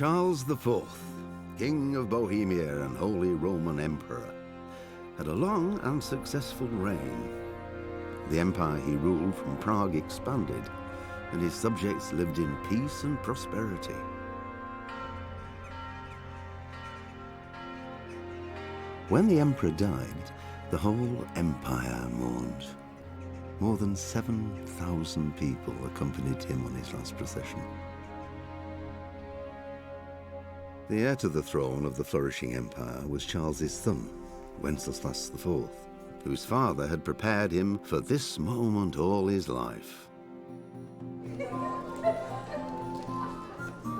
Charles IV, King of Bohemia and Holy Roman Emperor, had a long and successful reign. The empire he ruled from Prague expanded, and his subjects lived in peace and prosperity. When the emperor died, the whole empire mourned. More than 7,000 people accompanied him on his last procession. The heir to the throne of the flourishing empire was Charles's son, Wenceslas IV, whose father had prepared him for this moment all his life.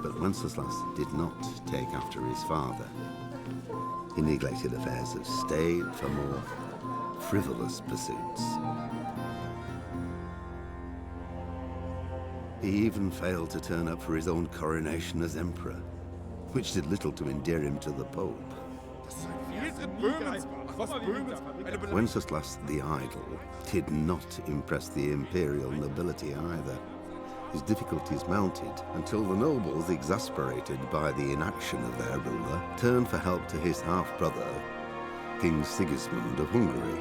But Wenceslas did not take after his father. He neglected affairs of state for more frivolous pursuits. He even failed to turn up for his own coronation as emperor, which did little to endear him to the Pope. Wenceslas the Idle did not impress the imperial nobility either. His difficulties mounted until the nobles, exasperated by the inaction of their ruler, turned for help to his half-brother, King Sigismund of Hungary.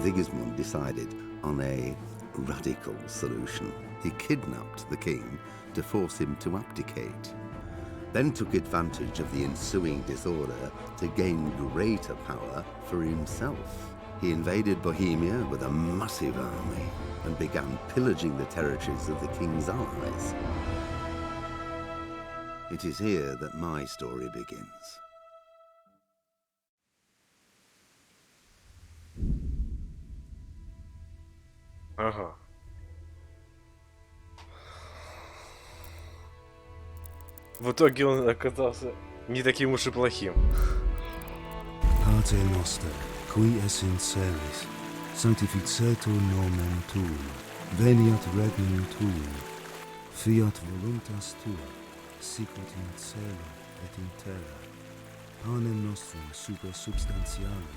Sigismund decided on a radical solution. He kidnapped the king to force him to abdicate, then took advantage of the ensuing disorder to gain greater power for himself. He invaded Bohemia with a massive army and began pillaging the territories of the king's allies. It is here that my story begins. Ага. В итоге он оказался не таким уж и плохим. Pater noster, qui es in celis, sanctificetur nomen tuum, veniat regnum tuum, fiat voluntas tua, sicut in cielo et in terra, panem nostrum super substantialem.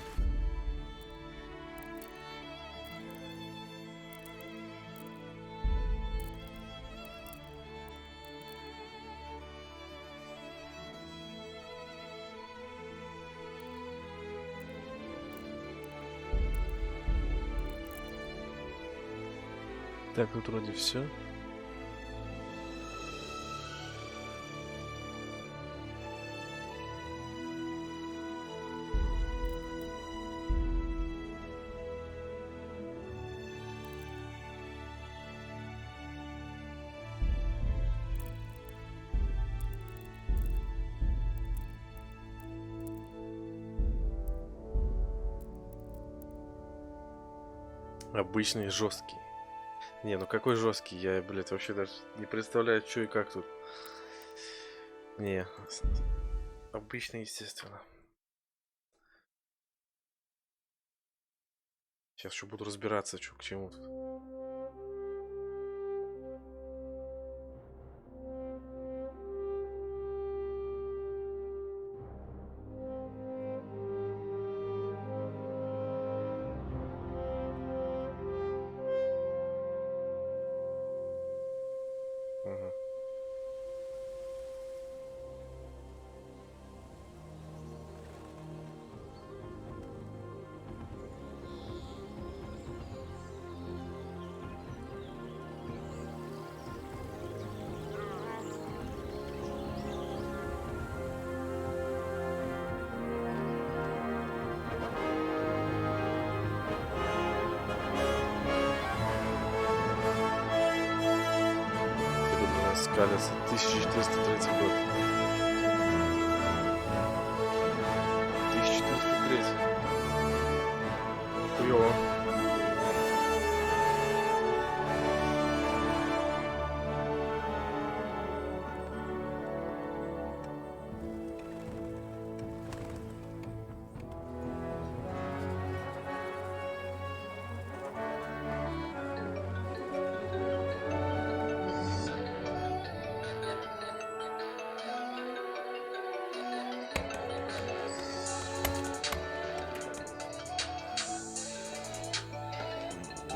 Так, тут вроде все. Обычный жесткий. Не, ну какой жесткий? Я, блядь, вообще даже не представляю, что и как тут. Не, обычный, естественно. Сейчас еще буду разбираться, что к чему тут. Скалится 1403 год. 1403. Хуёво.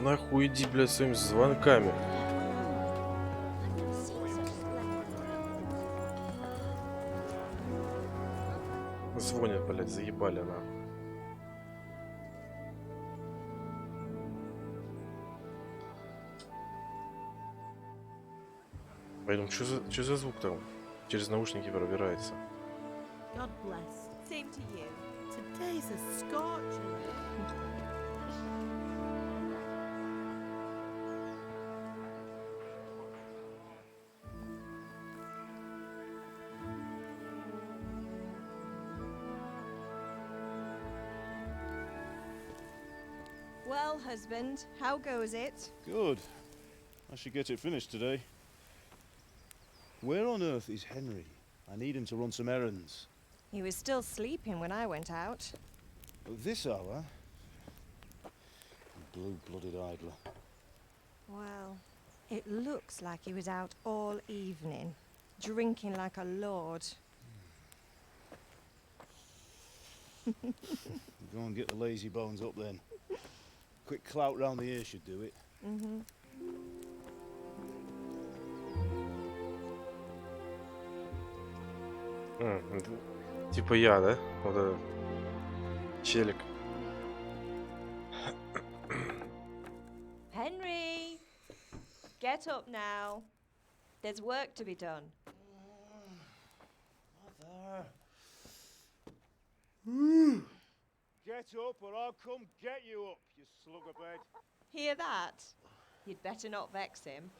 Нахуй иди, блядь, своими звонками. звонят, блядь, заебали нахуй. Поэтому что за звук там? Через наушники пробирается. God bless. Same to you. Today's a scorcher. Well, husband, how goes it? Good. I should get it finished today. Where on earth is Henry? I need him to run some errands. He was still sleeping when I went out. At this hour? Blue-blooded idler. Well, it looks like he was out all evening, drinking like a lord. Go and get the lazy bones up then. Quick clout round the ear should do it. Mm-hmm. Типа я, да? Вот этот челик. Henry! Get up now. There's work to be done. Mother! Get up or I'll come get you up, you slugabed. Hear that? You'd better not vex him.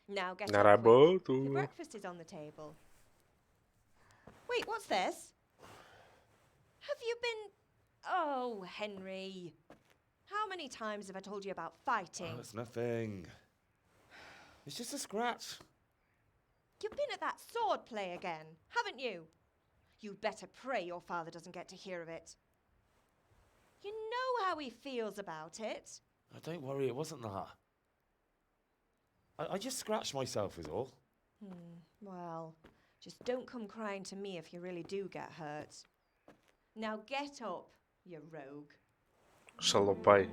Now get На up quick. The работу. breakfast is on the table. Wait, what's this? Have you been... Oh, Henry. How many times have I told you about fighting? Oh, it's nothing. It's just a scratch. You've been at that sword play again, haven't you? You'd better pray your father doesn't get to hear of it. You know how he feels about it. Oh, don't worry, it wasn't that. I just scratched myself is all. Well, just don't come crying to me if you really do get hurt. Now get up, you rogue. Шалопай.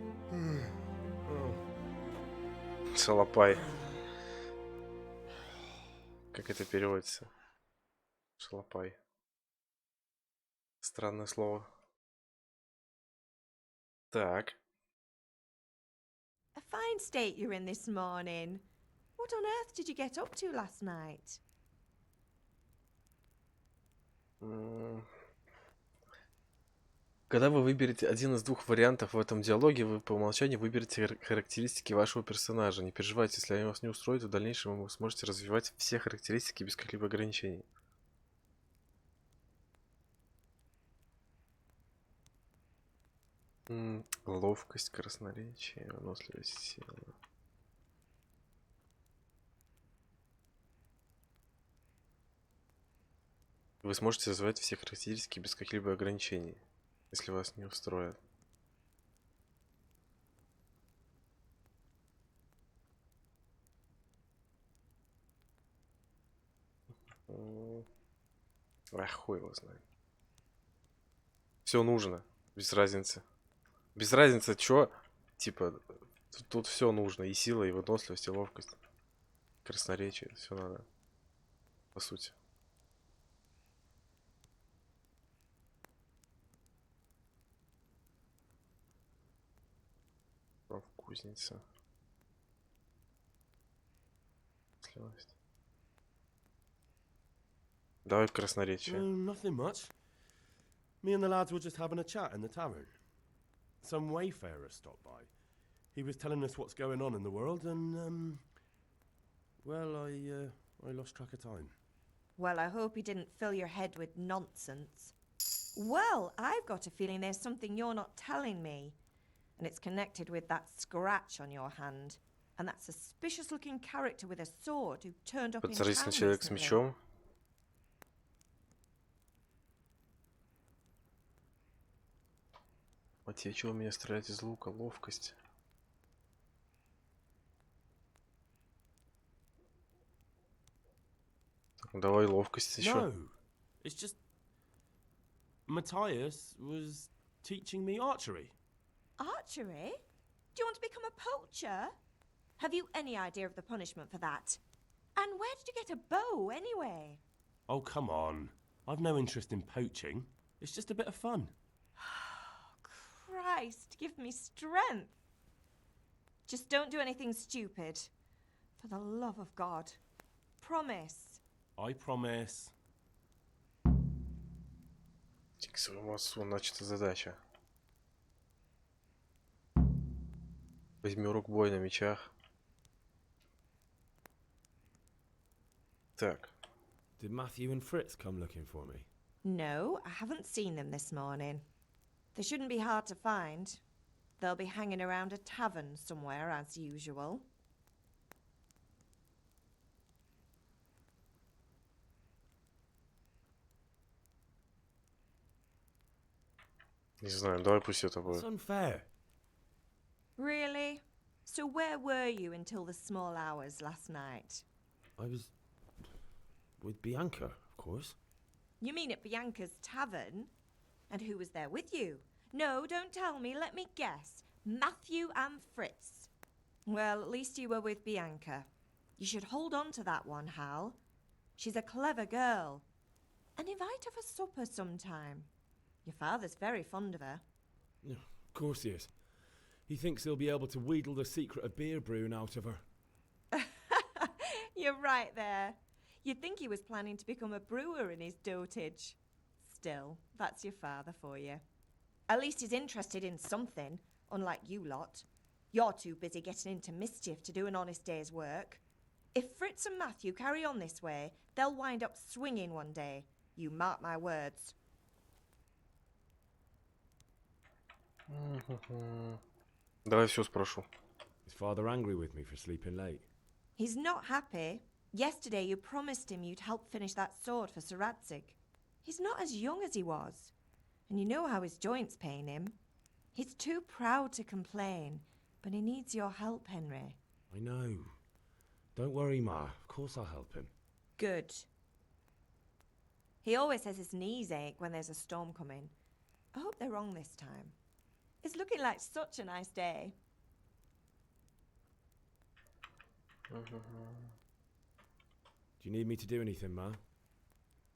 Шалопай. Как это переводится? Шалопай. Странное слово. Так. A fine state you're in this morning. What on earth did you get up to last night? Когда вы выберете один из двух вариантов в этом диалоге, вы по умолчанию выберете характеристики вашего персонажа. Не переживайте, если они вас не устроят, в дальнейшем вы сможете развивать все характеристики без каких-либо ограничений. Ловкость, красноречие, выносливость, сила. Вы сможете развивать все характеристики без каких-либо ограничений, если вас не устроят. А хуй его знает. Все нужно, без разницы. Без разницы, что, типа, тут все нужно. И сила, и выносливость, и ловкость. Красноречие, все надо. По сути. Кузница. Сливость. Давай красноречие. Nothing much. Me and the lads were just having a chat in the tavern. Some wayfarer stopped by. He was telling us what's going on in the world and, well, I lost track of time. Well, I hope he didn't fill your head with nonsense. Well, I've got a feeling there's something you're not telling me. And it's connected with that scratch on your hand. And that suspicious-looking character with a sword who turned up in town Подозрительный человек с recently. мечом. Мотив, чего меня стрелять из лука? Ловкость. Так, давай ловкость еще. No, it's just Matthias was teaching me archery. Archery? Do you want to become a poacher? Have you any idea of the punishment for that? And where did you get a bow, anyway? Oh, come on. I've no interest in poaching. It's just a bit of fun. Christ, give me strength. Just don't do anything stupid. For the love of God. Promise. I promise. К своему отцу начата задача. Возьми урок боя на мечах. Так. Did Matthew and Fritz come looking for me? No, I haven't seen them this morning. They shouldn't be hard to find. They'll be hanging around a tavern somewhere as usual. Не знаю, давай пусть это It's будет. unfair. Really? So where were you until the small hours last night? I was with Bianca, of course. You mean at Bianca's tavern? And who was there with you? No, don't tell me, let me guess. Matthew and Fritz. Well, at least you were with Bianca. You should hold on to that one, Hal. She's a clever girl. And invite her for supper sometime. Your father's very fond of her. Yeah, of course he is. He thinks he'll be able to wheedle the secret of beer brewing out of her. You're right there. You'd think he was planning to become a brewer in his dotage. Still, that's your father for you. At least he's interested in something, unlike you lot. You're too busy getting into mischief to do an honest day's work. If Fritz and Matthew carry on this way, they'll wind up swinging one day. You mark my words. Давай все спрошу. Is father angry with me for sleeping late? He's not happy. Yesterday you promised him you'd help finish that sword for Sir Radzig. He's not as young as he was. And you know how his joints pain him. He's too proud to complain, but he needs your help, Henry. I know. Don't worry, Ma. Of course I'll help him. Good. He always says his knees ache when there's a storm coming. I hope they're wrong this time. It's looking like such a nice day. Do you need me to do anything, Ma?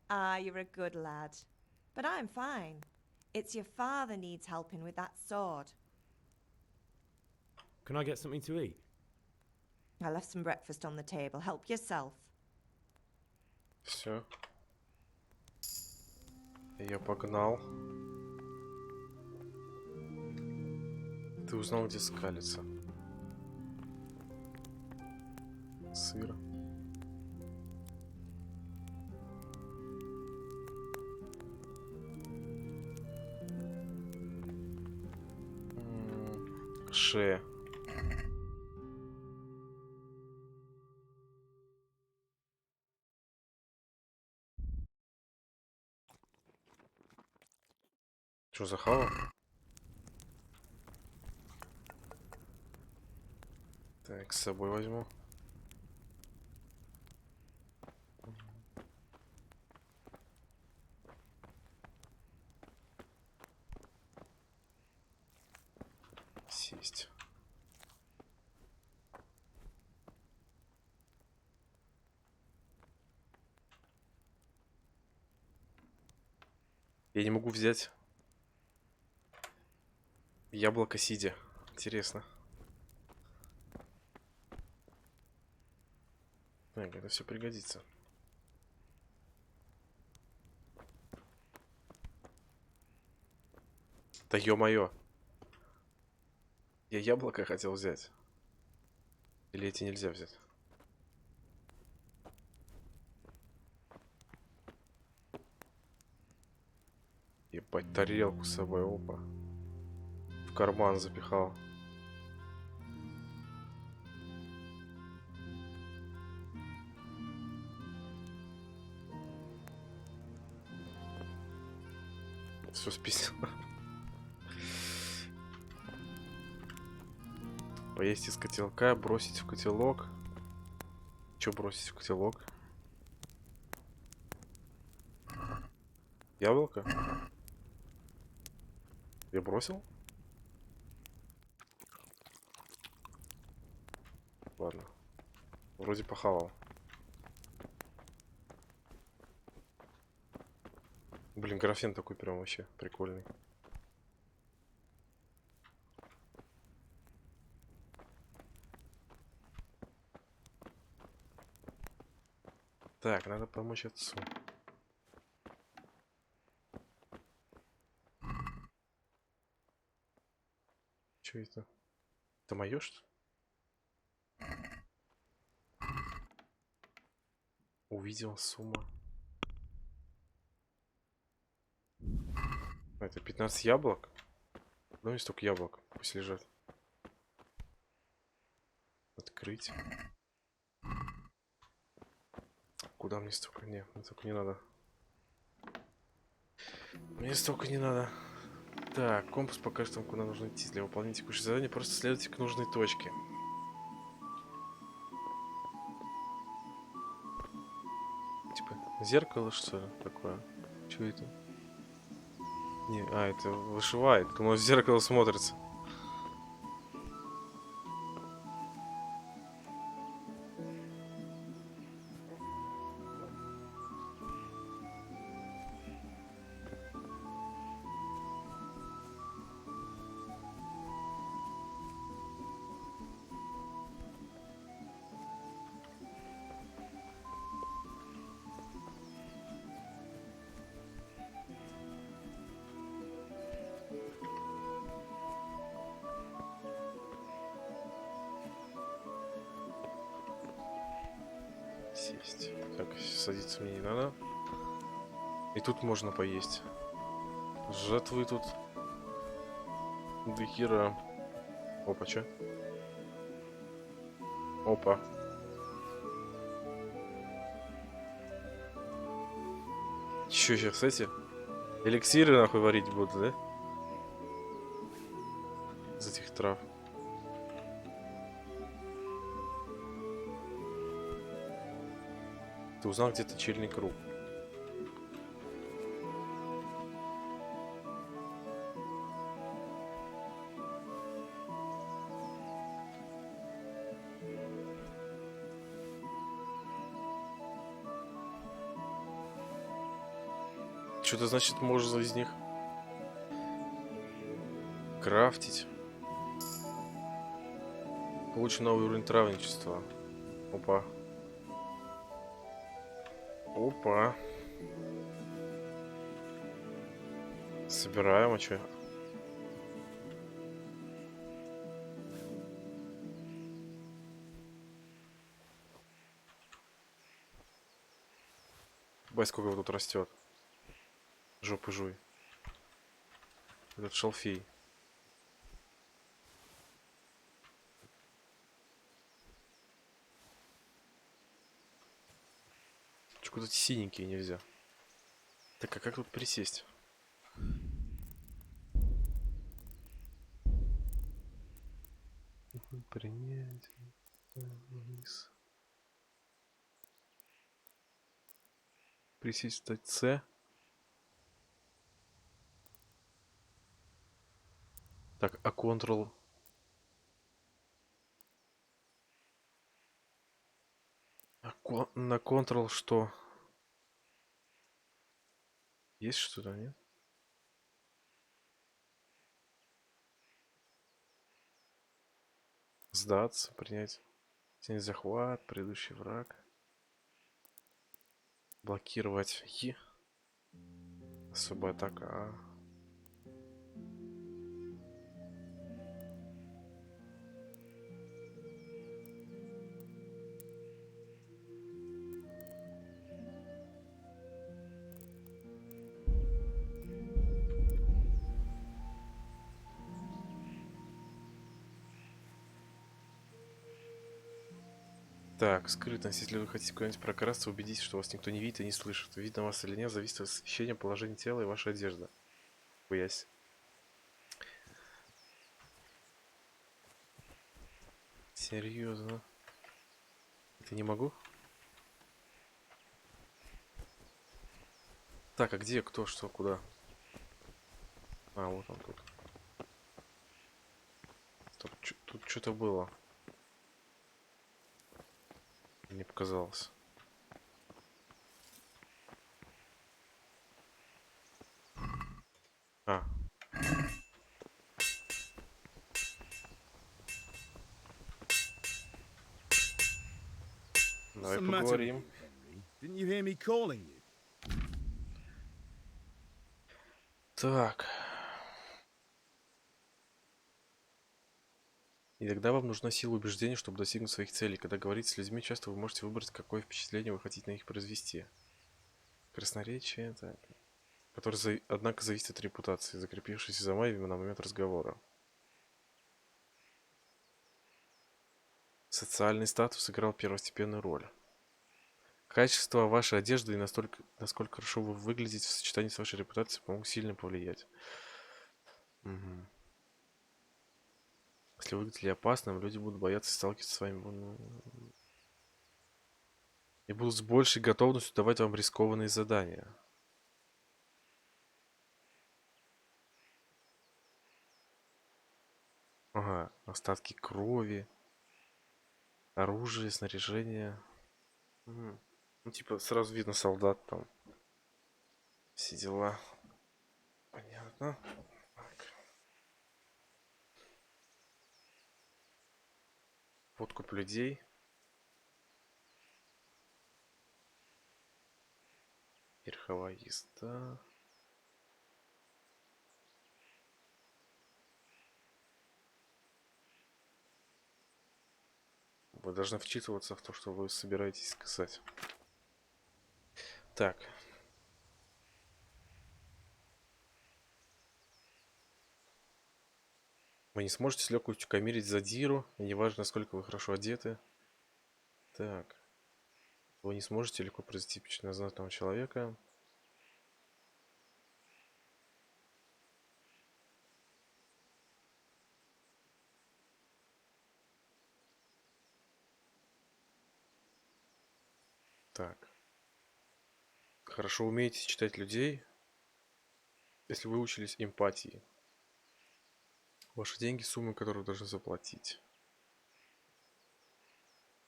Ah, you're a good lad. But I'm fine. It's your father needs helping with that sword. Can I get something to eat? I left some breakfast on the table. Help yourself. Все. Я погнал. Ты узнал, где скалится? Сыр. Шея. Что за хава? Так, с собой возьму. Сесть. Я не могу взять яблоко сидя. Интересно. Так, это все пригодится. Да ё-моё. Я яблоко хотел взять. Или эти нельзя взять? Ебать, тарелку с собой, опа. В карман запихал. Все списано. Поесть из котелка, бросить в котелок. Че бросить в котелок? Яблоко? Я бросил? Ладно. Вроде похавал. Блин, графен такой прям вообще прикольный. Так, надо помочь отцу. Что это? Это моё, что ли? Увидел сумма. Это 15 яблок? Ну и столько яблок. Пусть лежат. Открыть. Куда мне столько? Не, мне столько не надо. Мне столько не надо. Так, компас покажет вам, куда нужно идти. Для выполнения текущего задания просто следуйте к нужной точке. Типа, зеркало, что ли, такое? Что это? Не, это вышивает. Думаю, в зеркало смотрится. Сесть. Так, садиться мне не надо. И тут можно поесть. Жатвы тут. До хера. Опа, чё? Опа. Чё сейчас эти? Эликсиры нахуй варить будут, да? Из этих трав. Ты узнал где-то чельный круг. Что-то значит можно из них крафтить. Получен новый уровень травничества. Опа. Опа. Собираем, а чё? Бай, сколько его тут растет. Жопы жуй. Этот шалфей. Чё, куда-то синенькие нельзя. Так, а как тут присесть? Принять. Вниз. Присесть, стать С. Так, а Ctrl? На Ctrl что? Есть что-то, нет? Сдаться, принять. Снять захват, предыдущий враг. Блокировать Е. Особая атака А. Так, скрытность. Если вы хотите куда-нибудь прокрасться, убедитесь, что вас никто не видит и не слышит. Видно вас или нет, зависит от освещения, положения тела и вашей одежды. Хуясь. Серьезно? Это не могу? Так, а где, кто, что, куда? А, вот он тут. Стоп, тут что-то было. Мне показалось. What's Давай the matter with поговорим. you, Henry? Didn't you hear me calling you? Так. И тогда вам нужна сила убеждения, чтобы достигнуть своих целей. Когда говорите с людьми, часто вы можете выбрать, какое впечатление вы хотите на них произвести. Красноречие, так. Которое, однако, зависит от репутации, закрепившейся за вами на момент разговора. Социальный статус сыграл первостепенную роль. Качество вашей одежды и насколько хорошо вы выглядите в сочетании с вашей репутацией могут сильно повлиять. Мгм. Если вы выглядите опасным, люди будут бояться сталкиваться с вами. И будут с большей готовностью давать вам рискованные задания. Ага, остатки крови, оружие, снаряжение. Мгм. Ну, типа, сразу видно солдат там. Все дела. Понятно. Так. Подкуп людей. Верховая езда. Вы должны вчитываться в то, что вы собираетесь сказать. Так. Вы не сможете с легкостью камерить задиру, и неважно, насколько вы хорошо одеты. Так. Вы не сможете легко произвести впечатление знатного человека. Так. Хорошо умеете читать людей, если вы учились эмпатии. Ваши деньги — суммы, которые вы должны заплатить.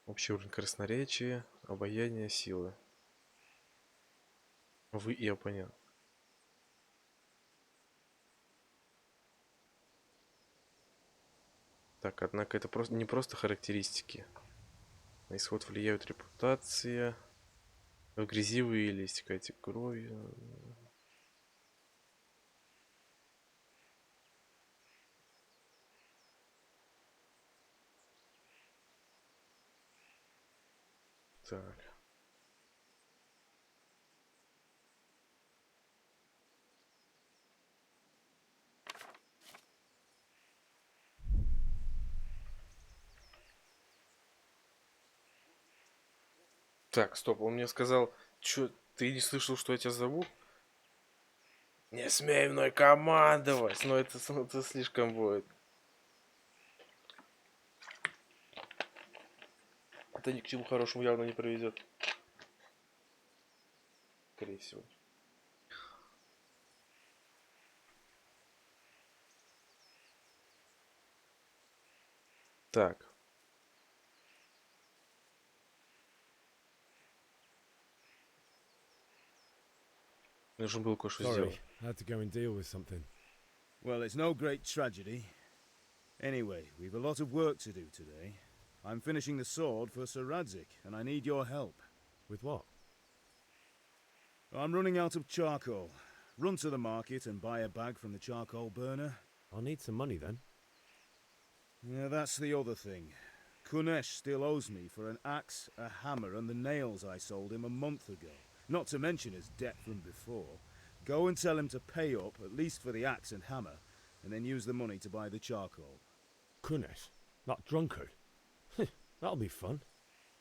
Общий уровень красноречия, обаяние, силы. Вы и оппонент. Так, однако это не просто характеристики. На исход влияют репутация. Вы грязивые или истекаете кровью. Так. Так, стоп, он мне сказал, чё, ты не слышал, что я тебя зову? Не смей мной командовать, но это слишком будет. Это ни к чему хорошему явно не приведет. Скорее всего. Так. Нужно было кое-что сделать. Sorry, I had to go and deal with something. Well, it's no great tragedy. Anyway, we've a lot of work to do today. I'm finishing the sword for Sir Radzik, and I need your help. With what? I'm running out of charcoal. Run to the market and buy a bag from the charcoal burner. I'll need some money then. Yeah, that's the other thing. Kunesh still owes me for an axe, a hammer, and the nails I sold him a month ago. Not to mention his debt from before. Go and tell him to pay up, at least for the axe and hammer, and then use the money to buy the charcoal. Kunesh? That drunkard? That'll be fun.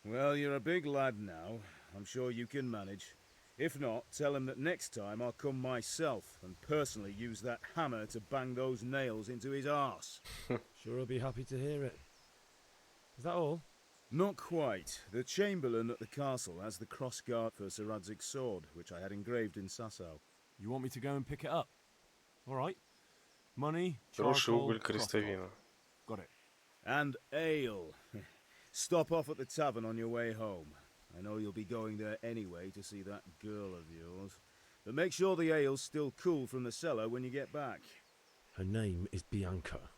Well, you're a big lad now. I'm sure you can manage. If not, tell him that next time I'll come myself and personally use that hammer to bang those nails into his arse. Sure, I'll be happy to hear it. Is that all? Not quite. The Chamberlain at the castle has the cross-guard for Sir Radzig's sword, which I had engraved in Sasau. You want me to go and pick it up? All right. Money, Хороший charcoal, уголь, crossbow. крестовина. Got it. And ale. Stop off at the tavern on your way home. I know you'll be going there anyway to see that girl of yours. But make sure the ale's still cool from the cellar when you get back. Her name is Bianca.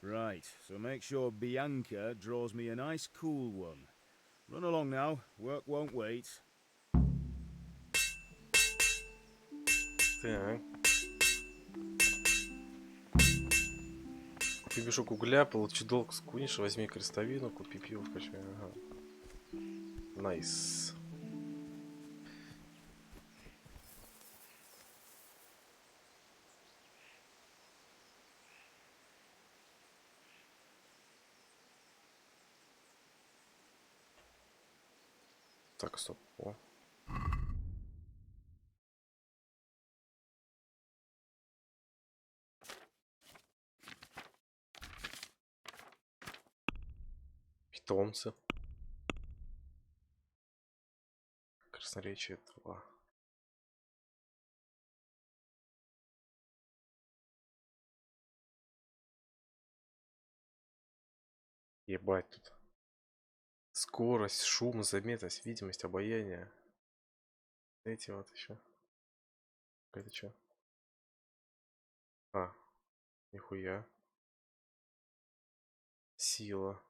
Right, so make sure Bianca draws me a nice cool one. Run along now. Work won't wait. Так. Купи мешок угля, получи долг с куниша, возьми крестовину, купи пиво в качестве. Ага. Найс. Так, стоп. О. Питомцы. Красноречие 2. Ебать тут. Скорость, шум, заметность, видимость, обаяние. Эти вот еще. Это что? А, нихуя. Сила.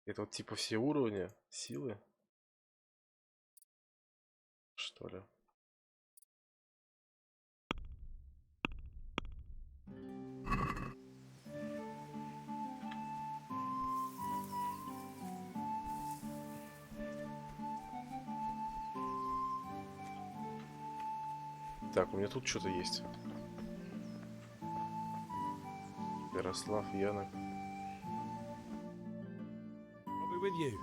Это вот типа все уровни силы? Что ли? Так, у меня тут что-то есть. Ярослав, Янок. I'll be with you.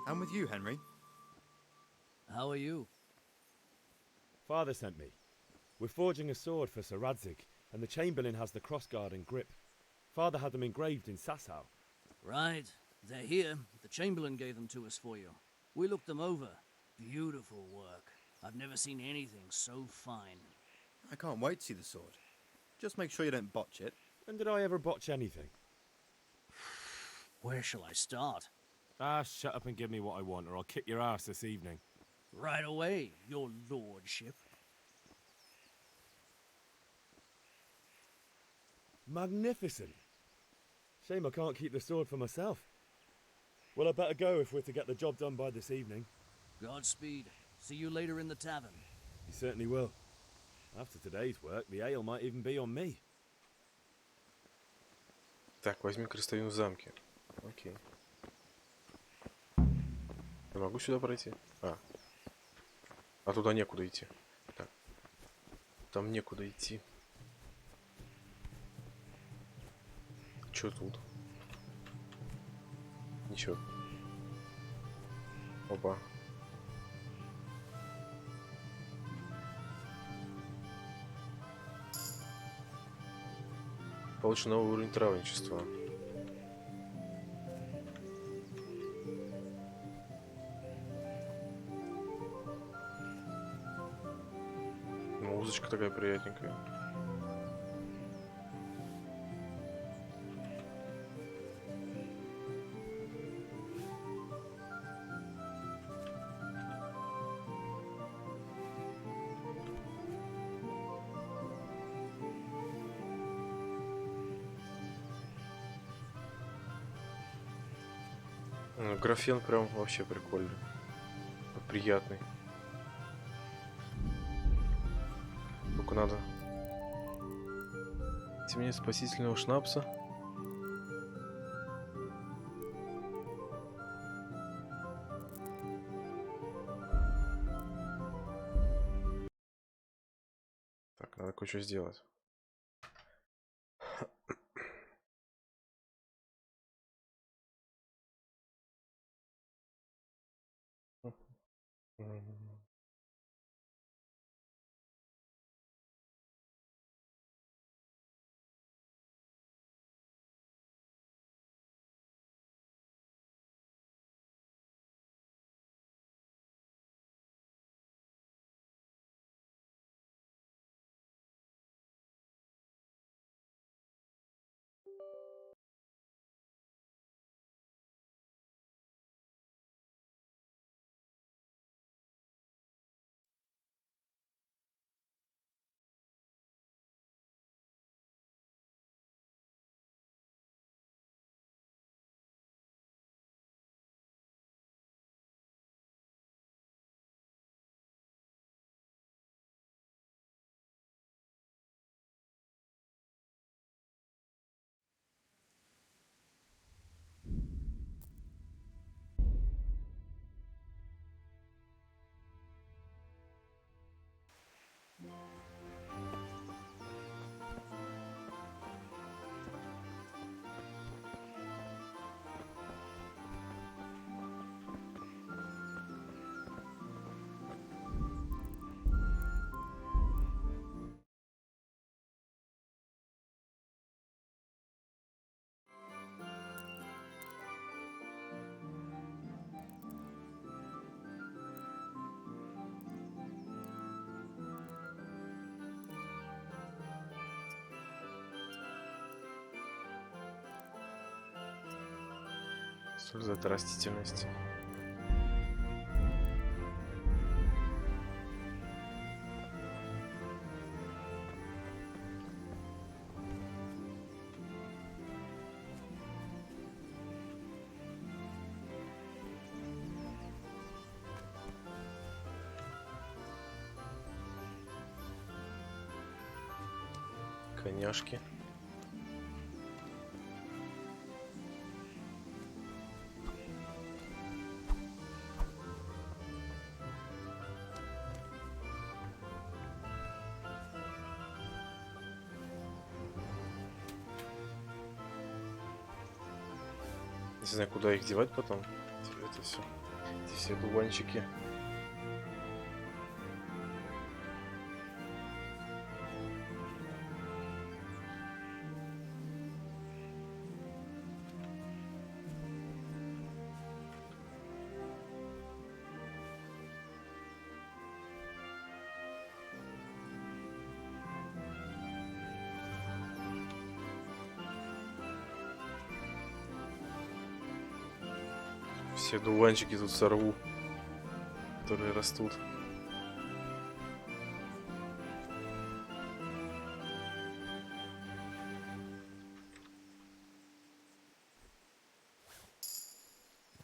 I'm with you, Henry. How are you? Father sent me. We're forging a sword for Sir Radzig, and the Chamberlain has the crossguard and grip. Father had them engraved in Sasau. Right. They're here. The Chamberlain gave them to us for you. We looked them over. Beautiful work. I've never seen anything so fine. I can't wait to see the sword. Just make sure you don't botch it. When did I ever botch anything? Where shall I start? Ah, shut up and give me what I want, or I'll kick your ass this evening. Right away, your lordship. Magnificent. Shame I can't keep the sword for myself. Well, I better go if we're to get the job done by this evening. Godspeed. See you later in the tavern. You certainly will. After today's work, the ale might even be on me. Так, возьми крестовину в замке. Окей. Я могу сюда пройти? А туда некуда идти. Так. Там некуда идти. Чё тут? Ничего. Опа. Получен новый уровень травничества. Музычка такая приятненькая. Графен прям вообще прикольный. Приятный. Только надо мне спасительного шнапса. Так, надо кое-что сделать. Что за это растительность? Коняшки. Не знаю, куда их девать потом. Это все. Эти все дуванчики. Все дуванчики тут сорву, которые растут.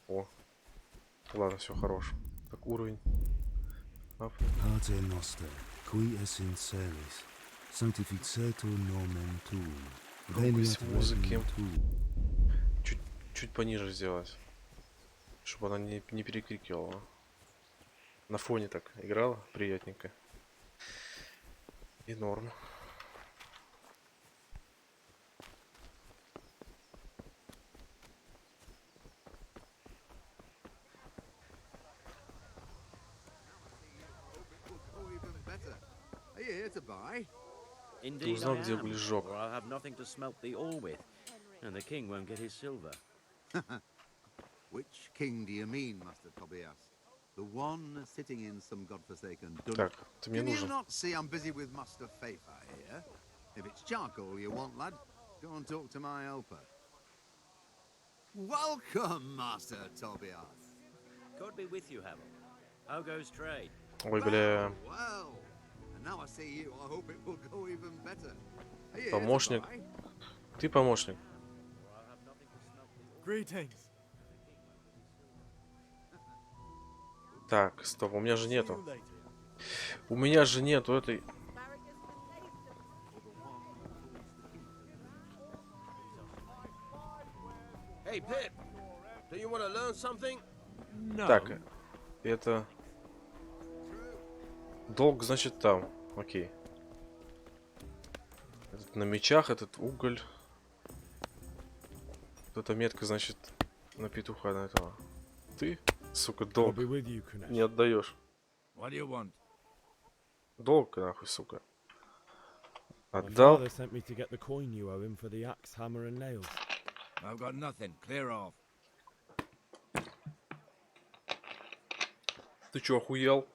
О, ладно, все хорош. Так, уровень. Ап. Pater noster, qui es in celis, sanctificetur nomen tuum. Громкость Veniat музыки. regnum tuum. Чуть пониже сделать, чтобы она не перекрикивала. На фоне так играла приятненько. И норм. Are you here to buy? Ты узнал, где углежок? I'll have nothing to smelt the ore with, and the king won't get his silver. Which king do you mean, Master Tobias? The one sitting in some godforsaken dungeon? Так, ты мне Can you нужен. not see I'm busy with Master Fafa here? If it's charcoal you want, lad, go and talk to my helper. Welcome, Master Tobias. God be with you, Havel. How goes trade? Ой, бля. Well, and now I see you, I hope it will go even better. Are you here to Помощник. buy? Ты помощник. Greetings. Так, стоп, у меня же нету. У меня же нету этой... Hey, Pip, do you want to learn something? Так, это... Долг, значит, там. Окей. Этот на мечах, этот уголь. Вот эта метка, значит, на петуха на этого. Ты, сука, долг не отдаешь. What do you want? Долг, нахуй, сука. My Отдал. father sent me to get the coin you owe him for the axe, hammer, and nails. I've got nothing. Clear off. Ты чё, охуел?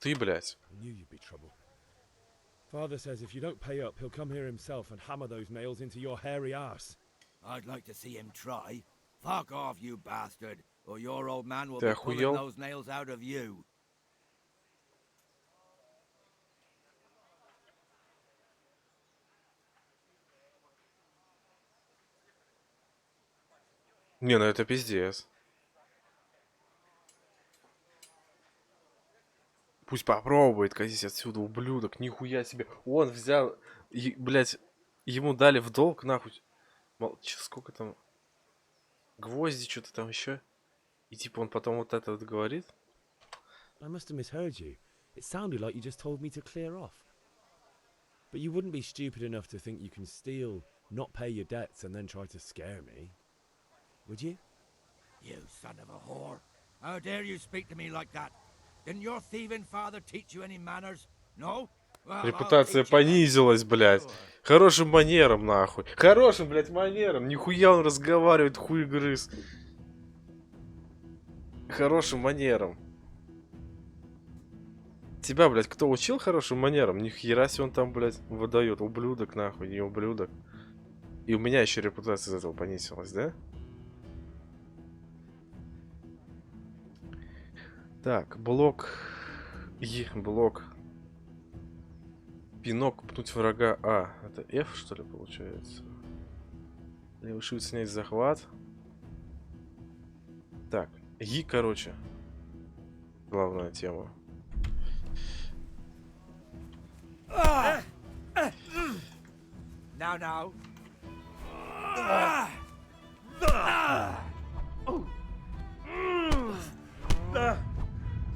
Ты, блядь. I knew you'd be trouble. Father says if you don't pay up, he'll come here himself and hammer those nails into your hairy ass. I'd like to see him try. Fuck off, you bastard, or your old man will Ты be pulling охуел? those nails out of you. Не, ну это пиздец. Пусть попробует, катись отсюда, ублюдок, нихуя себе. Он взял, и, блядь, ему дали в долг, нахуй. Сколько там? Гвозди, что-то там еще. И типа он потом вот это вот говорит. I must have misheard you. It sounded like you just told me to clear off. But you wouldn't be stupid enough to think you can steal, not pay your debts, and then try to scare me. Would you? You son of a whore. How dare you speak to me like that? Didn't your thieving father teach you any manners? No? Well, I'll Репутация teach you then. понизилась, блядь. Хорошим манером, нахуй. Хорошим, блядь, манером. Нихуя он разговаривает, хуй грыз. Хорошим манером. Тебя, блядь, кто учил хорошим манерам? Ни хера себе он там, блядь, выдает. Ублюдок, нахуй, не ублюдок. И у меня еще репутация из этого понизилась, да? Так, блок. Блок. Пинок пнуть врага. А, это F, что ли, получается? Левый шут снять захват. Так, короче. Главная тема. Now.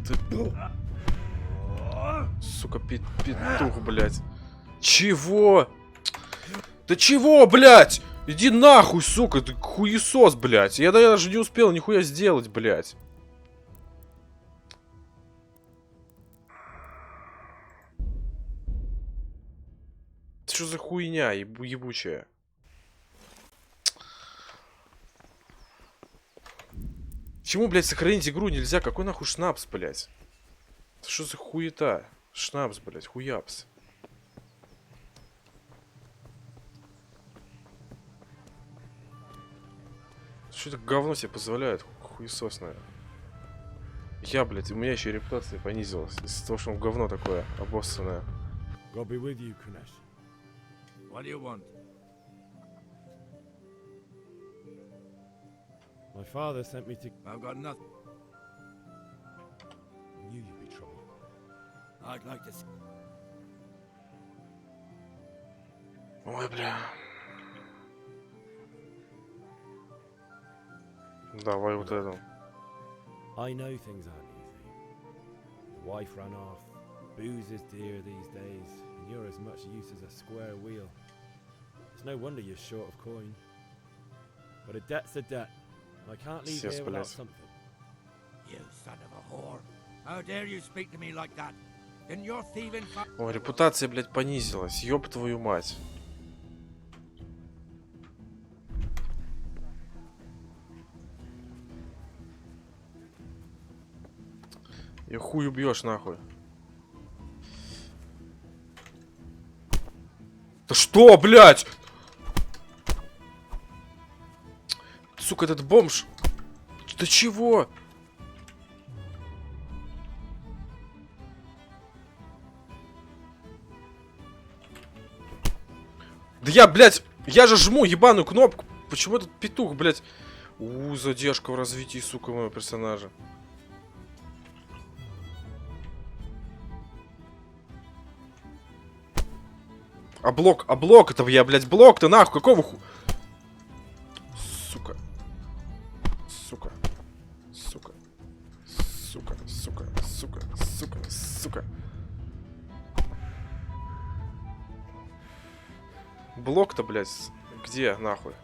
Ты... Сука, петух, блядь. Чего? Да чего, блядь? Иди нахуй, сука, ты хуесос, блядь. Я даже не успел нихуя сделать, блядь. Что за хуйня ебучая? Почему, блядь, сохранить игру нельзя? Какой нахуй шнапс, блядь? Что за хуета? Шнапс, блядь, хуяпс. Что это говно себе позволяет? Хуесосное. Я, блядь, у меня еще и репутация понизилась. Из-за того, что он говно такое, обоссанное. God be with you, Kunesh. What do you want? My father sent me to... I've got nothing. I knew you'd be trouble. I'd like to see. Ой, бля. Давай вот это. I know things aren't easy. The wife ran off. Booze is dear these days, and you're as much use as a square wheel. It's no wonder you're short of coin. But a debt's a debt, and I can't leave here without something. You son of a whore! How dare you speak to me like that? Didn't your thieving О, репутация, блядь, понизилась. Ёб твою мать. И хуй убьешь нахуй. Да что, блядь? Сука, этот бомж. Да чего? Да я, блядь, я же жму ебаную кнопку. Почему этот петух, блядь? Задержка в развитии, сука, моего персонажа. А блок, это я, блядь, блок-то нахуй, какого ху... Сука. Сука. Сука. Сука. Сука. Сука. Сука. Сука. Блок-то, блядь, где, нахуй?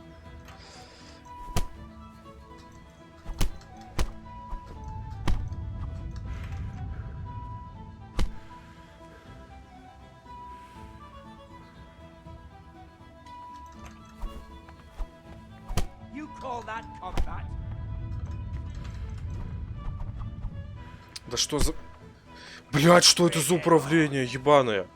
Да что за... Блядь, что это за управление ебаное?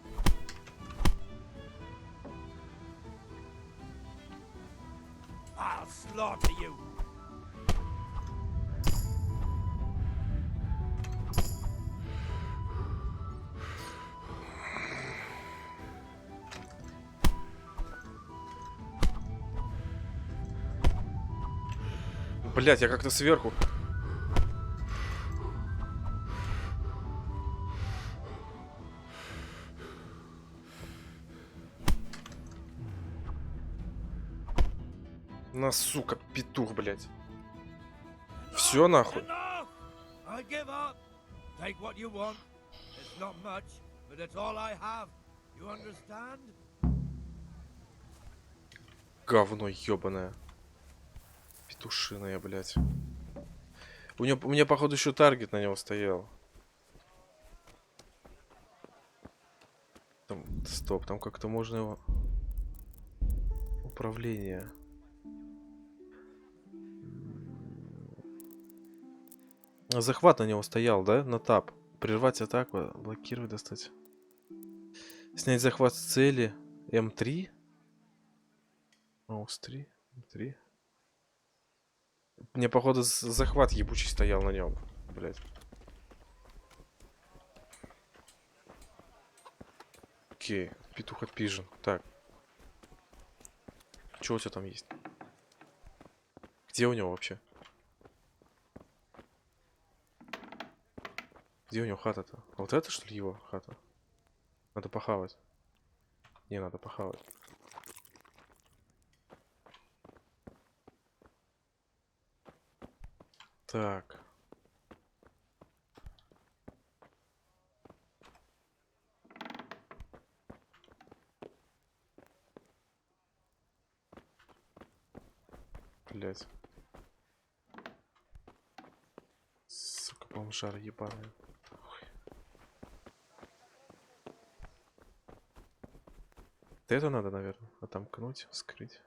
Блядь, я как-то сверху. На, сука, петух, блядь. Все нахуй. Говно ебаное. Петушиная, блядь. У меня, походу, еще таргет на него стоял. Там, стоп, там как-то можно его... Управление. Захват на него стоял, да? На тап. Прервать атаку, блокировать, достать. Снять захват с цели. М3. Маус 3. 3. Мне, походу, захват ебучий стоял на нем. Блять. Окей. Петух отпижен. Так. Что у тебя там есть? Где у него вообще? Где у него хата-то? А вот это, что ли, его хата? Надо похавать. Не, надо похавать. Так. Блять. Сука, бомжара ебаная. Ой. Да это надо, наверное, отомкнуть, скрыть.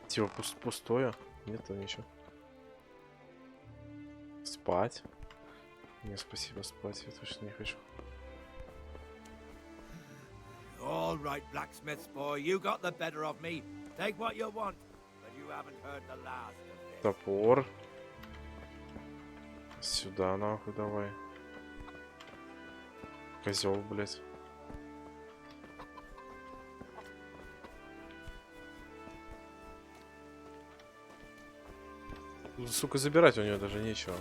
Типа пустое. Нет, ничего. Спать. Не, спасибо, спать. Я точно не хочу. All right, blacksmith's boy, you got the better of me. Take what you want, but you haven't heard the last of this. Топор. Сюда нахуй давай. Козел, блять. Сука, забирать у нее даже нечего.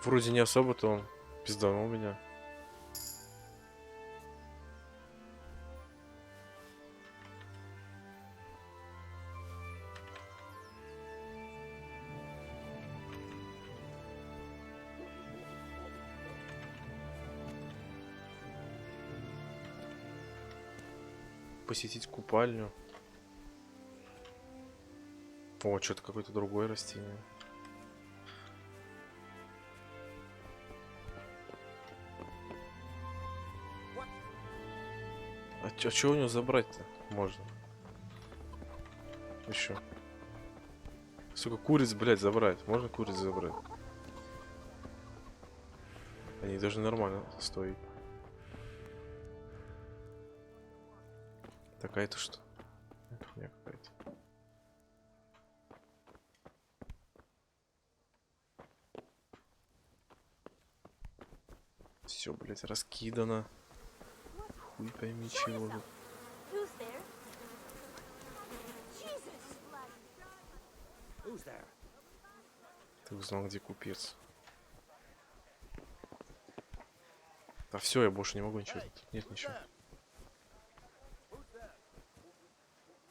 Вроде не особо-то он пизданул меня. Посетить купальню. О, что-то какое-то другое растение. А что у него забрать-то можно? Еще. Сука, куриц, блядь, забрать. Можно куриц забрать? Они даже нормально стоят. Такая-то что? Это хуйня какая-то. Все, блядь, раскидано. Хуй пойми чего тут. Ты узнал, где купец. Да все, я больше не могу ничего. Тут нет ничего.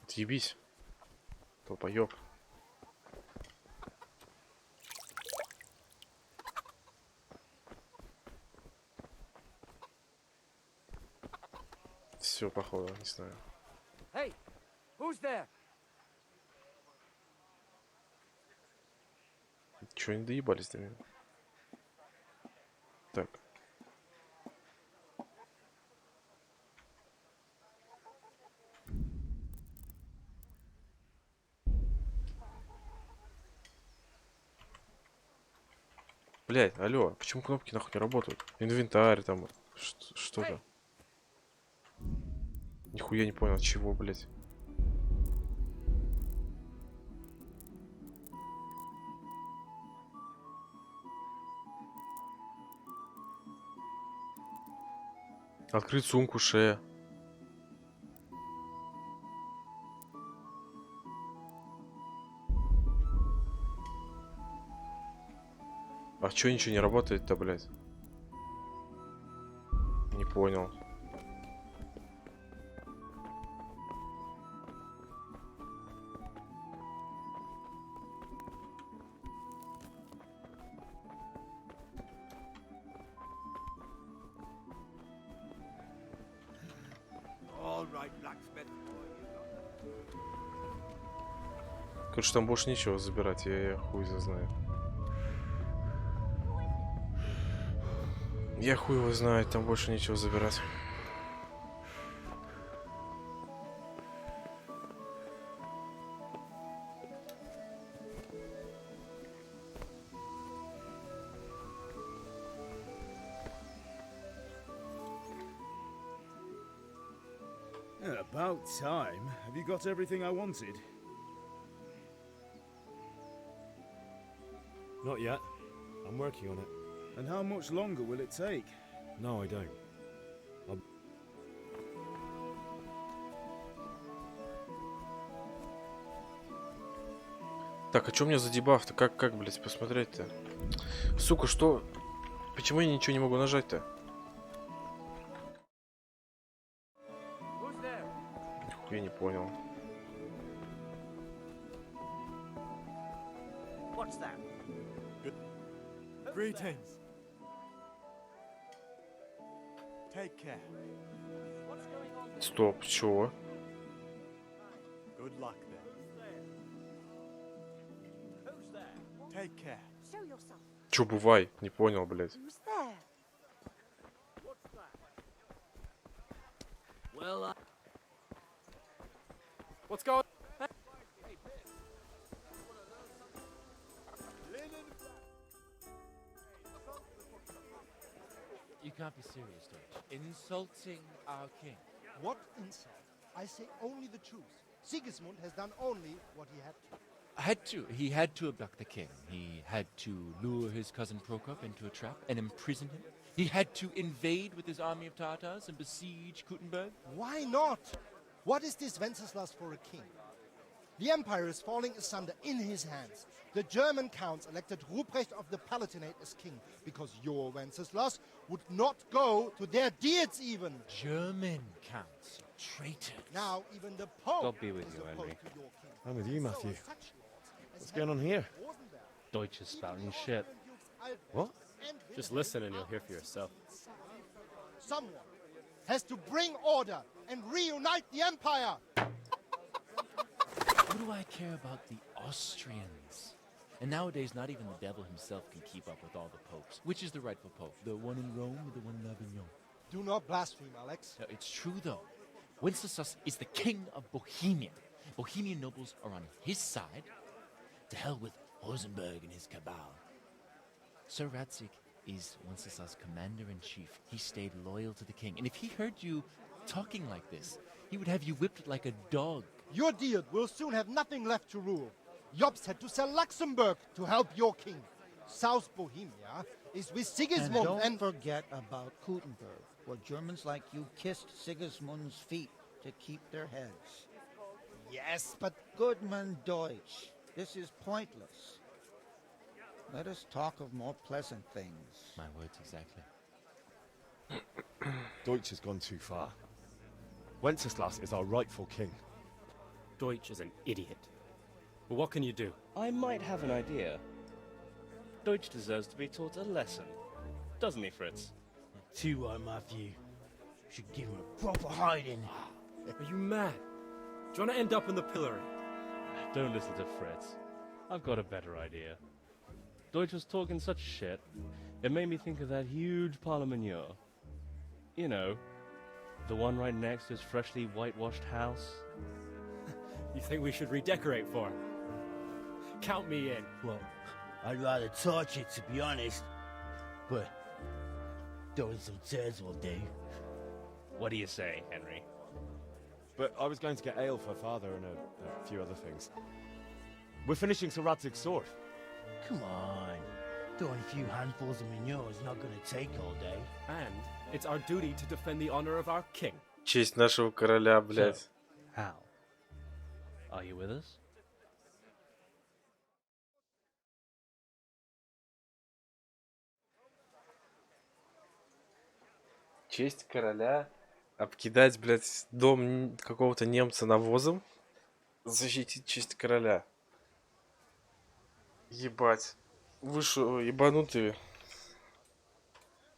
Отъебись. Толпоёб. Все, походу, не знаю. Hey, who's there? Чего они доебались до меня? Так. Блять, алло, почему кнопки нахуй не работают? Инвентарь там, что-то. Нихуя не понял, чего, блять. Открыть сумку Шея. А чё ничего не работает-то, блядь? Не понял. Короче, там больше нечего забирать, я хуй знаю. Я хуй его знаю, там больше нечего забирать. About time. Have you got everything I wanted? Not yet. I'm working on it. And how much longer will it take? No, I don't. Так, а что у меня за дебаф-то? Как, блядь, посмотреть-то? Сука, что? Почему я ничего не могу нажать-то? Я не понял. What's that? Greetings. Take care. Стоп, чего? Good luck then. Take care. Чё, бывай? Не понял, блядь. Well, What's going on? You can't be serious, Deutsch. Insulting our king. What insult? I say only the truth. Sigismund has done only what he had to. He had to abduct the king. He had to lure his cousin Prokop into a trap and imprison him. He had to invade with his army of Tatars and besiege Kuttenberg. Why not? What is this Wenceslas for a king? The empire is falling asunder in his hands. The German counts elected Ruprecht of the Palatinate as king because your Wenceslas would not go to their deeds even. German counts, traitor. Now even the Pope God be with is you, opposed Henry. to your king. I'm with you, Matthew. So such lords as What's going on here? Deutsch is spouting shit. What? Just listen and you'll hear for yourself. Someone has to bring order and reunite the empire. What do I care about the Austrians? And nowadays, not even the devil himself can keep up with all the popes. Which is the rightful pope? The one in Rome or the one in Avignon? Do not blaspheme, Alex. No, it's true, though. Wenceslas is the king of Bohemia. Bohemian nobles are on his side. To hell with Rosenberg and his cabal. Sir Ratzik is Wenceslas' commander-in-chief. He stayed loyal to the king. And if he heard you talking like this, he would have you whipped like a dog. Your Diet will soon have nothing left to rule. Jobst had to sell Luxembourg to help your king. South Bohemia is with Sigismund and don't forget about Kuttenberg, where Germans like you kissed Sigismund's feet to keep their heads. Yes, but... Goodman Deutsch, this is pointless. Let us talk of more pleasant things. My words exactly. Deutsch has gone too far. Wenceslas is our rightful king. Deutsch is an idiot. Well, what can you do? I might have an idea. Deutsch deserves to be taught a lesson. Doesn't he, Fritz? Too right, Matthew. Should give him a proper hiding. Are you mad? Do you want to end up in the pillory? Don't listen to Fritz. I've got a better idea. Deutsch was talking such shit, it made me think of that huge parliament. You know, the one right next to his freshly whitewashed house. You think we should redecorate for him? Count me in. Well, I'd rather torch it, to be honest. But throwing some tears will do. What do you say, Henry? But I was going to get ale for father and a few other things. We're finishing Sir Radzig's sword. Come on. Throwing a few handfuls of manure is not going to take all day. And it's our duty to defend the honor of our king. Честь нашего короля, блядь. So, how? Are you with us? Честь короля. Обкидать, блядь, дом какого-то немца навозом. Защитить честь короля. Ебать. Вы шо, ебанутые?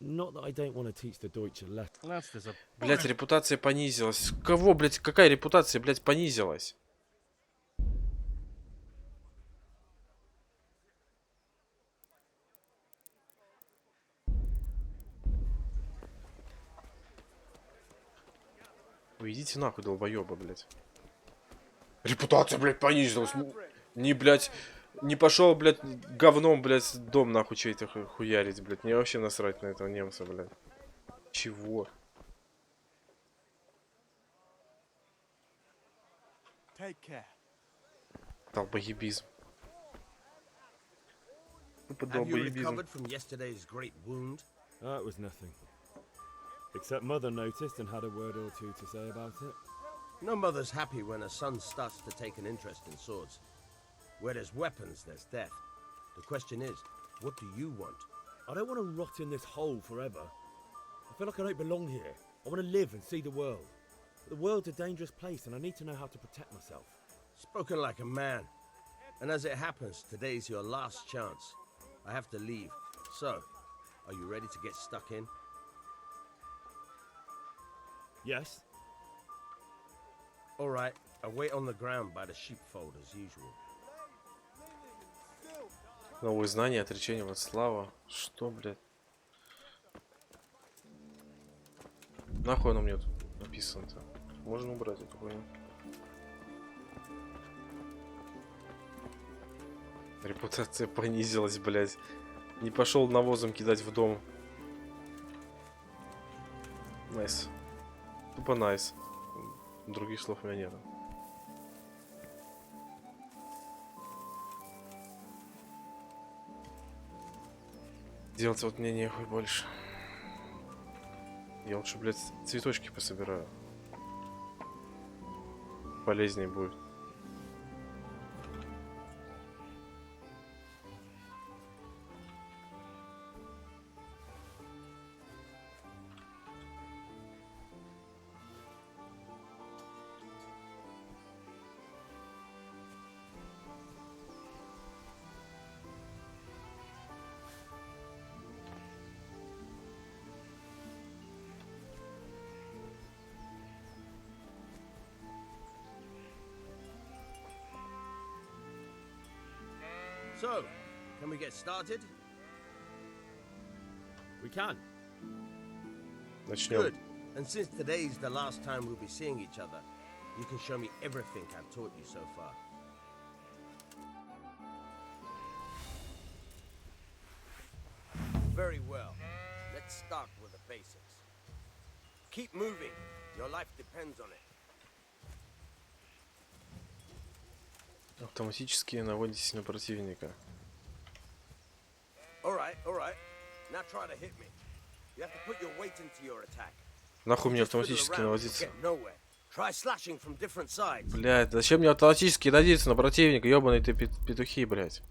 Not that I don't want to teach the Deutsch a lesson. Блядь, репутация понизилась. Кого, блядь, какая репутация, блядь, понизилась? Вы идите нахуй, долбоёба, блядь. Репутация, блядь, понизилась. Не, блядь, не пошел, блядь, говном, блядь, дом нахуй чей-то хуярить, блядь. Мне вообще насрать на этого немца, блядь. Чего? Долбоебизм. Have you recovered from yesterday's great wound? It was nothing. Except Mother noticed and had a word or two to say about it. No mother's happy when her son starts to take an interest in swords. Where there's weapons, there's death. The question is, what do you want? I don't want to rot in this hole forever. I feel like I don't belong here. I want to live and see the world. The world's a dangerous place and I need to know how to protect myself. Spoken like a man. And as it happens, today's your last chance. I have to leave. So, are you ready to get stuck in? Yes. All right, I'll wait on the ground by the sheepfold as usual. Новые знания, отречение от слава. Что, блядь? Нахуй оно мне тут написано-то? Можно убрать эту хуйню. Репутация понизилась, блядь. Не пошел навозом кидать в дом. Найс. Тупо найс. Других слов у меня нет. Делать вот мне нехуй больше. Я лучше, блядь, цветочки пособираю. Полезнее будет. So, can we get started? We can. Начнем. Good. And since today's the last time we'll be seeing each other, you can show me everything I've taught you so far. Very well. Let's start with the basics. Keep moving. Your life depends on it. Автоматически наводитесь на противника. All right. Now try to hit me. You have to put your weight into your attack. Нахуй мне автоматически наводиться? Try slashing from different sides. Блядь, зачем мне автоматически наводиться на противника? Ёбаные ты петухи, блядь.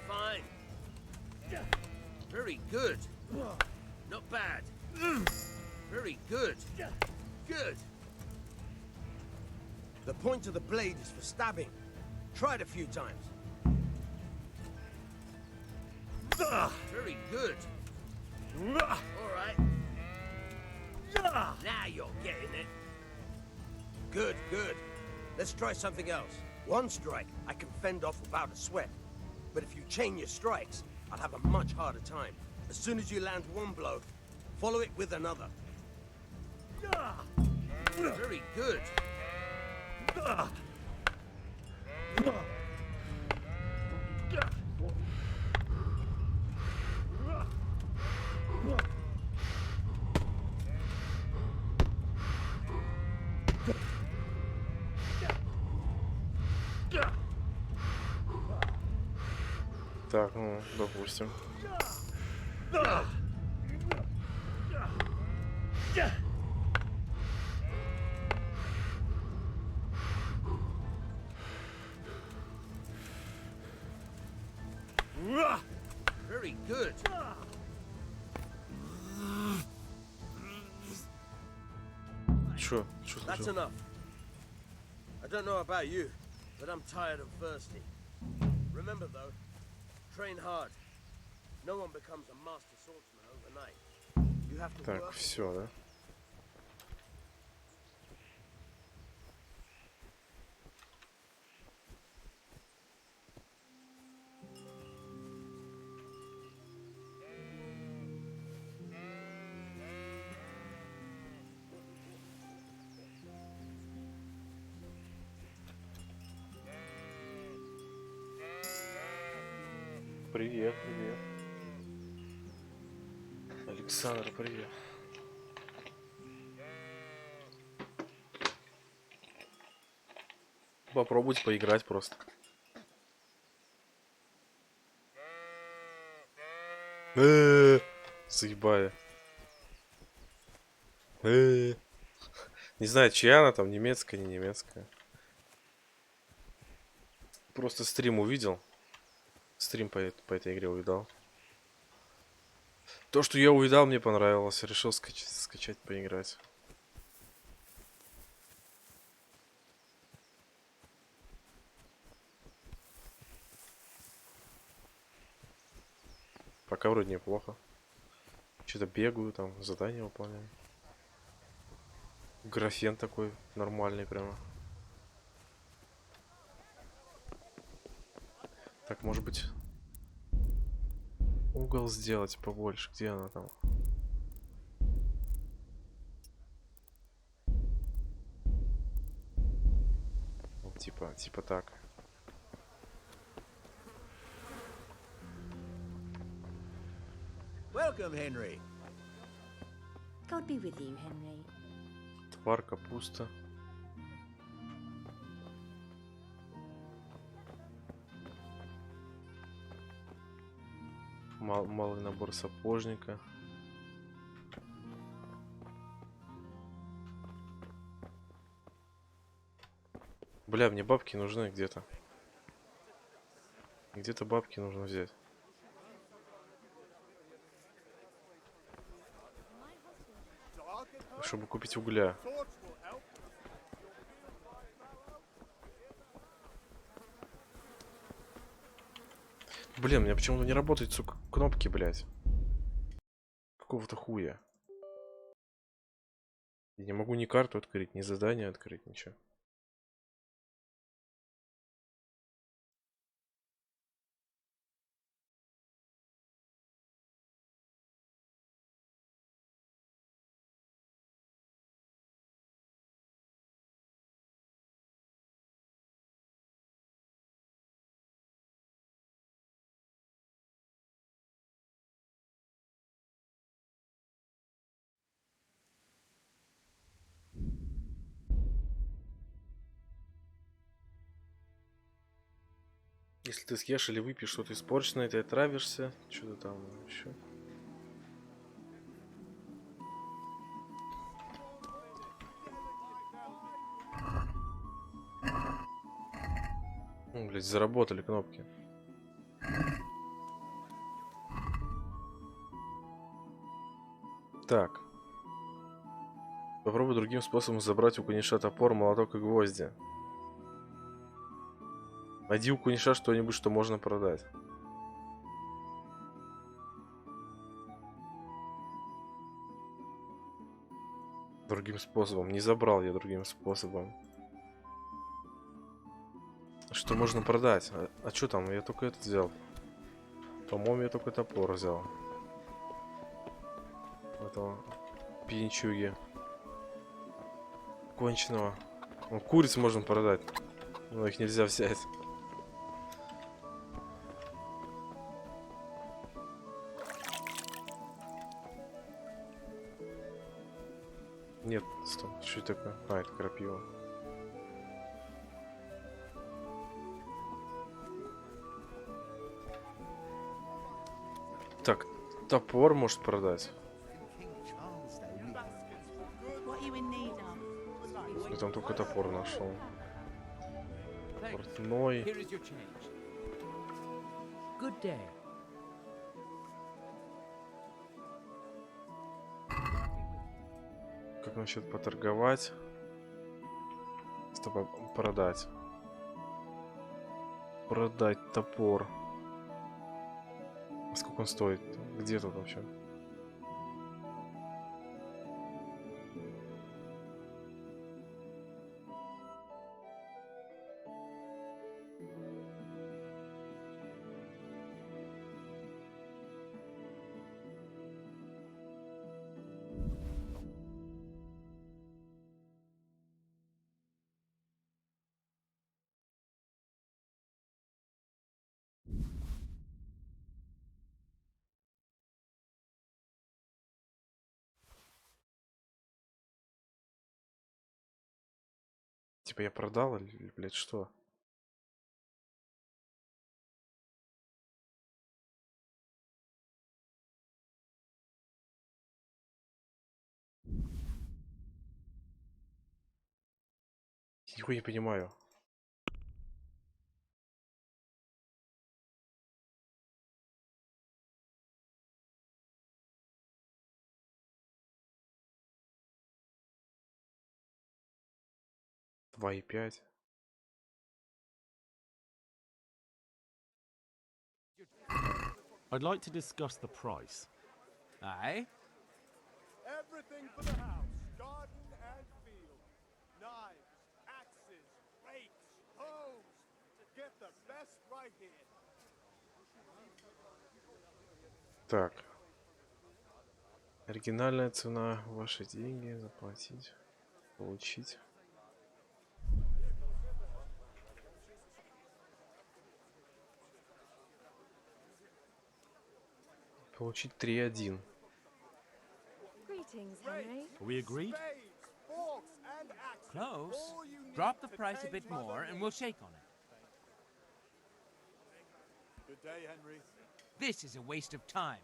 Fine. Very good. Not bad. Very good. Good. The point of the blade is for stabbing. Try it a few times. Very good. All right. Now you're getting it. Good. Let's try something else. One strike I can fend off without a sweat. But if you chain your strikes, I'll have a much harder time. As soon as you land one blow, follow it with another. Very good. Так, ну, допустим. Very good. Чё That's enough. I don't know about you, but I'm tired and thirsty. Remember though, train hard. No one becomes a master swordsman overnight. You have to Так, work. все, да? Привет, привет. Александр, привет. Попробуйте поиграть просто. Заебали. Не знаю, чья она там, немецкая, не немецкая. Просто стрим увидел. Стрим по этой игре увидал. То, что я увидал, мне понравилось. Решил скачать, поиграть. Пока вроде неплохо. Что-то бегаю, там, задания выполняю. Графен такой нормальный прямо. Так, может быть, угол сделать побольше. Где она там? Вот, типа так. Welcome, Henry. God be with you, Henry. Твар, капуста. Малый набор сапожника. Бля, мне бабки нужны где-то. Где-то бабки нужно взять. Чтобы купить угля. Блин, у меня почему-то не работают, сука, кнопки, блядь. Какого-то хуя. Я не могу ни карту открыть, ни задание открыть, ничего. Если ты съешь или выпьешь что-то испорченное, ты отравишься. Что-то там еще. Блять, заработали кнопки. Так. Попробуй другим способом забрать у куниша топор, молоток и гвозди. Найди у куниша что-нибудь, что можно продать. Другим способом. Не забрал я другим способом. Что можно продать? А что там? Я только этот взял. По-моему, я только топор взял. Этого пьянчуги. Конченого. Ну, куриц можно продать. Но их нельзя взять. Нет, стоп, что это такое? А, это крапива. Так, топор может продать. Я там только топор нашел. Портной. Как насчет поторговать? Стоп, продать. Продать топор. А сколько он стоит? Где тут вообще? Типа я продал или, блядь, что? Нихуя не понимаю. Два и 5. I'd like to discuss the price. Aye? Everything for the house, garden and field. Knives, axes, rakes, hoes. Get the best right here. Так. Оригинальная цена. Ваши деньги. Заплатить. Получить. Получить 3-1. Greetings, Henry. Are we agreed? Close. Drop the price a bit more and we'll shake on it. Good day, Henry. This is a waste of time.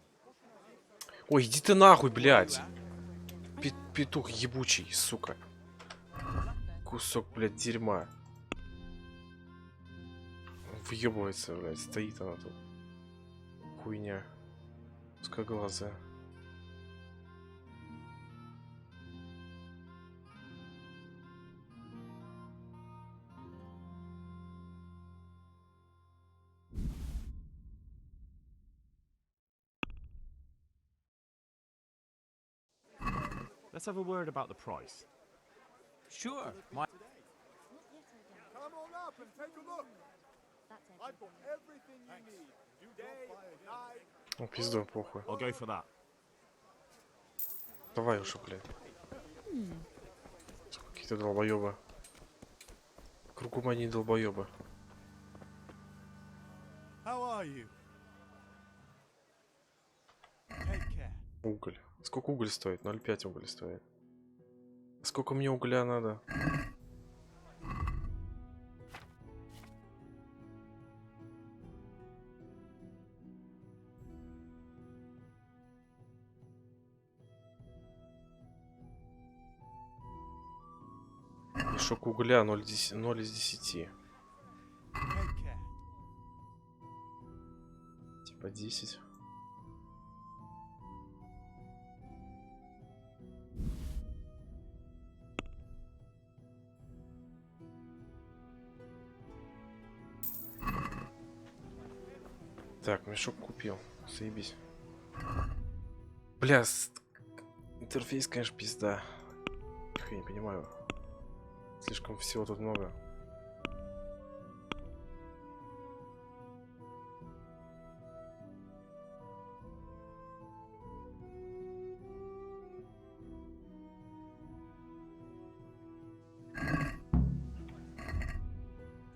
Ой, иди ты нахуй, блядь. Петух ебучий, сука. Кусок, блядь, дерьма. Въебывается, блядь, стоит она тут. Хуйня. Узкоглазая. Let's have a word about the price. Sure. Why? Come on up and take a look. I've got everything you need. Day, night. Ну, пизду, похуй. I'll go for that. Давай уже, блядь. Какие-то долбоёбы. Кругом они долбоёбы. How are you? Take care. Уголь. Сколько уголь стоит? 0,5 уголь стоит. Сколько мне угля надо? Мешок угля 0 из 10. Типа 10. Так, мешок купил. Заебись. Бля, интерфейс, конечно, пизда. Я не понимаю. Слишком всего тут много.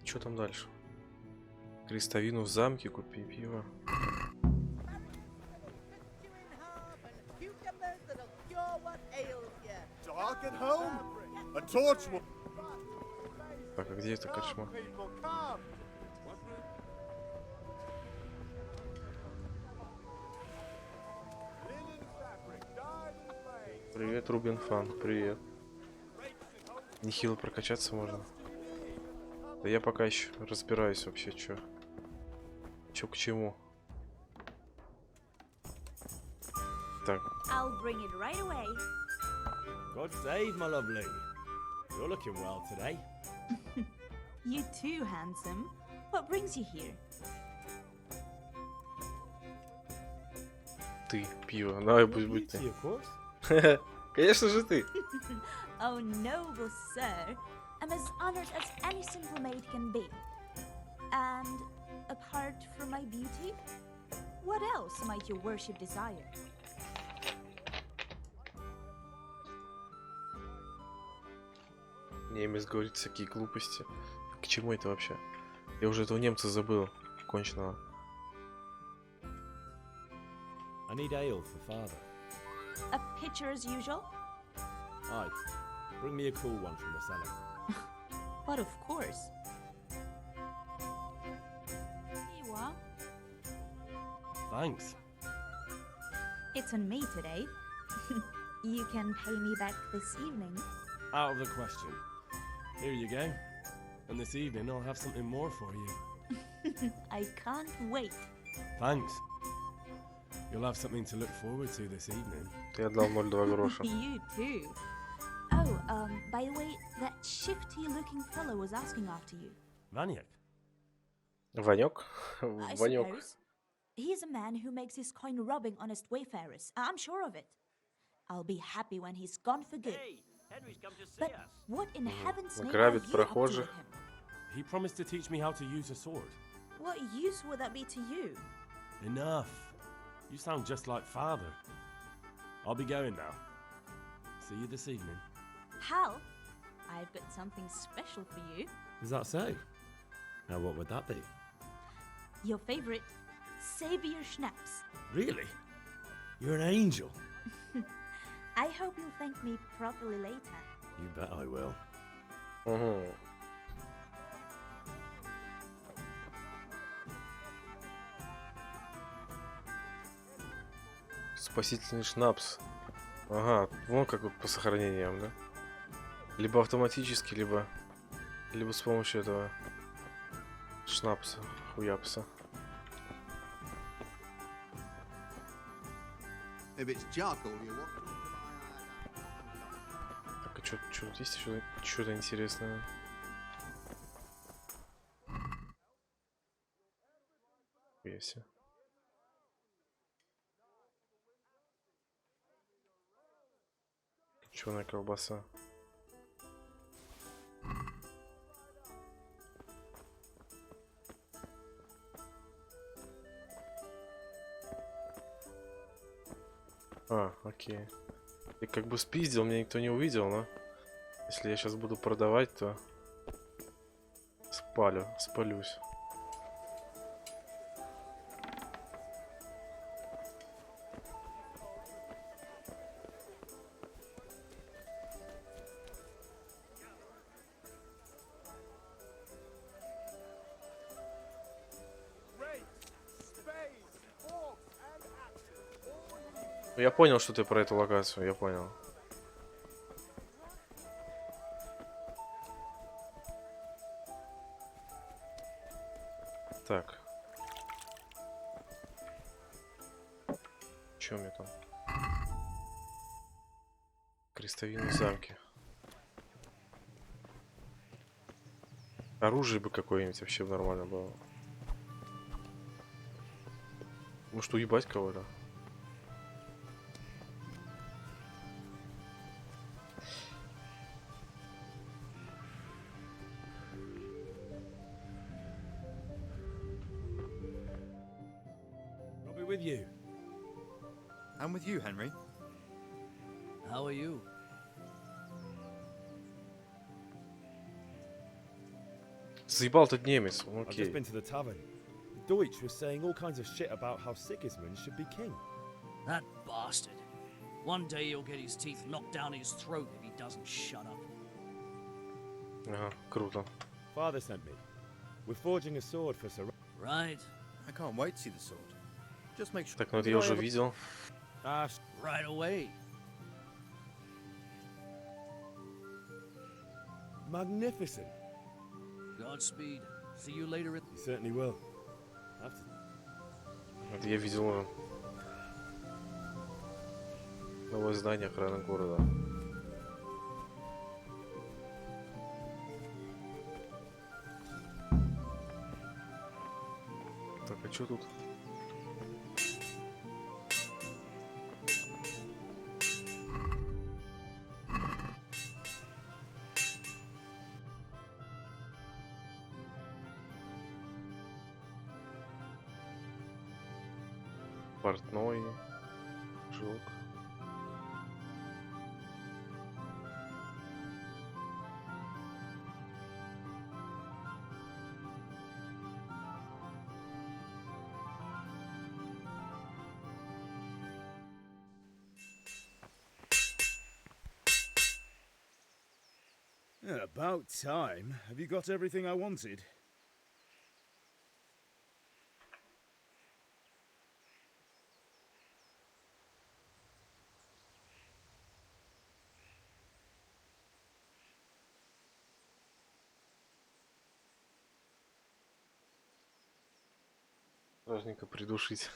Что там дальше? Крестовину в замке, купи пиво. Так, а где это корчма? Привет, Рубин Фан, привет. Нехило прокачаться можно. Да я пока еще разбираюсь вообще, чё к чему. Так. I'll bring it right away. God save, my lovely. You're looking well today. You too, handsome. What brings you here? Ты, пиво. Давай, будь ты. Конечно же ты. Oh, noble sir. I'm as honored as any simple maid can be. And apart from my beauty, what else might your worship desire? Немец говорит всякие глупости. К чему это вообще? Я уже этого немца забыл. Конченого. I need ale for father. A pitcher as usual? Aye. Bring me a cool one from the cellar. But of course. Here you are. Thanks. It's on me today. You can pay me back this evening. Out of the question. Here you go. And this evening I'll have something more for you. I can't wait. Thanks. You'll have something to look forward to this evening. Я дал 0,2 гроша. You too. Oh, by the way, that shifty-looking fellow was asking after you. Vaniak? Ванек? I Ванек. suppose. He's a man who makes his coin robbing honest wayfarers. I'm sure of it. I'll be happy when he's gone for good. But what in heaven's name are Грабит you up to with прохожих. him? He promised to teach me how to use a sword. What use would that be to you? Enough. You sound just like father. I'll be going now. See you this evening. Hal, I've got something special for you. Is that so? Now what would that be? Your favorite Savior Schnapps. Really? You're an angel. I hope you'll thank me properly later. You bet I will. Угу. Спасительный шнапс. Ага, вон как вот по сохранениям, да? Либо автоматически, либо с помощью этого шнапса, хуяпса. If it's charcoal you want. Так, а что тут есть еще что-то интересное? Если. Чёрная колбаса. А, окей. И как бы спиздил, меня никто не увидел, но если я сейчас буду продавать, то спалюсь. Я понял, что ты про эту локацию, я понял. Так. Чё мне там? Крестовины замки. Оружие бы какое-нибудь вообще нормально было. Может, уебать кого-то? With you. I'm with you, Henry. How are you? Заебал этот немец, I've just окей. been to the tavern. Deutsch was saying all kinds of shit about how Sigismund should be king. That bastard. One day he'll get his teeth knocked down his throat if he doesn't shut up. Ага, круто. Father sent me. We're forging a sword for Sir. Right. I can't wait to see the sword. Just make sure. Так, ну это я уже видел. Right away. Magnificent. Godspeed. See you later. You certainly will. Это я видел уже. Новое здание охраны города. Так, а что тут? Портной, жук. Yeah, about time. Have you got everything I wanted? Важненько придушить.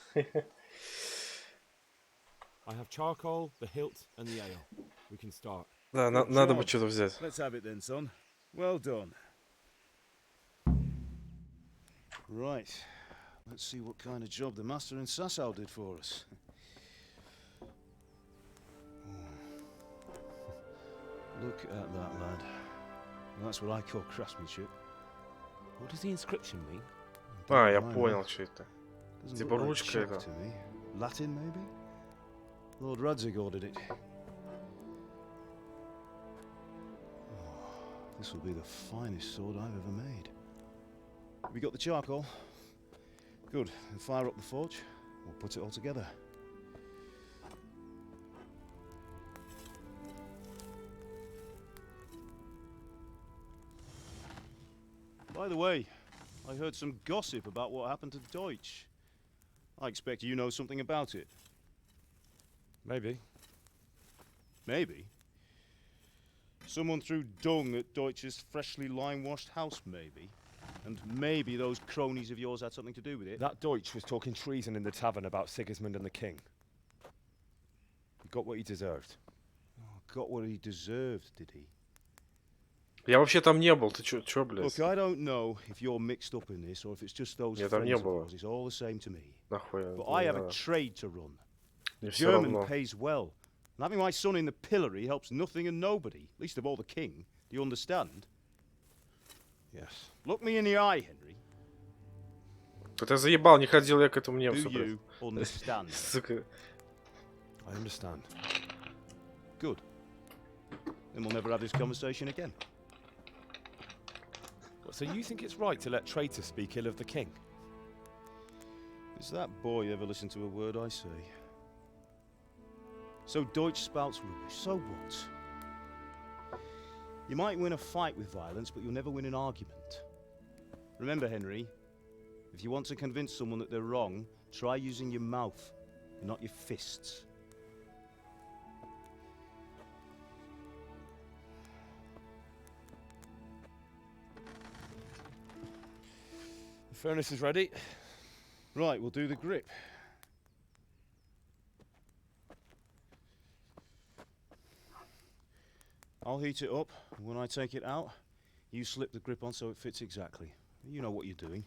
I have charcoal, the hilt, and the ale. We can start. Да, надо бы что-то взять. Let's have it then, son. Well done. Right. Let's see what kind of job the master in Sasau did for us. Look at that, lad. That's what I call craftsmanship. What does the inscription mean? А, я понял, что это. Doesn't Типа look like ручка Czech это. to me. Latin, maybe? Lord Radzig ordered it. Oh, this will be the finest sword I've ever made. We got the charcoal. Good. Then fire up the forge. We'll put it all together. By the way, I heard some gossip about what happened to Deutsch. I expect you know something about it. Maybe. Maybe? Someone threw dung at Deutsch's freshly lime-washed house, maybe? And maybe those cronies of yours had something to do with it? That Deutsch was talking treason in the tavern about Sigismund and the king. He got what he deserved. Oh, got what he deserved, did he? Я вообще там не был. Ты чё, блядь? Look, I don't know if you're mixed up in this or if it's just those Я там не friends of был. yours. It's all the same to me. Нахуй. But I have a trade to run. The Мне всё German равно. pays well. And having my son in the pillory helps nothing and nobody, least of all the king. Do you understand? Yes. Look me in the eye, Henry. Да ты заебал, не ходил я к этому Do немцу, you блядь. understand? Сука. I understand. Good. Then we'll never have this conversation again. So you think it's right to let traitors speak ill of the king? Does that boy ever listen to a word I say? So Deutsch spouts rubbish, so what? You might win a fight with violence, but you'll never win an argument. Remember, Henry, if you want to convince someone that they're wrong, try using your mouth, and not your fists. The furnace is ready. Right, we'll do the grip. I'll heat it up, and when I take it out, you slip the grip on so it fits exactly. You know what you're doing.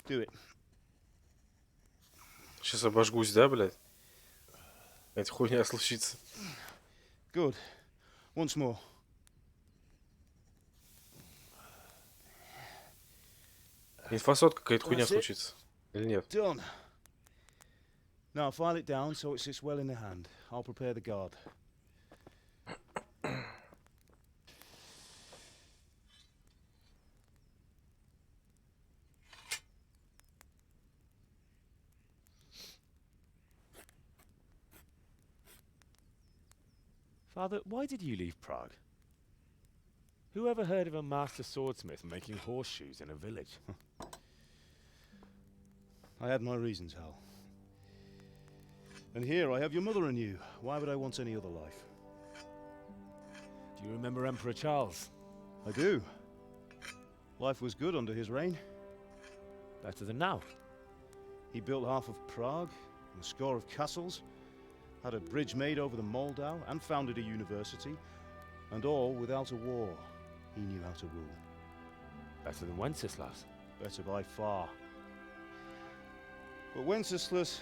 Do it. Сейчас обожгусь, да, блядь? Эта хуйня случится. Good. Once more. Инфосот какая-то хуйня случится. Или нет? Done. Now file it down so it sits well in the hand. I'll prepare the guard. Father, why did you leave Prague? Who ever heard of a master swordsmith making horseshoes in a village? I had my reasons, Hal. And here I have your mother and you. Why would I want any other life? Do you remember Emperor Charles? I do. Life was good under his reign. Better than now. He built half of Prague, and a score of castles, had a bridge made over the Moldau, and founded a university, and all without a war. He knew how to rule. Better than Wenceslas. Better by far. But Wenceslas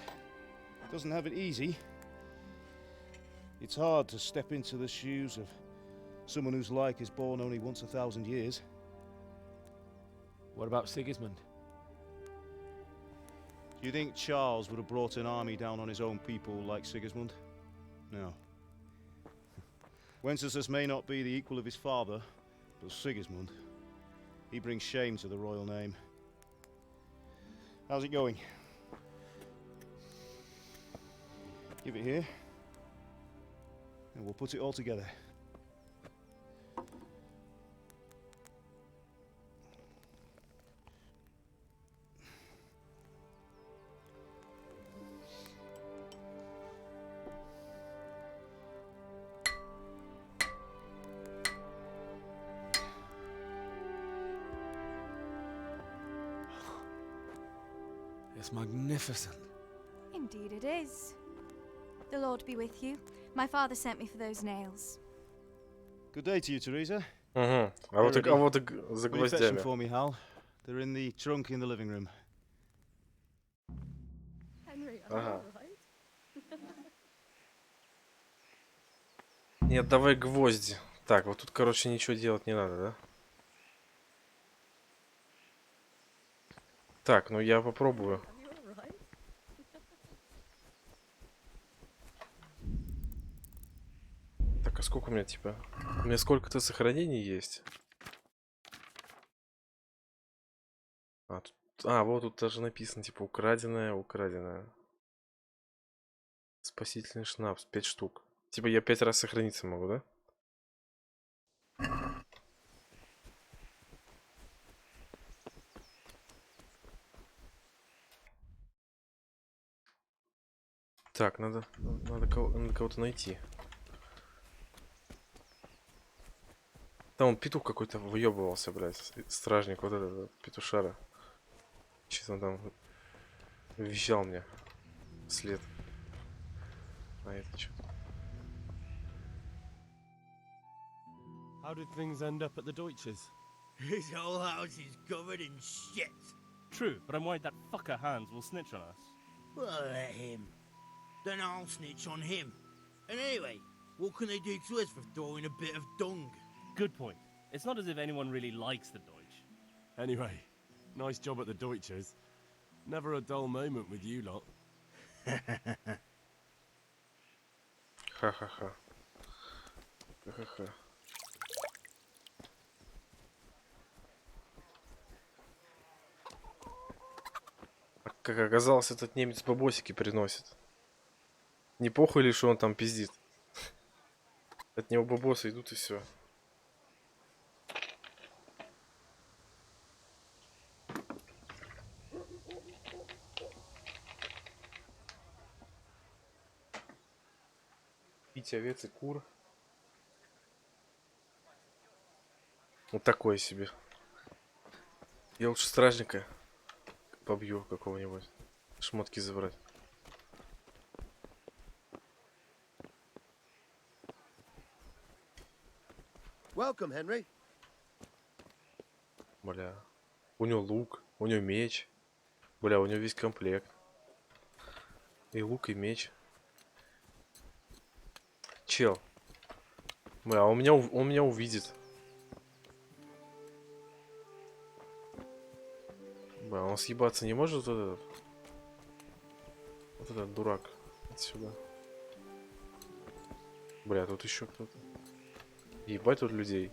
doesn't have it easy. It's hard to step into the shoes of someone whose like is born only once 1,000 years. What about Sigismund? Do you think Charles would have brought an army down on his own people like Sigismund? No. Wenceslas may not be the equal of his father, but Sigismund, He brings shame to the royal name. How's it going? Give it here, and we'll put it all together. It's magnificent. Indeed it is. The Lord be with you. My father sent me for those nails. Good day to you, Teresa. А вот за Will you fetch them гвоздями. for me, Hal? They're in the trunk in the living room. Henry, Ага. Нет, давай гвозди. Так, вот тут, короче, ничего делать не надо, да? Так, ну я попробую. Так, а сколько у меня, типа? У меня сколько-то сохранений есть. Вот тут даже написано, типа, украденное. Спасительный шнапс, 5 штук. Типа, я 5 раз сохраниться могу, да? Так, надо кого-то найти. Там он петух какой-то выебывался, блядь. Стражник, вот этот петушара. Что-то он там вещал мне вслед. А это что? How did things end up at the Deutsches? His whole house is covered in shit. True, but I'm worried that fucker Hans will snitch on us. Well, let him. Then I'll snitch on him. And anyway, what can they do to us for throwing a bit of dung? Good point. It's not as if anyone really likes the Deutsch. Anyway, nice job at the Deutsches. Never a dull moment with you lot. Ха-ха-ха. Ха-ха-ха. Как оказалось, этот немец бабосики приносит. Не похуй ли, что он там пиздит. От него бабосы идут и все. Пить овец и кур. Вот такое себе. Я лучше стражника побью какого-нибудь. Шмотки забрать. Welcome, Henry. Бля. У него лук, у него меч. Бля, у него весь комплект. И лук, и меч. Чел. Бля, он меня увидит. Бля, он съебаться не может, вот этот дурак. Отсюда. Бля, тут еще кто-то. Ебать тут людей.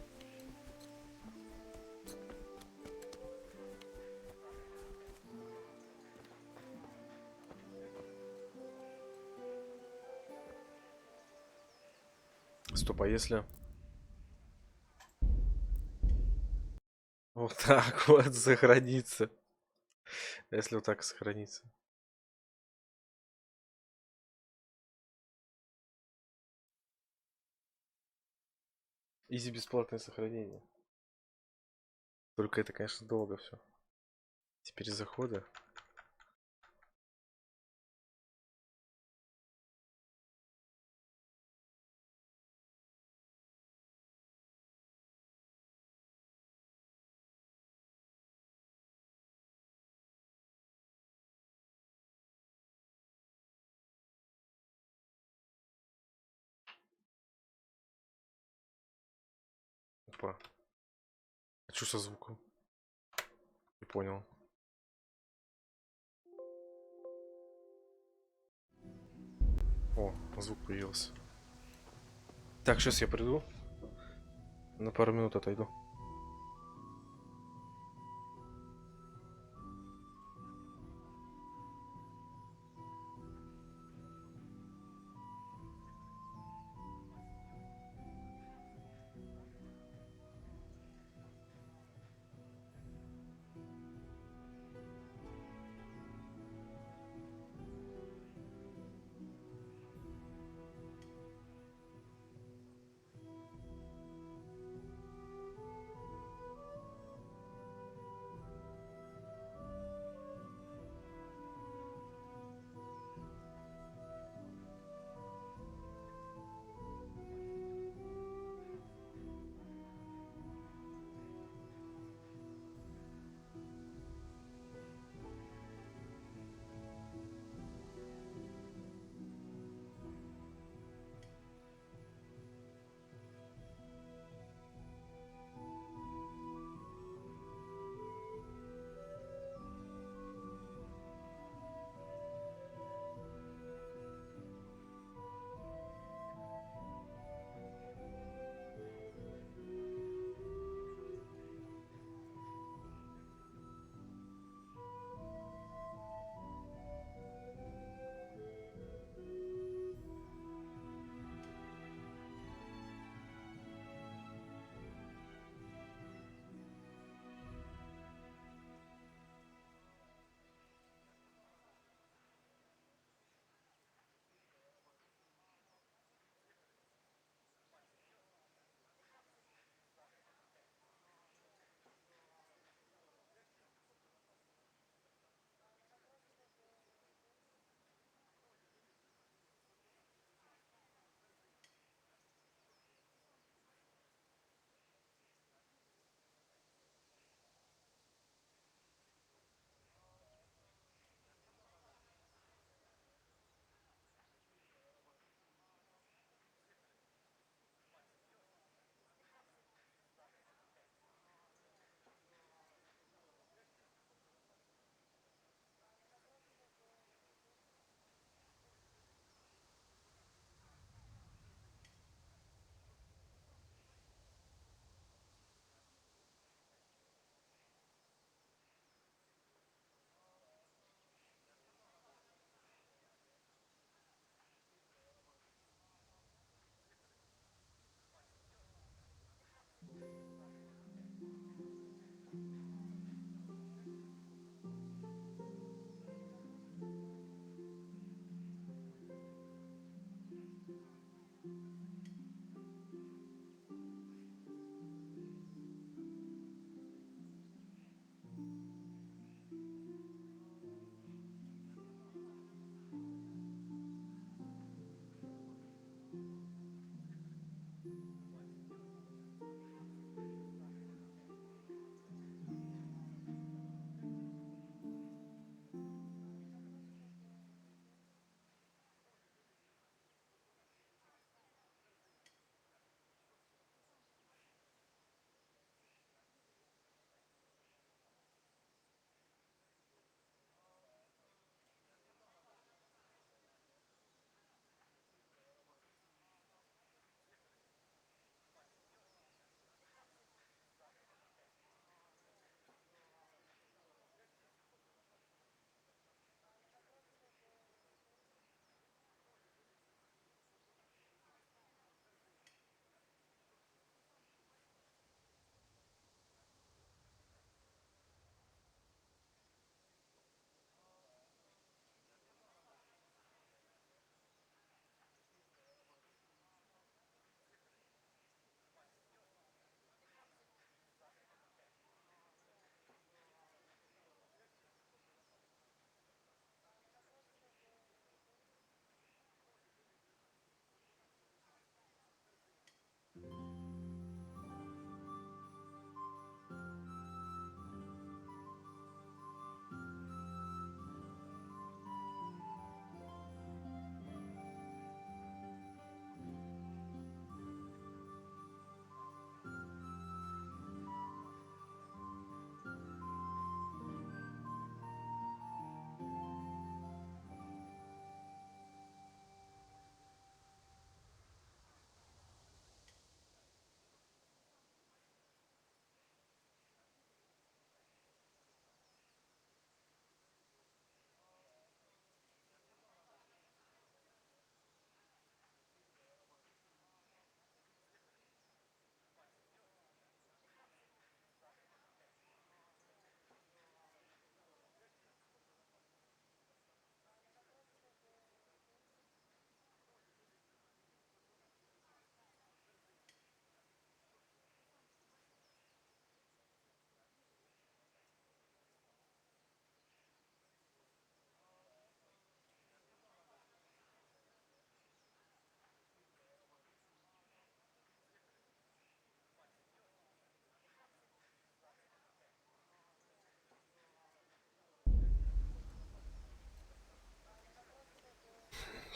Стоп, а если... Вот так вот сохранится. Если вот так сохранится. Изи бесплатное сохранение. Только это, конечно, долго все. Теперь заходы. Опа. А что со звуком? Не понял. О, звук появился. Так, сейчас я приду. На пару минут отойду.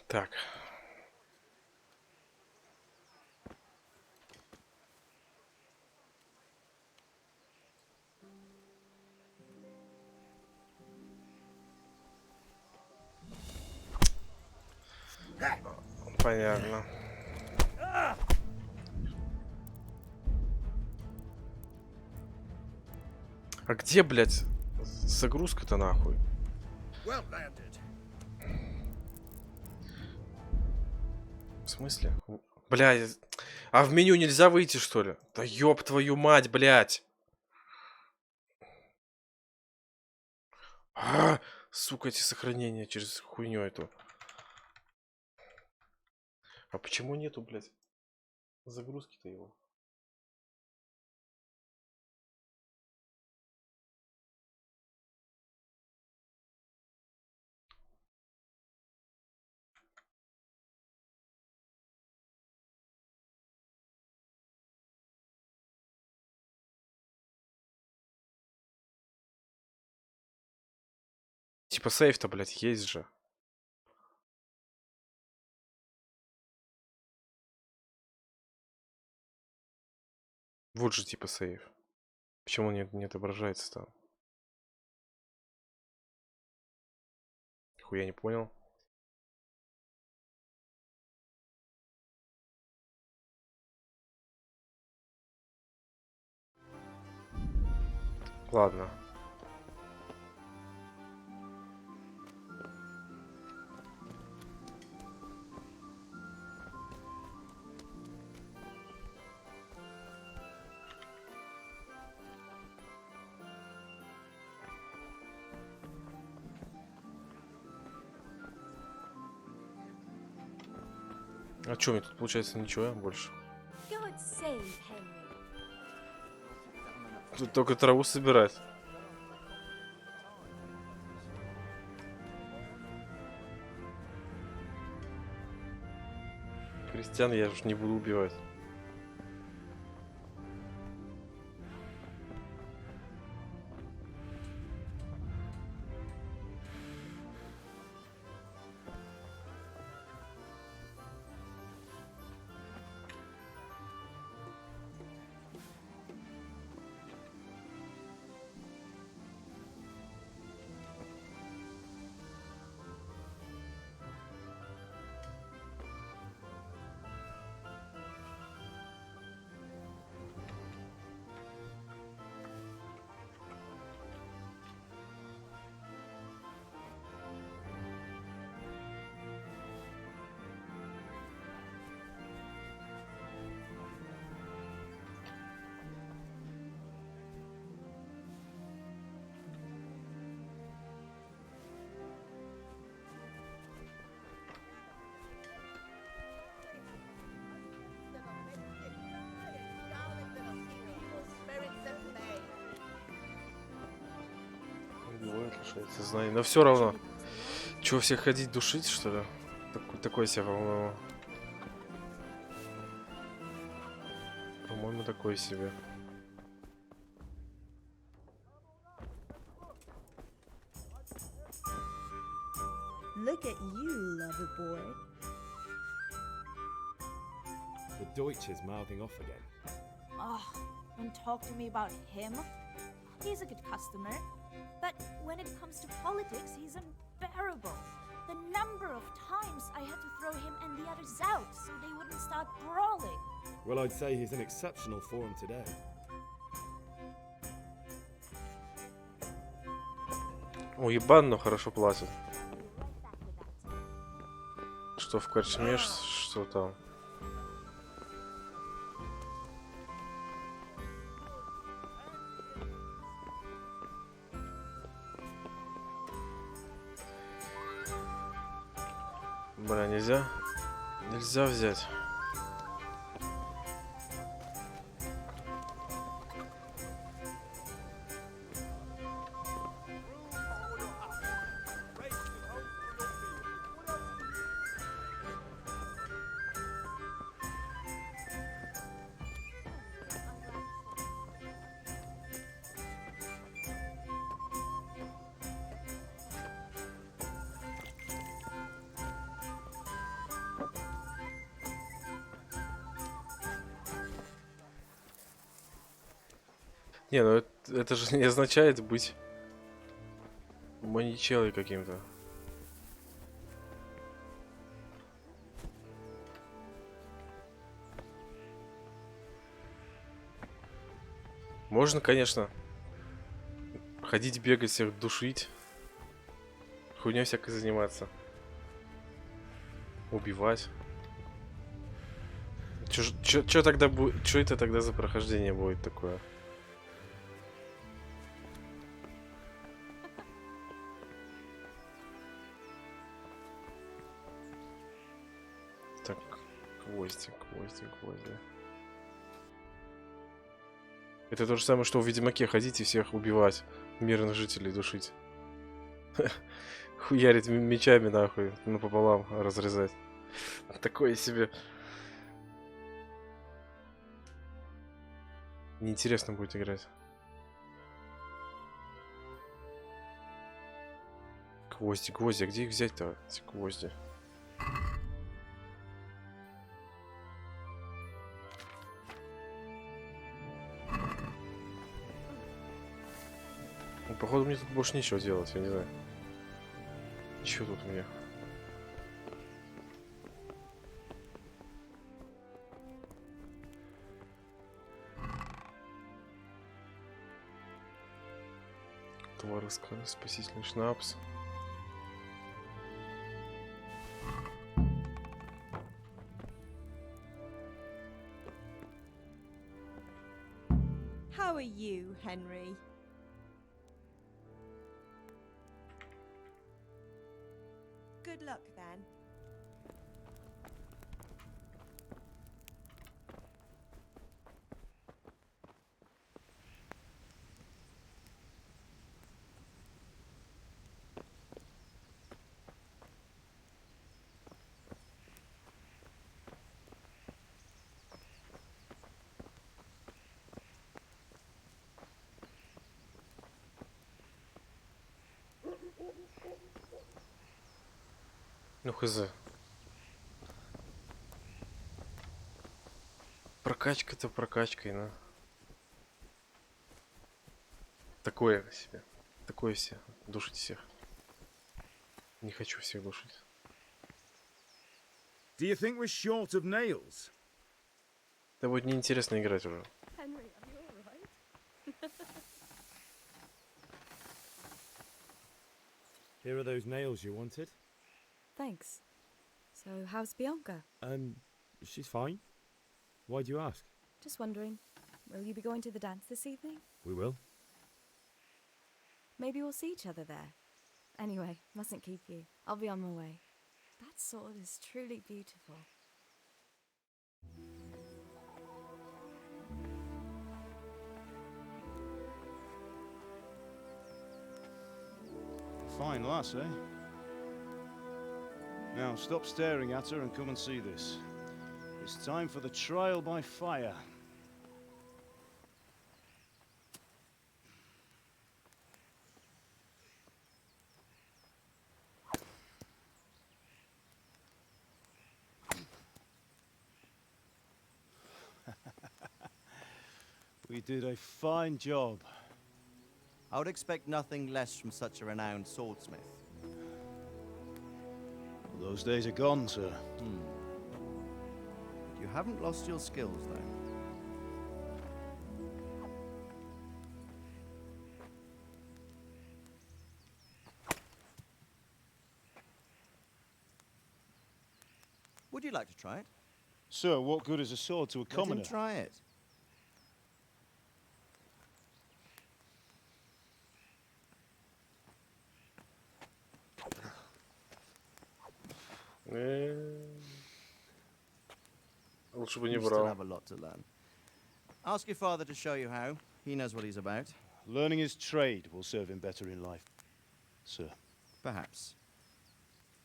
Так. Понятно. А где, блядь, загрузка-то нахуй? Well landed. В смысле? Бля, а в меню нельзя выйти, что ли? Да ёб твою мать, блядь! А, сука, эти сохранения через хуйню эту. А почему нету, блядь, загрузки-то его? Типа сейф-то, блядь, есть же. Вот же типа сейф. Почему не отображается там? Хуя не понял. Ладно. А чё, мне тут получается ничего больше? God save Henry. Тут только траву собирать. Крестьян я же не буду убивать. Лишается знаний. Но все равно. Чего, всех ходить душить, что ли? Такой себе, по-моему. По-моему, такой себе. Look at you, lover boy. The Deutsch is mouthing off again. Oh, don't talk to me about him. He's a good customer. But when it comes to politics, he's unbearable. The number of times I had to throw him and the others out so they wouldn't start brawling. Well, I'd say he's in exceptional form today. Уебан, но хорошо платят. Что в корчме, что там. Бля, нельзя? Нельзя взять. Не, ну это же не означает быть маньячелой каким-то. Можно, конечно, ходить, бегать, всех душить. Хуйня всякой заниматься. Убивать. Чё тогда будет? Чё это тогда за прохождение будет такое? Так, гвозди. Это то же самое, что в Ведьмаке ходить и всех убивать. Мирных жителей душить. Хуярить мечами нахуй. Напополам разрезать. Такое себе. Неинтересно будет играть. Гвозди. А где их взять-то, эти гвозди? Ну, походу мне тут больше нечего делать, я не знаю. Чё тут у меня? Товарыска, спасительный шнапс. How are you, Henry? Good luck then. Ну хз. Прокачка-то прокачкой, но... Такое себе. Такое все. Душить всех. Не хочу всех душить. Do you think we're short of nails? Да будет неинтересно играть уже. Henry, are you alright? Here are those nails you wanted. Thanks. So, how's Bianca? She's fine. Why do you ask? Just wondering, will you be going to the dance this evening? We will. Maybe we'll see each other there. Anyway, mustn't keep you. I'll be on my way. That sword is truly beautiful. Fine lass, eh? Now stop staring at her and come and see this. It's time for the trial by fire. We did a fine job. I would expect nothing less from such a renowned swordsmith. Those days are gone, sir. You haven't lost your skills, though. Would you like to try it? Sir, what good is a sword to a commoner? Let him try it. Лучше бы не You still брал. have a lot to learn. Ask your father to show you how. He knows what he's about. Learning his trade will serve him better in life, sir. Perhaps.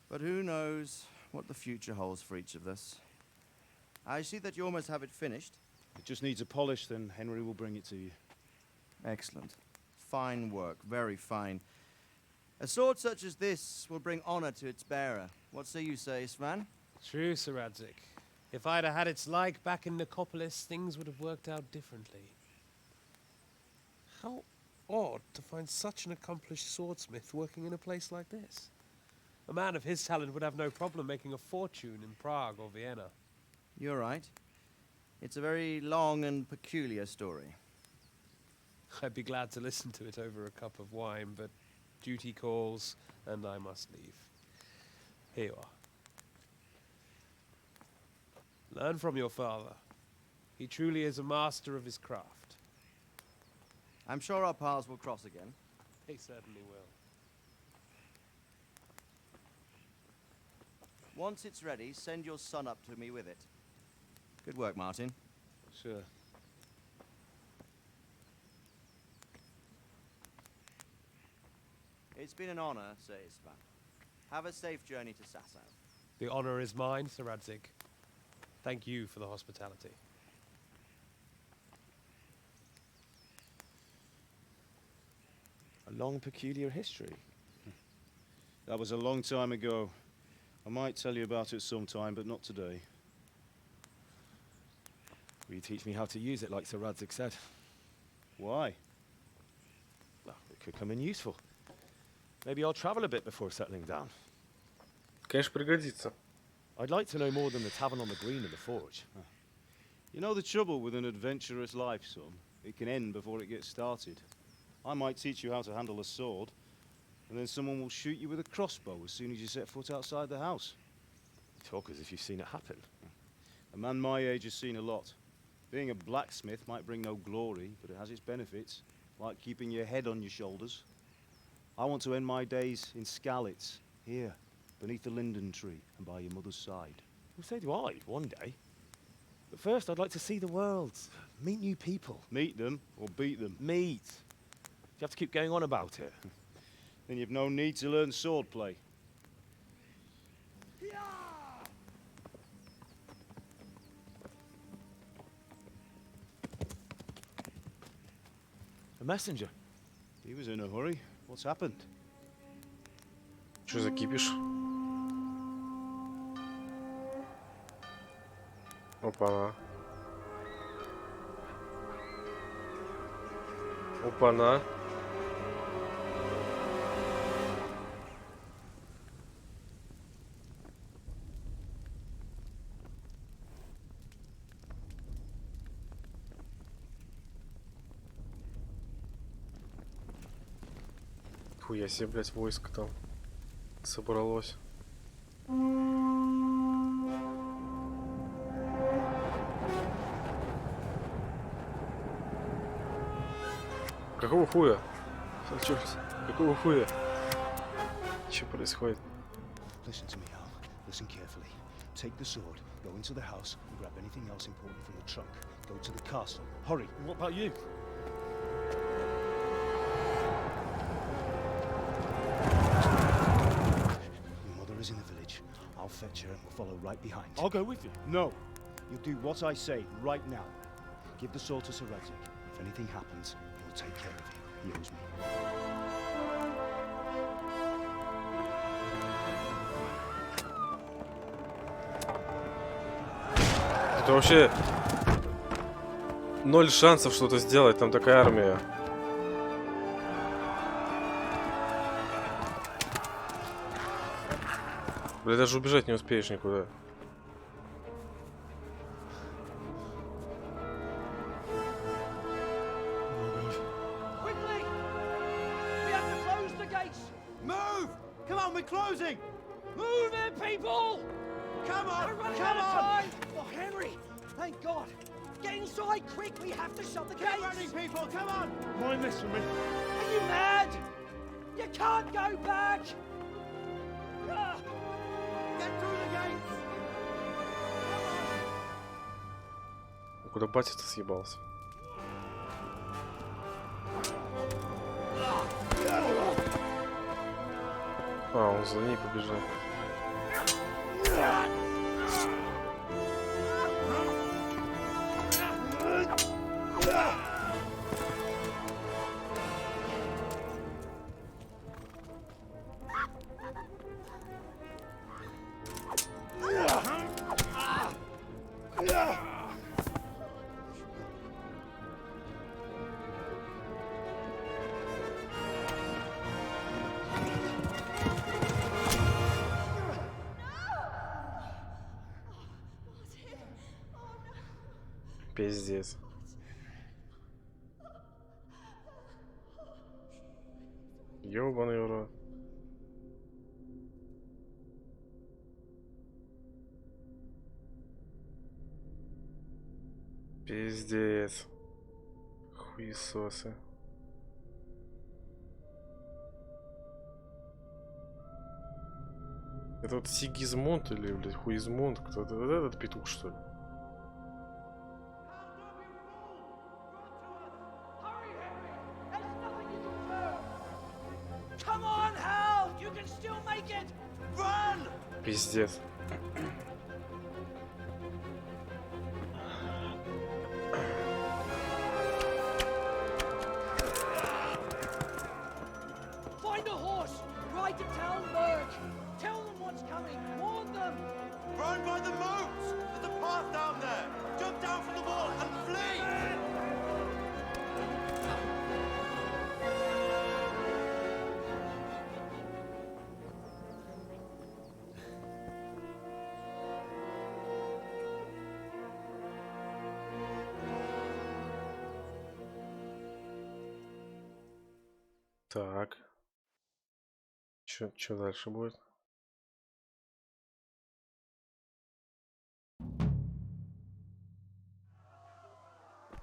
But who knows what the future holds for each of us. I see that you almost have it finished. It just needs a polish, then Henry will bring it to you. Excellent. Fine work, very fine. A sword such as this will bring honor to its bearer. What say you, Svan? True, Sir Radzik. If I'd have had its like back in Nicopolis, things would have worked out differently. How odd to find such an accomplished swordsmith working in a place like this. A man of his talent would have no problem making a fortune in Prague or Vienna. You're right. It's a very long and peculiar story. I'd be glad to listen to it over a cup of wine, but duty calls, and I must leave. Here you are. Learn from your father. He truly is a master of his craft. I'm sure our paths will cross again. They certainly will. Once it's ready, send your son up to me with it. Good work, Martin. Sure. It's been an honor, Sir Istvan. Have a safe journey to Sasau. The honor is mine, Sir Radzik. Thank you for the hospitality. A long, peculiar history. That was a long time ago. I might tell you about it sometime, but not today. Will you teach me how to use it, like Sir Radzik said? Why? Well, it could come in useful. Maybe I'll travel a bit before settling down. Конечно, пригодится. I'd like to know more than the tavern on the green and the forge. You know the trouble with an adventurous life, son? It can end before it gets started. I might teach you how to handle a sword, and then someone will shoot you with a crossbow as soon as you set foot outside the house. You talk as if you've seen it happen. A man my age has seen a lot. Being a blacksmith might bring no glory, but it has its benefits, like keeping your head on your shoulders. I want to end my days in Skalitz, here, beneath the linden tree and by your mother's side. Well, so do I, one day. But first, I'd like to see the world, meet new people. Meet them or beat them? Meet. You have to keep going on about it. Then you've no need to learn swordplay. A messenger. He was in a hurry. What's happened? Что за кипиш? Опа-на. Опа-на. Хуя себе, блядь, войско там собралось. Какого хуя? Чё, какого хуя? Что происходит? Listen to me, Al. Listen carefully. Take the sword, go into the house, and grab anything else important from the trunk. Go to the castle. Hurry. And what about you? Your mother is in the village. I'll fetch her and we'll follow right behind. I'll go with you. No. You'll do what I say right now. Give the sword to Sir Radzik. If anything happens, he'll take care of you. He owes me. Это вообще 0 шансов что-то сделать, там такая армия. Бля, даже убежать не успеешь никуда. Quickly! We have to close the gates! Move! Come on, we're closing! Move it, people! Come on! We're running out of time! Oh, Henry! Thank God! Get inside quick! We have to shut the gates! Get running, people! Come on! Mind this for me. Are you mad? You can't go back! Ah! Get through the gates! Куда батя-то съебался? А, он за ней побежал. Пиздец. Ёбаный урод. Пиздец. Хуесосы. Это вот Сигизмунд или, блядь, Хуизмунд? Кто-то, вот этот петух, что ли? Пиздец. Find a horse! Ride to Talmberg! Tell them what's coming! Warn them! Run by the moats! There's a path down there! Jump down from the wall and flee! Так. Чё дальше будет?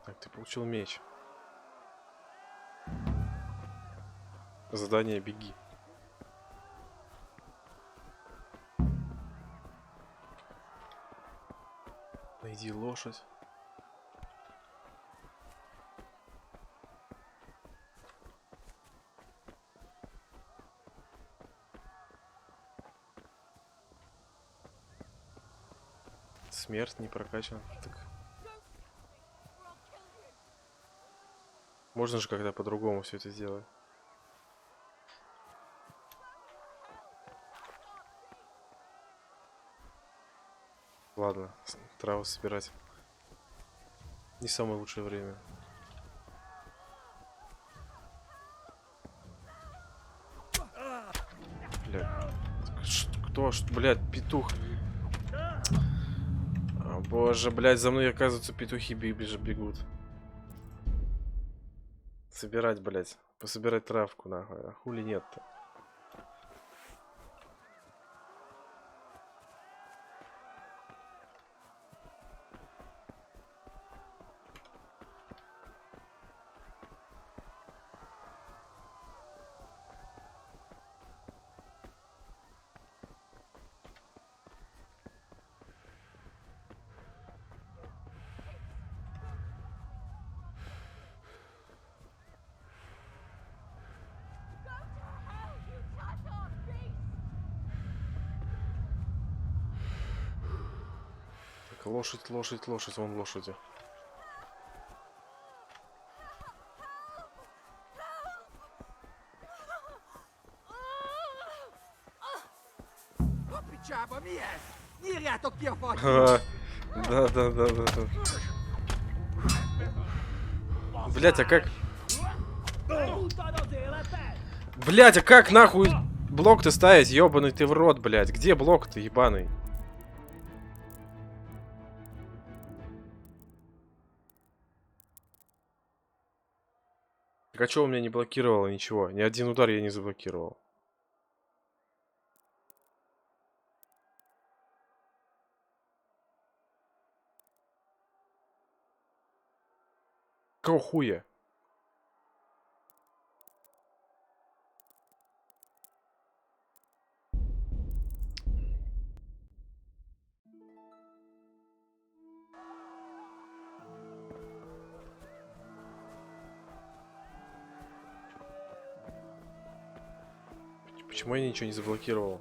Так, ты получил меч. Задание беги. Найди лошадь. Смерть не прокачана. Так. Можно же как-то по-другому все это сделать. Ладно, траву собирать. Не самое лучшее время. Бля. Кто? Блядь, петух. О, боже, блядь, за мной, оказывается, петухи бегут. Собирать, блядь. Пособирать травку, нахуй. А хули нет-то? Лошадь, лошадь, лошадь, вон лошади. Да. Блять, а как? Блять, а как нахуй блок-то ставить? Ёбаный ты в рот, блять. Где блок-то, ебаный? А чё у меня не блокировало ничего? Ни один удар я не заблокировал. Какого хуя? Почему я ничего не заблокировал?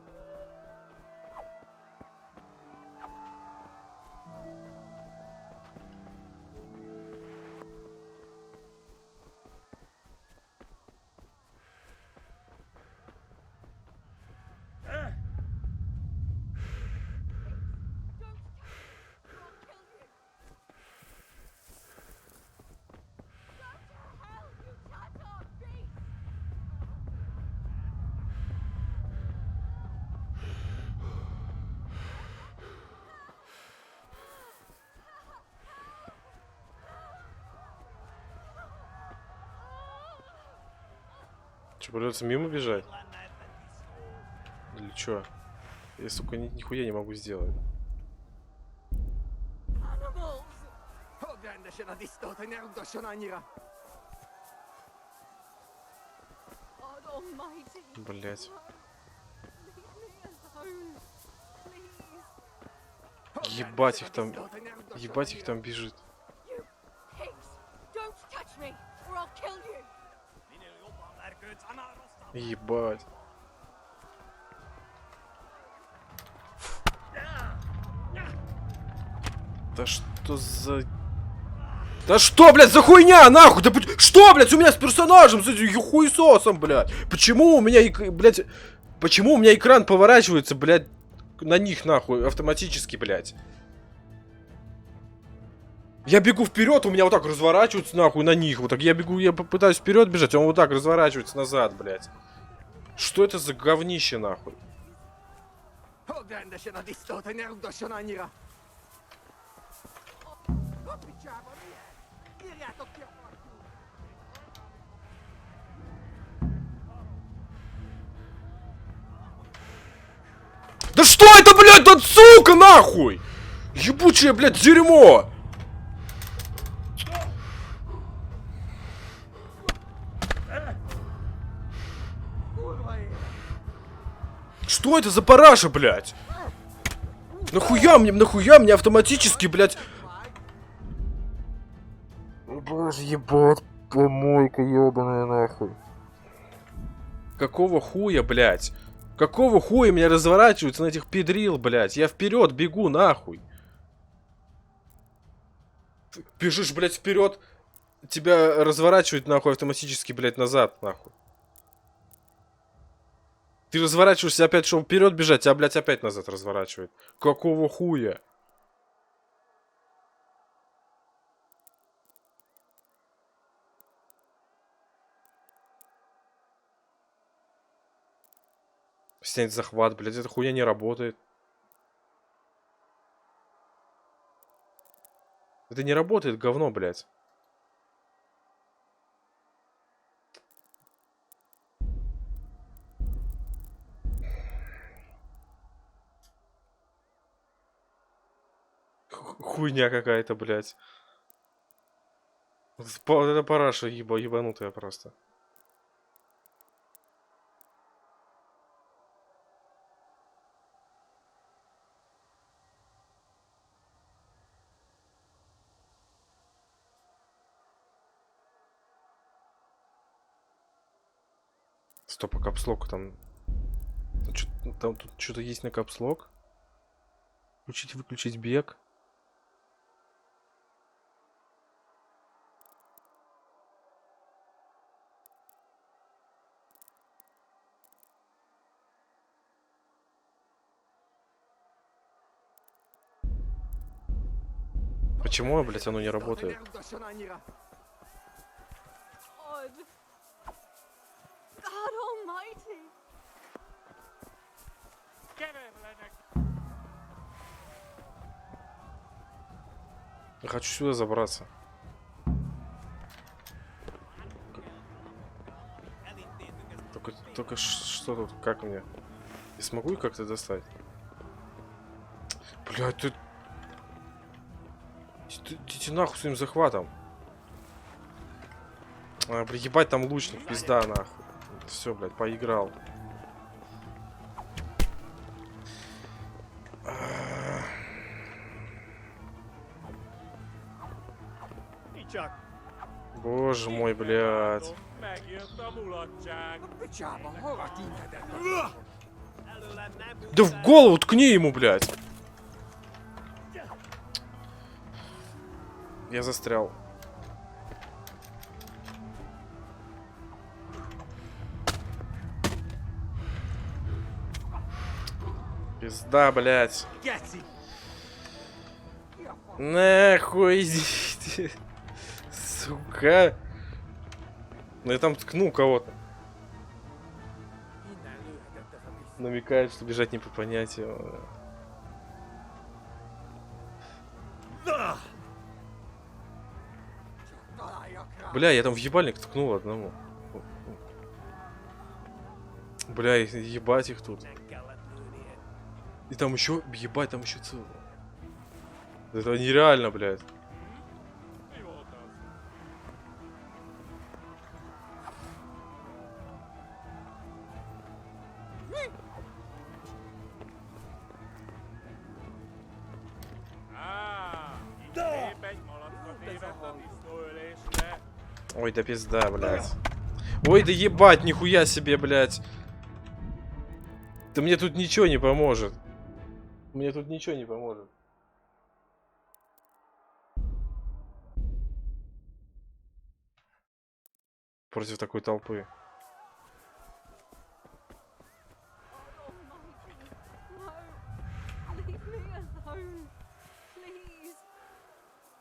Че, придется мимо бежать? Или чё? Я, сука, нихуя не могу сделать. Блять. Ебать их там. Ебать их там бежит. Ебать. Да что за... Да что, блядь, за хуйня, нахуй? Да что, блядь, у меня с персонажем, с этим хуесосом, блядь? Почему у меня, блядь, почему у меня экран поворачивается, блядь, на них, нахуй, автоматически, блядь? Я бегу вперед, у меня вот так разворачиваются, нахуй, на них. Вот так я бегу, я попытаюсь вперед бежать, он вот так разворачивается назад, блядь. Что это за говнище, нахуй? Да что это, блядь, да сука, нахуй! Ебучее, блядь, дерьмо! Что это за параша, блядь? Нахуя мне автоматически, блядь? Боже, ебать, помойка ебаная, нахуй. Какого хуя, блядь? Какого хуя меня разворачиваются на этих педрил, блядь? Я вперед бегу, нахуй. Бежишь, блядь, вперед, тебя разворачивает, нахуй, автоматически, блядь, назад, нахуй. Ты разворачиваешься опять, чтобы вперед бежать, а, блядь, опять назад разворачивает. Какого хуя? Снять захват, блядь, эта хуйня не работает. Это не работает, говно, блядь. Хуйня какая-то, блядь. Это параша ебанутая просто. Стоп, а капслок там... Там тут что-то есть на капслок? Включить, выключить бег. Почему, блядь, оно не работает? Я хочу сюда забраться. Только что тут? Как мне? Я смогу их как-то достать? Блядь, ты... Идите нахуй своим захватом. А, блядь, ебать, там лучник, пизда нахуй. Все, блядь, поиграл. Боже мой, блядь. Да в голову ткни ему, блядь. Я застрял. Пизда, блядь. Нахуй идите. Сука. Ну я там ткнул кого-то. Намекает, что бежать не по понятию. Бля, я там в ебальник ткнул одному. Бля, ебать их тут. И там еще, ебать, там еще целое. Это нереально, блядь. Ой, да пизда, блядь. Ой, да ебать, нихуя себе, блядь. Да мне тут ничего не поможет. Мне тут ничего не поможет. Против такой толпы.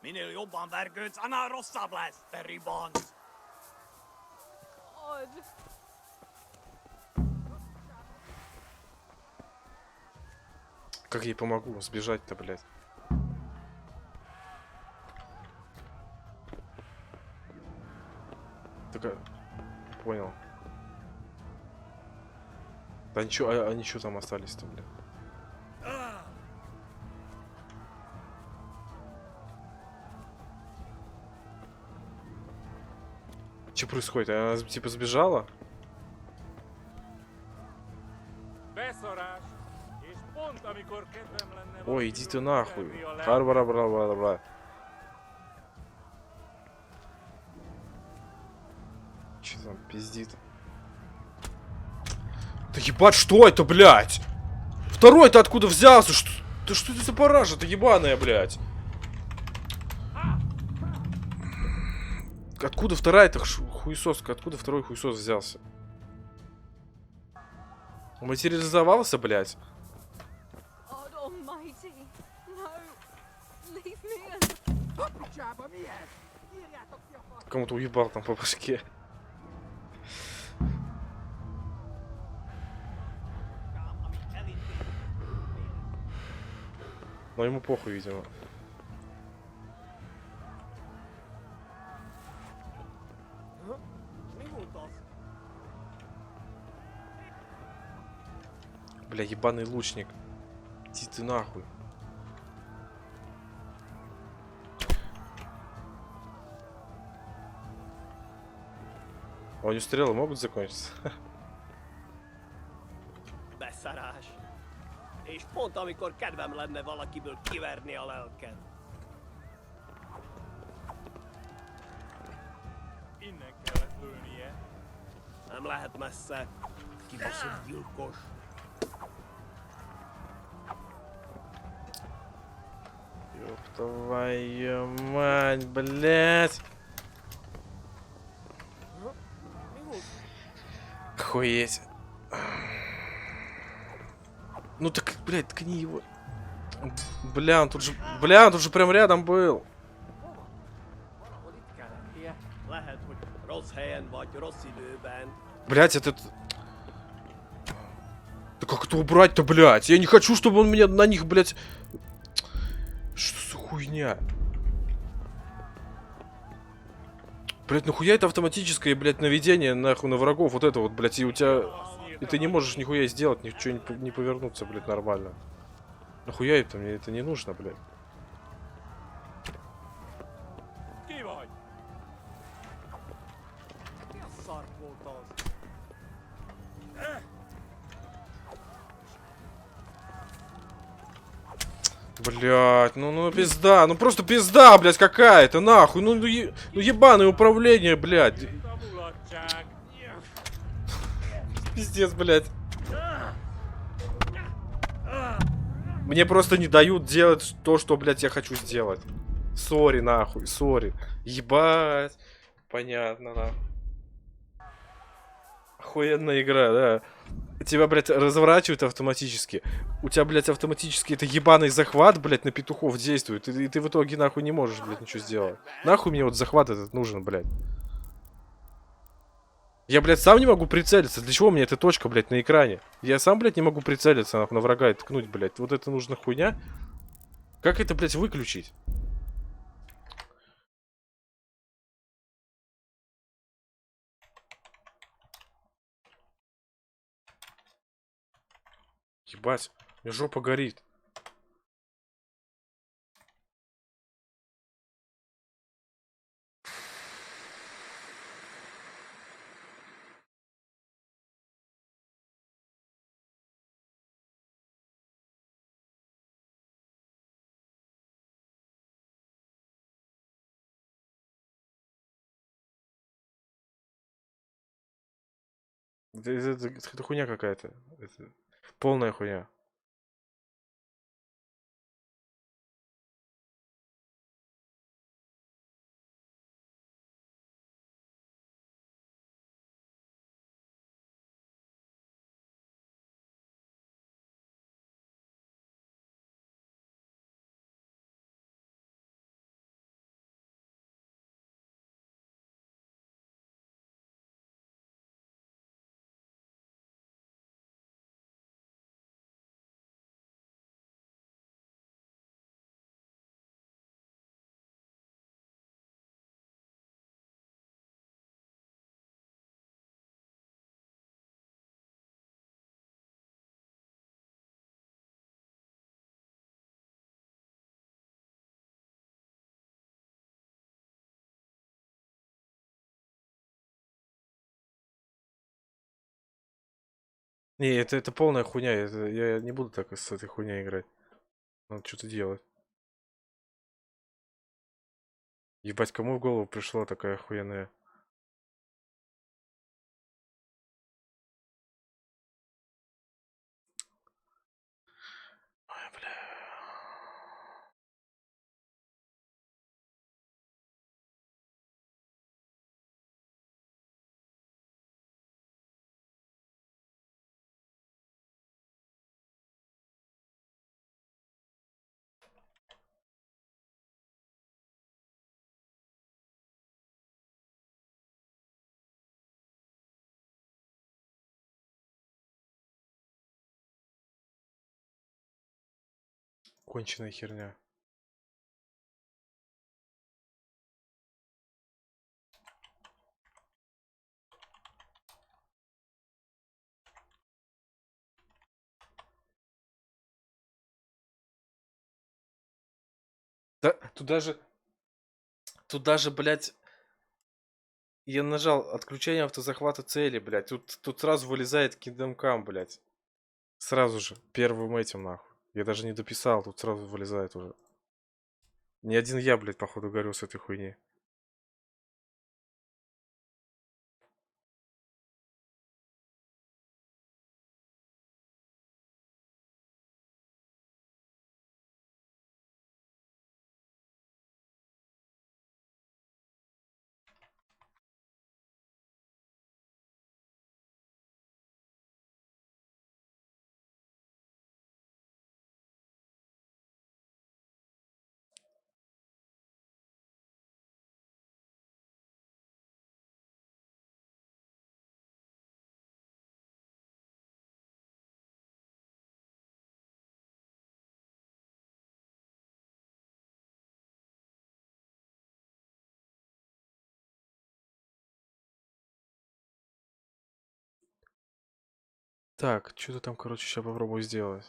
Minél jobban vergődsz, annál rosszabb lesz, te ribanc! Как я ей помогу сбежать-то, блядь? Такая... Понял. Да ничего, они что там остались-то, блядь? Что происходит? Она типа сбежала? Ой, иди ты нахуй. Хар-бара-бара-бара-бара. Че там пиздит? Да ебать, что это, блядь? Второй-то откуда взялся? Да что это за паража-то ебаная, блядь? Откуда вторая-то хуесоска? Откуда второй хуесос взялся? Материализовался, блядь? Кому-то уебал там по башке. Но ему похуй, видимо. Бля, ебаный лучник. Иди ты нахуй. А у него стрелы могут закончиться? Beszarás. És pont amikor kedvem lenne valakiből kiverni a lelket. Innen kellett lőnie. Nem lehet messze. Kibaszott gyilkos. Ёб твою мать, блядь. Охуеть. Ну так, блядь, ткни его. Бля, он тут же прям рядом был. Блядь, этот... Да как это убрать-то, блядь? Я не хочу, чтобы он меня на них, блядь... Что за хуйня? Блядь, нахуя это автоматическое, блядь, наведение нахуй на врагов? Вот это вот, блядь, и у тебя... И ты не можешь нихуя сделать, ничего не повернуться, блядь, нормально. Нахуя это? Мне это не нужно, блядь. Блядь, ну пизда, ну просто пизда, блядь, какая-то, нахуй, ну ебаное управление, блядь. Пиздец, блядь. Мне просто не дают делать то, что, блядь, я хочу сделать. Сори, нахуй, сори. Ебать. Понятно, нахуй. Охуенная игра, да. Тебя, блядь, разворачивают автоматически. У тебя, блядь, автоматически это ебаный захват, блядь, на петухов действует. И ты в итоге, нахуй, не можешь, блядь, ничего сделать. Нахуй мне вот захват этот нужен, блядь. Я, блядь, сам не могу прицелиться. Для чего мне эта точка, блядь, на экране? Я сам, блядь, не могу прицелиться, нахуй, на врага и ткнуть, блядь. Вот это нужна хуйня. Как это, блядь, выключить? Ебать, у меня жопа горит. Это хуйня какая-то. Это полная хуйня. Не, это полная хуйня. Я не буду так с этой хуйней играть. Надо что-то делать. Ебать, кому в голову пришла такая охуенная? Ой, бля. Конченая херня. Да, тут даже, блядь, я нажал отключение автозахвата цели, блядь. Тут сразу вылезает Kingdom Come, блядь. Сразу же, первым этим, нахуй. Я даже не дописал, тут сразу вылезает уже. Не один я, блядь, походу, горю с этой хуйни. Так, что-то там, короче, сейчас попробую сделать.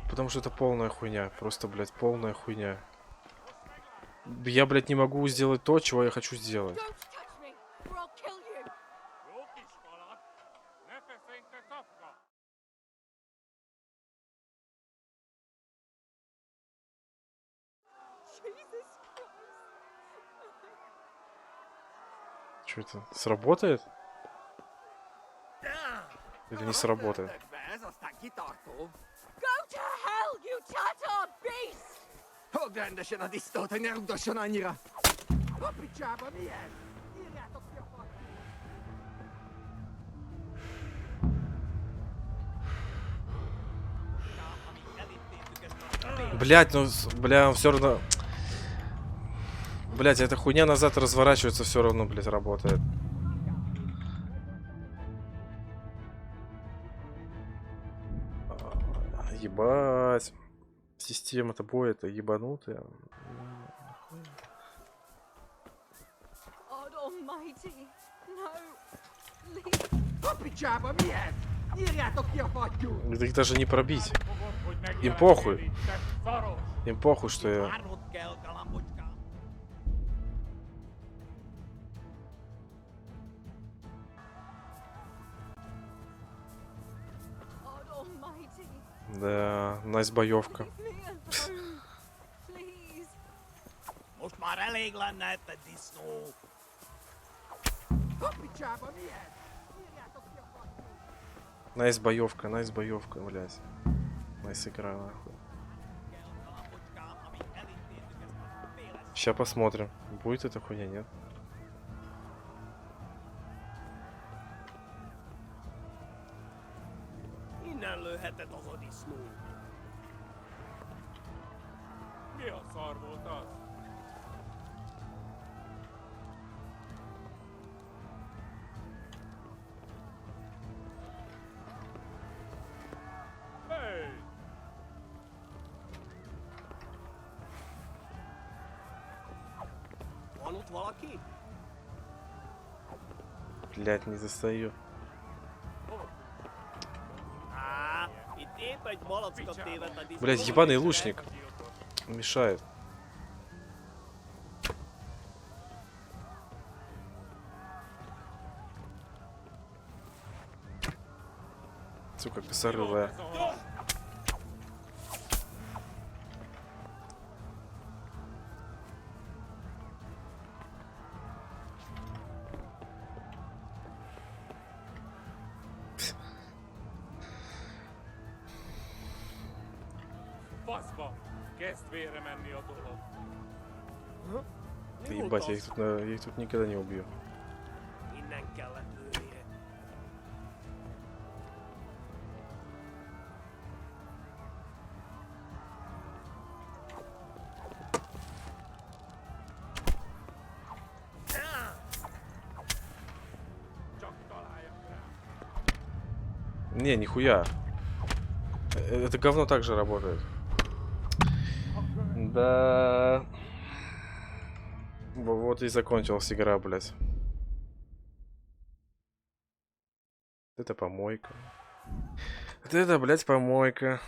Потому что это полная хуйня. Просто, блядь, полная хуйня. Я, блядь, не могу сделать то, чего я хочу сделать. Что это? Сработает? Или не сработает? Блять, ну, бля, он все равно... Блять, эта хуйня назад разворачивается, все равно, блять, работает. Ебать. Система-то боя-то ебанутая. Их даже не пробить. Им похуй. Им похуй, что я... Да, найс боевка. Найс боевка, блядь. Найс игра, нахуй. Сейчас посмотрим, будет эта хуйня, нет? Блять, не достаю. Блять, ебаный лучник. Мешает. Сука, косорылая. Ты ебать, я их тут никогда не убью. Не, нихуя. Это говно также работает. Да. Вот и закончилась игра, блядь. Это помойка. Это, блядь, помойка.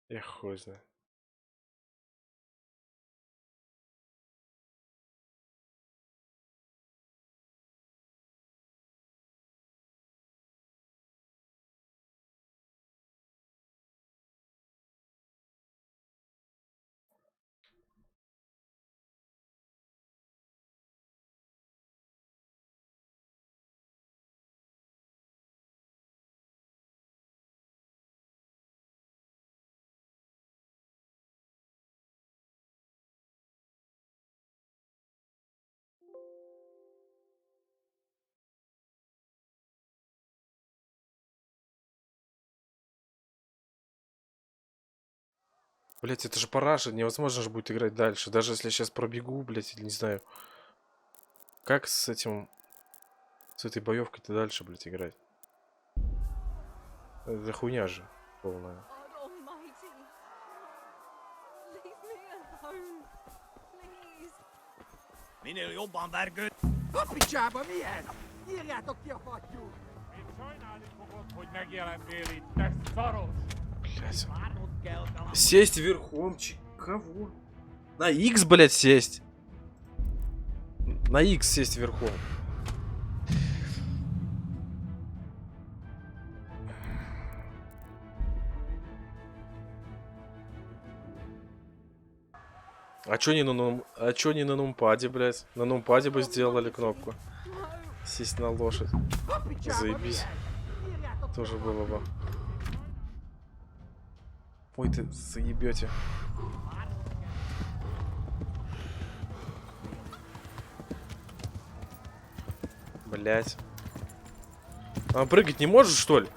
Я хуй знаю. Блять, это же параша, невозможно же будет играть дальше. Даже если я сейчас пробегу, блять, или не знаю. Как с этим... С этой боевкой-то дальше, блять, играть? Это хуйня же полная. Minél jobban vergőd! A picsába milyen? Írjátok ki a fattyút! Még sajnálni fogod, hogy megjelentél itt, te szaros! Блять. Сесть верхом, кого? На X, блять, сесть. На X сесть верхом. А чё не на нумпаде, блядь? На нумпаде бы сделали кнопку. Сесть на лошадь. Заебись. Тоже было бы. Ой, ты заебете. Блять. А прыгать не можешь, что ли?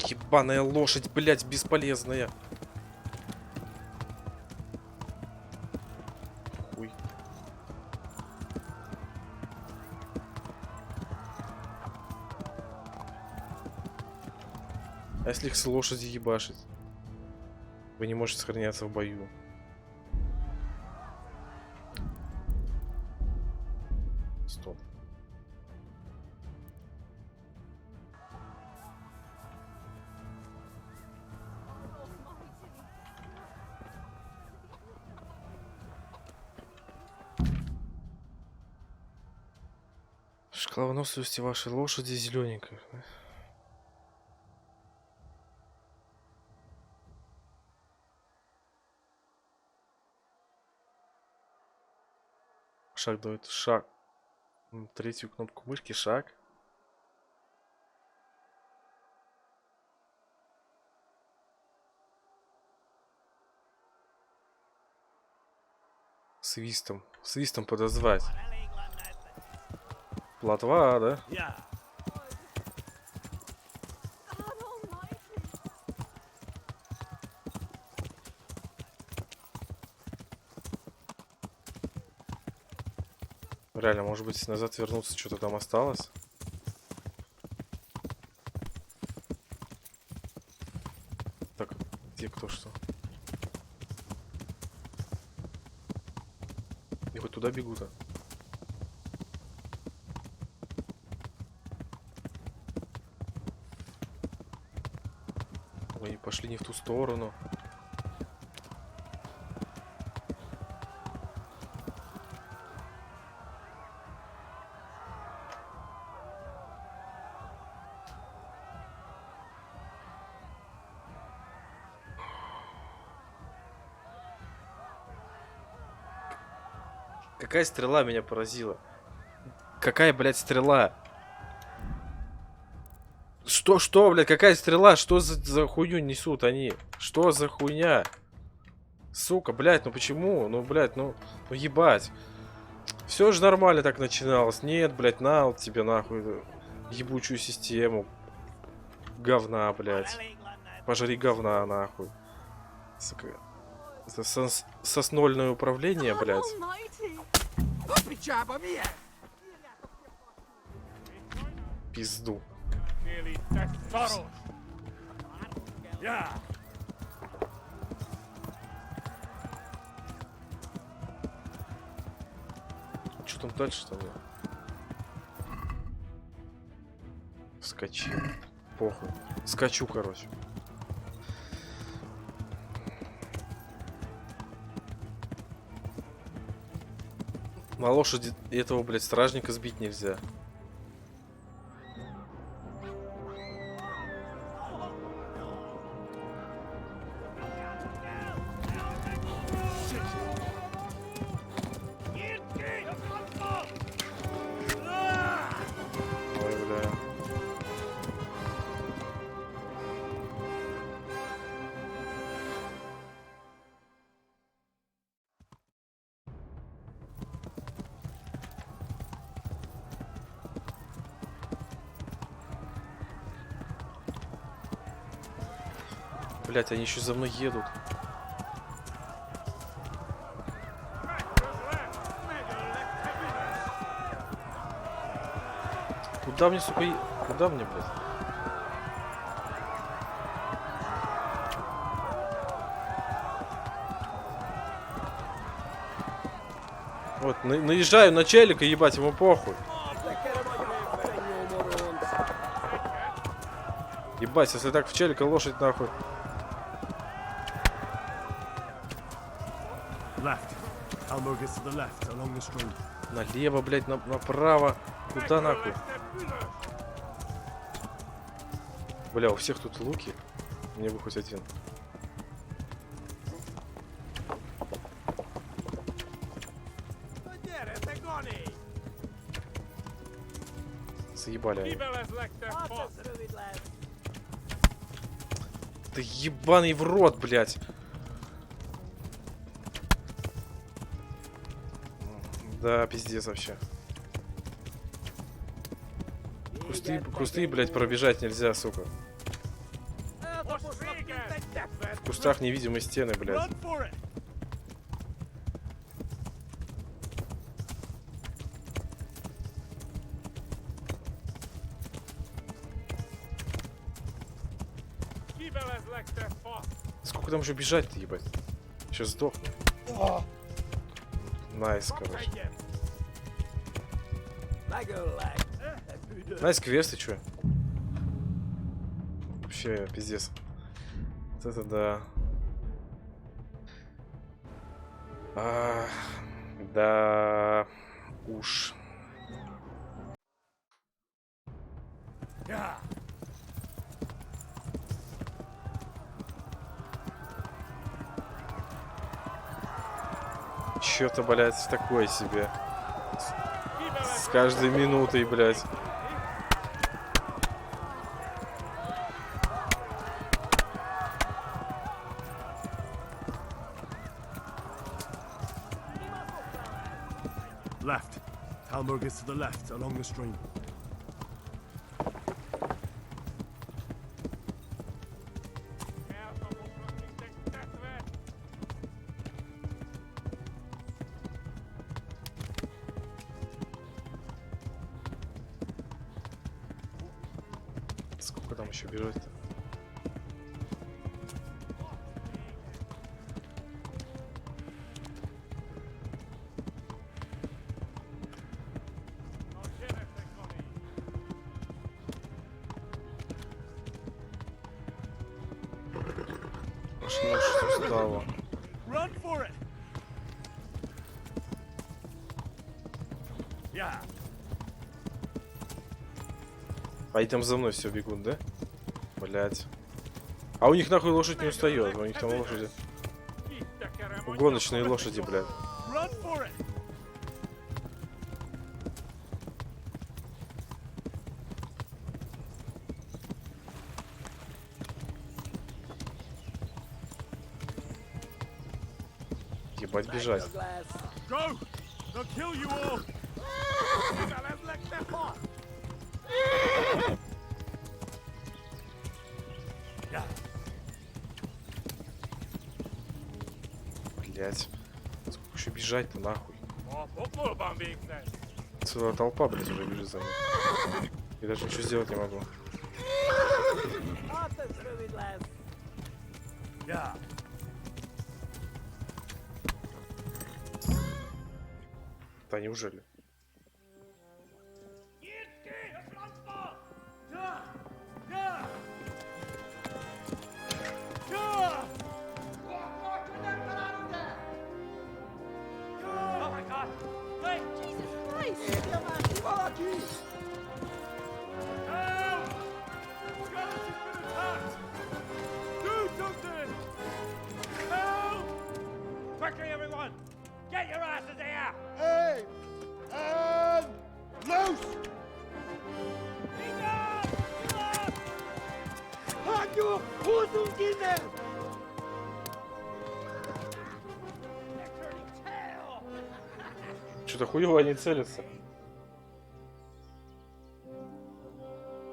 Ебаная лошадь, блять, бесполезная. Ой. А если их с лошади ебашить? Вы не можете сохраняться в бою. Стоп. Шкала выносливости вашей лошади зелененькая. Шаг дает шаг. Третью кнопку мышки, шаг. Свистом. Свистом подозвать. Плотва, да? Реально, может быть, назад вернуться, что-то там осталось? Так, где кто что? И хоть туда бегу-то. Ой, пошли не в ту сторону. Какая стрела меня поразила? Какая, блядь, стрела? Что, блядь, какая стрела? Что за хуйню несут они? Что за хуйня? Сука, блядь, ну почему? Ну, блядь, ну ебать. Все же нормально так начиналось. Нет, блядь, на вот тебе нахуй ебучую систему. Говна, блядь. Пожри говна, нахуй. Сука. Это соснольное управление, блядь. Пизду. Что там дальше-то? Скачи. Похуй. Скачу, короче. На лошади этого, блядь, стражника сбить нельзя. Ой, бля. Блять, они еще за мной едут. Куда мне, сука, куда мне, блядь? Вот, наезжаю на челика, ебать, ему похуй. Ебать, если так в челика лошадь, нахуй. Налево, блядь, направо. Куда нахуй? Бля, у всех тут луки. Мне бы хоть один. Заебали они. Да ебаный в рот, блядь. Да, пиздец вообще. Кусты, блядь, пробежать нельзя, сука. В кустах невидимые стены, блядь. Сколько там еще бежать-то, ебать? Сейчас сдохну. Найс, короче. Найс, квесты, чё? Вообще, пиздец. Вот это да. Да уж. Чё-то, блядь, такое себе. С каждой минутой, блядь. Left. Talmberg is to the left, along the stream. Сколько там еще бежать-то? Аж ночь устала. А они там за мной все бегут, да? Блять. А у них нахуй лошадь не устает. У них там лошади. Гоночные лошади, блядь. Ебать бежать. Блять. Сколько еще бежать-то нахуй? Целая толпа, блядь, уже бежит за ним. Я даже ничего сделать не могу. Да неужели? Quickly, everyone! Get your asses here! Hey! And loose! Hanyo! Huzungine! Что-то хуево они целятся.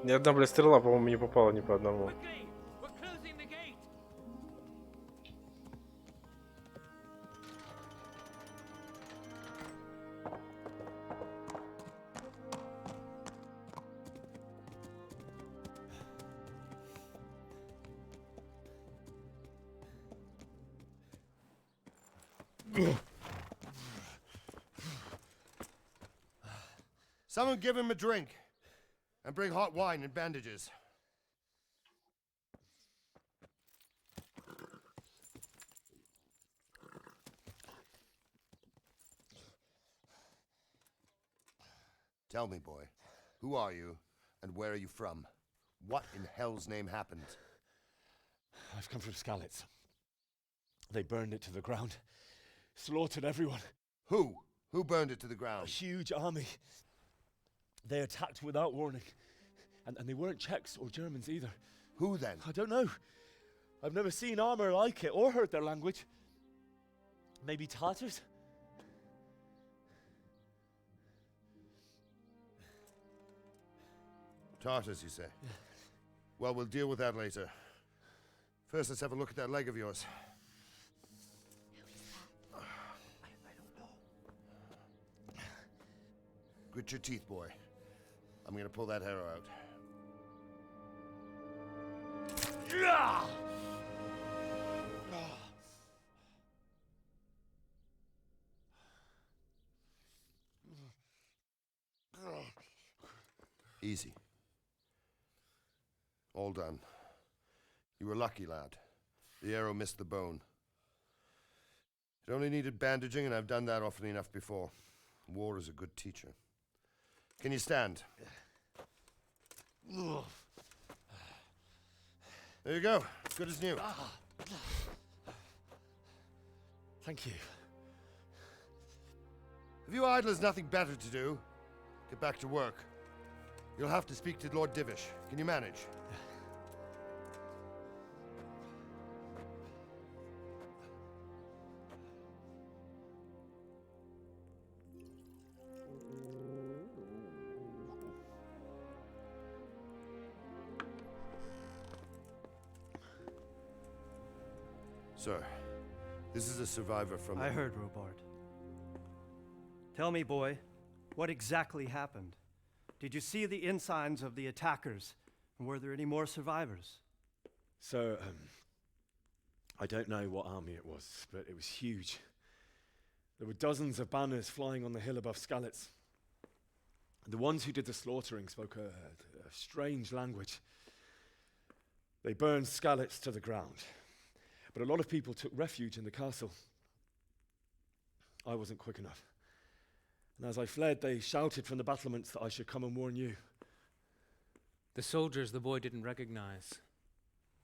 Ни одна, блядь, стрела, по-моему, не попала ни по одному. Someone give him a drink. And bring hot wine and bandages. Tell me, boy, who are you and where are you from? What in hell's name happened? I've come from Skalitz. They burned it to the ground. Slaughtered everyone. Who? Who burned it to the ground? A huge army. They attacked without warning. And they weren't Czechs or Germans either. Who then? I don't know. I've never seen armor like it or heard their language. Maybe Tatars? Tartars, you say? Yeah. Well, we'll deal with that later. First, let's have a look at that leg of yours. I don't know. Grit your teeth, boy. I'm gonna pull that arrow out. Easy. All done. You were lucky, lad. The arrow missed the bone. It only needed bandaging, and I've done that often enough before. War is a good teacher. Can you stand? There you go. Good as new. Thank you. Have you idlers nothing better to do? Get back to work. You'll have to speak to Lord Divish. Can you manage? Sir, this is a survivor from... I heard, Robard. Tell me, boy, what exactly happened? Did you see the ensigns of the attackers? And were there any more survivors? So, I don't know what army it was, but it was huge. There were dozens of banners flying on the hill above Skalitz. The ones who did the slaughtering spoke a strange language. They burned Skalitz to the ground. But a lot of people took refuge in the castle. I wasn't quick enough. And as I fled, they shouted from the battlements that I should come and warn you. The soldiers the boy didn't recognize.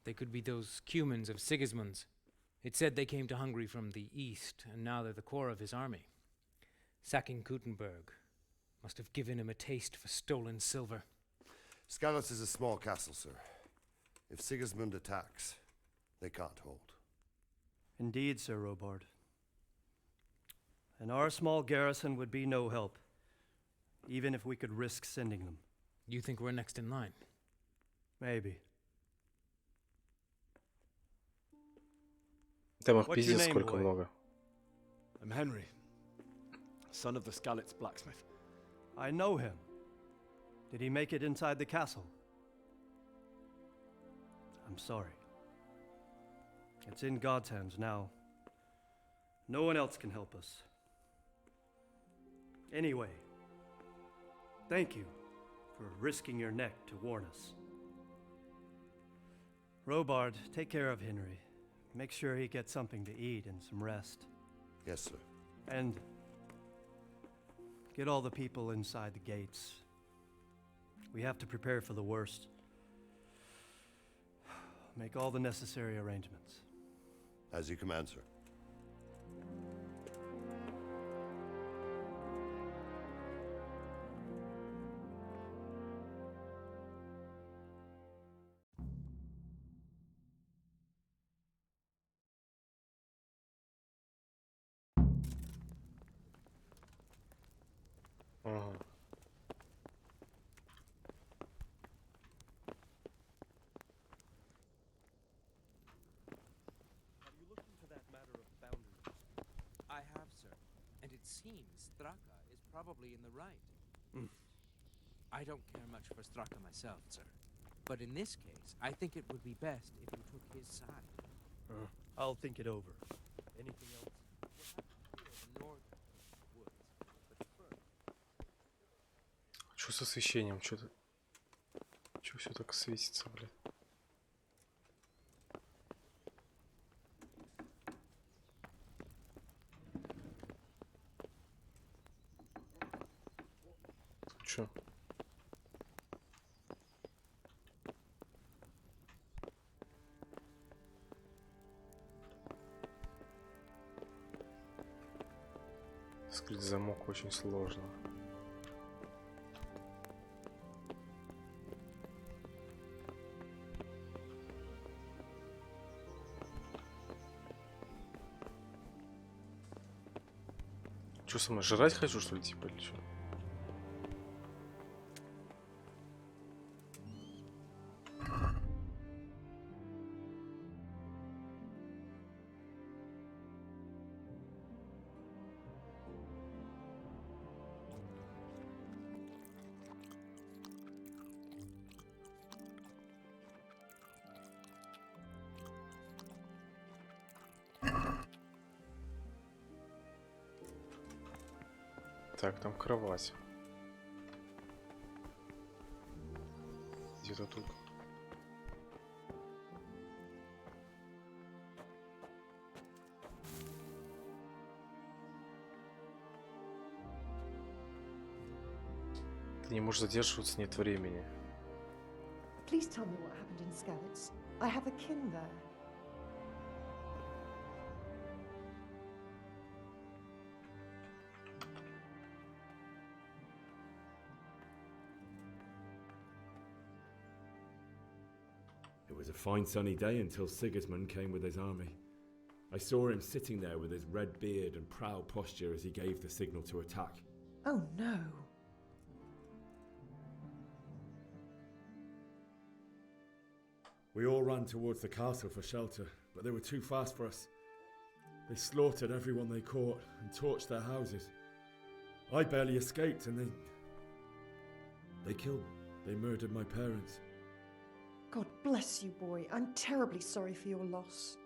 They could be those Cumans of Sigismund's. It said they came to Hungary from the east, and now they're the core of his army. Sacking Kuttenberg must have given him a taste for stolen silver. Skalitz is a small castle, sir. If Sigismund attacks, they can't hold. Indeed, Sir Robard. And our small garrison would be no help, even if we could risk sending them. You think we're next in line? Maybe. Там их пиздец сколько много. I'm Henry, son of the Skalitz blacksmith. I know him. Did he make it inside the castle? I'm sorry. It's in God's hands now. No one else can help us. Anyway, thank you for risking your neck to warn us. Robard, take care of Henry. Make sure he gets something to eat and some rest. Yes, sir. And get all the people inside the gates. We have to prepare for the worst. Make all the necessary arrangements. As you command, sir. I have, sir. And it seems Straka is probably in the right. I don't care much for Straka myself, sir. But in this case, I think it would be best if you took his side. I'll think it over. Anything else? Что с освещением? Что-то... Чё все так светится, блядь? Чё? Скрыть замок очень сложно. Чё, сама жрать хочу, что ли, типа, или чё? Так, там кровать. Где-то тут. Ты не можешь задерживаться, нет времени. Please tell me what happened in Scouts. I have a kin there. It was a fine sunny day until Sigismund came with his army. I saw him sitting there with his red beard and proud posture as he gave the signal to attack. Oh no. We all ran towards the castle for shelter, but they were too fast for us. They slaughtered everyone they caught and torched their houses. I barely escaped and they murdered my parents. God bless you, boy. I'm terribly sorry for your loss.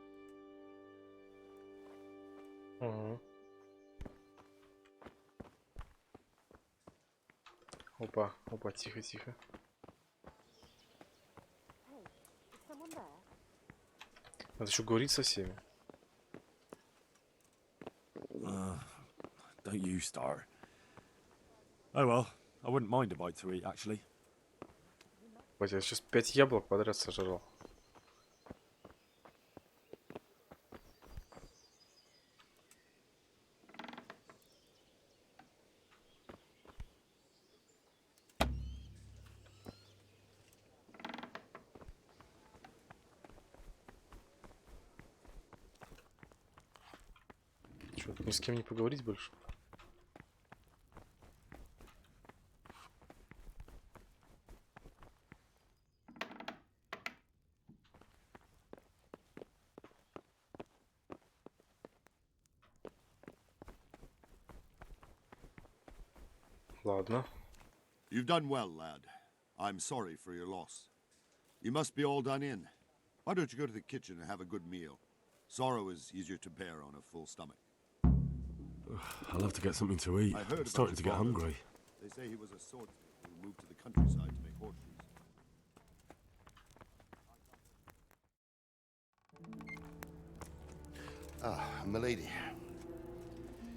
Опа, опа, тихо, тихо. Надо еще говорить со всеми. Don't you start. Oh well, I wouldn't mind a bite to eat, actually. Вот я сейчас 5 яблок подряд сожрал. Чё, ни с кем не поговорить больше? Ладно. You've done well, lad. I'm sorry for your loss. You must be all done in. Why don't you go to the kitchen and have a good meal? Sorrow is easier to bear on a full stomach. I'll have to get something to eat. I heard I'm about starting his to get father. hungry. They say he was a swordsmith who moved to the countryside to make horseshoes. Ah, milady.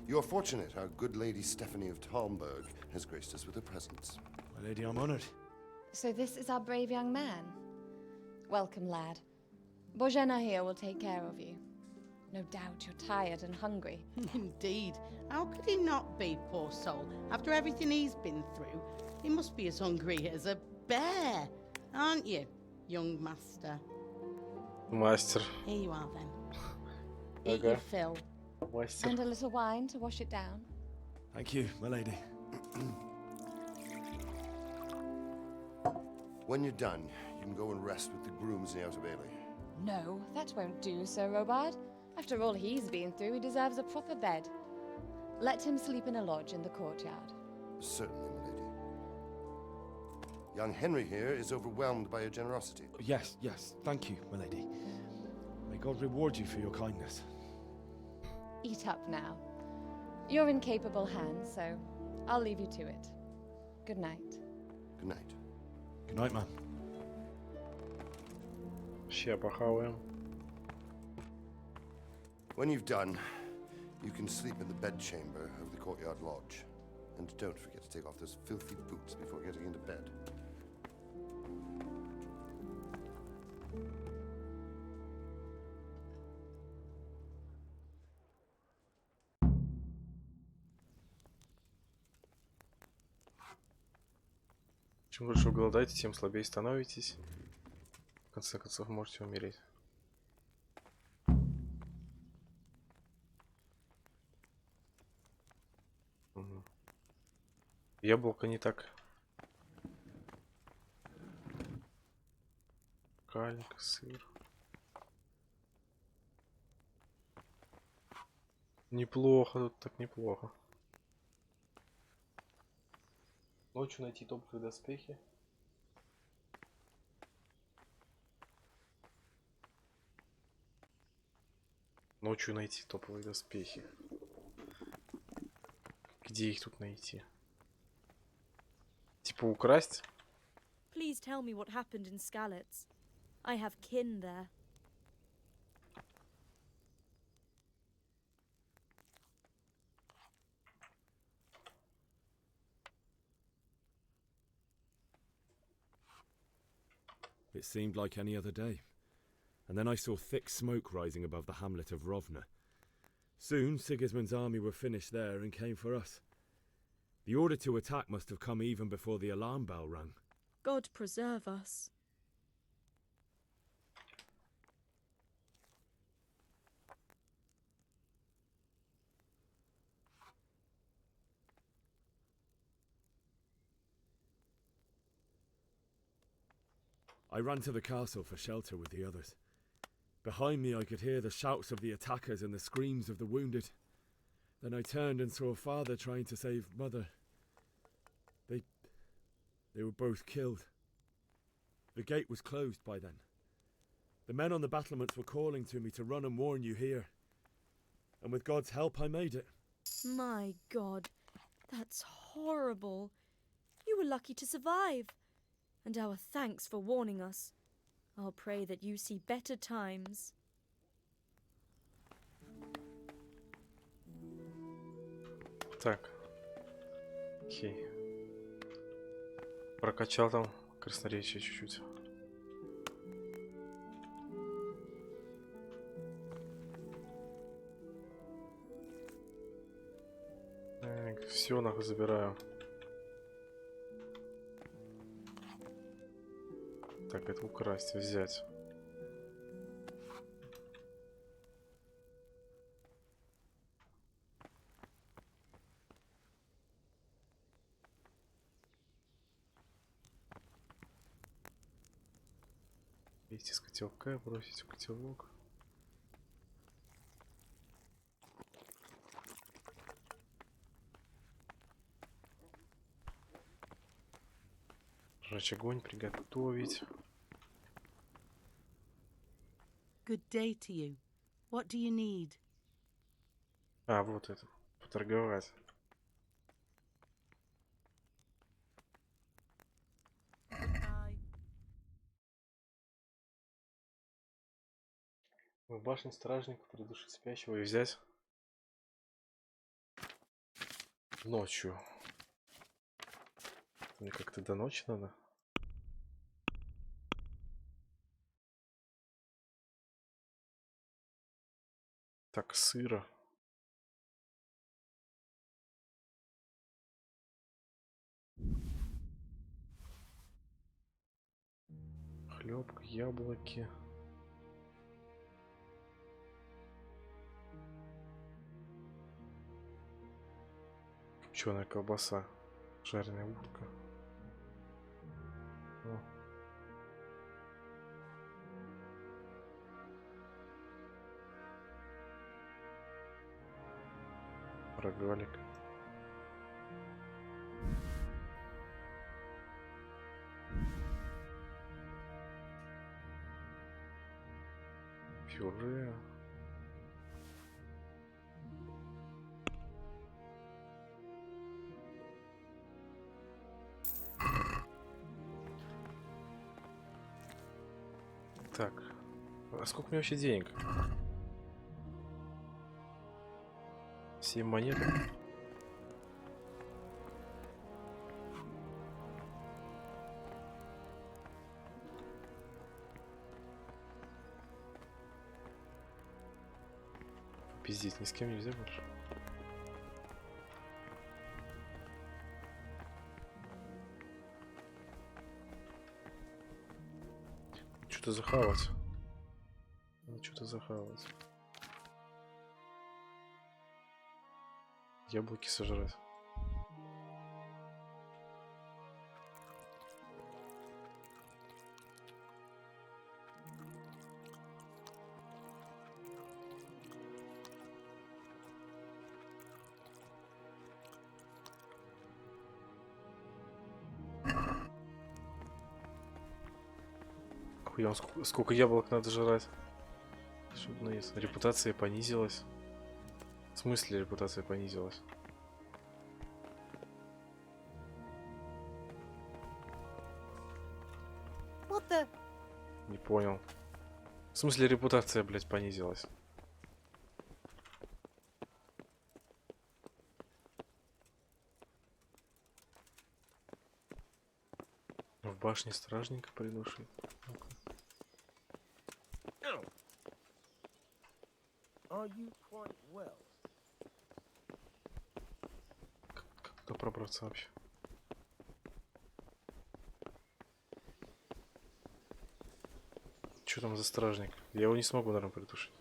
You're fortunate our good lady Stephanie of Talmberg has graced us with her presence. My lady, I'm honored. So this is our brave young man. Welcome, lad. Bozhena here will take care of you. No doubt you're tired and hungry. Indeed. How could he not be, poor soul? After everything he's been through, he must be as hungry as a bear, aren't you, young master? Мастер. Here you are, then. Eat your fill. Мастер. And a little wine to wash it down. Thank you, my lady. When you're done, you can go and rest with the grooms in the Outer Bailey. No, that won't do, Sir Robard. After all he's been through, he deserves a proper bed. Let him sleep in a lodge in the courtyard. Certainly, milady. Young Henry here is overwhelmed by your generosity. Yes, yes, thank you, my lady. May God reward you for your kindness. Eat up now. You're in capable hands, so I'll leave you to it. Good night. Good night. Good night, man. Ща похаваем. When you've done, you can sleep in the bedchamber of the courtyard lodge. And don't forget to take off those filthy boots before getting into bed. Чем больше вы голодаете, тем слабее становитесь. В конце концов, можете умереть. Угу. Яблоко не так. Калик, сыр. Неплохо, тут так неплохо. Ночью найти топовые доспехи. Ночью найти топовые доспехи. Где их тут найти? Типа украсть? Please tell me what happened in Skalitz. I have kin there. It seemed like any other day. And then I saw thick smoke rising above the hamlet of Rovna. Soon Sigismund's army were finished there and came for us. The order to attack must have come even before the alarm bell rang. God preserve us. I ran to the castle for shelter with the others. Behind me I could hear the shouts of the attackers and the screams of the wounded. Then I turned and saw Father trying to save Mother. They were both killed. The gate was closed by then. The men on the battlements were calling to me to run and warn you here. And with God's help I made it. My God, that's horrible. You were lucky to survive. And our thanks for warning us. I'll pray that you see better times. Так. Окей. Прокачал там красноречие чуть-чуть. Все нахуй забираю. Так, это украсть, взять. Вместе с котелка бросить в котелок. Жечь огонь, приготовить. Good day to you. What do you need? А, вот это. Поторговать. В башне стражника придушить спящего и взять ночью. Мне как-то до ночи надо. Так, сыра. Хлеб, яблоки. Копченая колбаса. Жареная утка. О. Рогалик. Пюре. Так, а сколько у меня вообще денег? 7 монет. Пиздец, ни с кем нельзя больше. Что-то захавать. Что-то захавать. Яблоки сожрать. Нихуя, сколько яблок надо жрать. Чтобы наесться. Репутация понизилась. В смысле репутация понизилась? What the? Не понял. В смысле репутация, блядь, понизилась? В башне стражника придушит. Как пробраться вообще? Что там за стражник? Я его не смогу, наверное, придушить.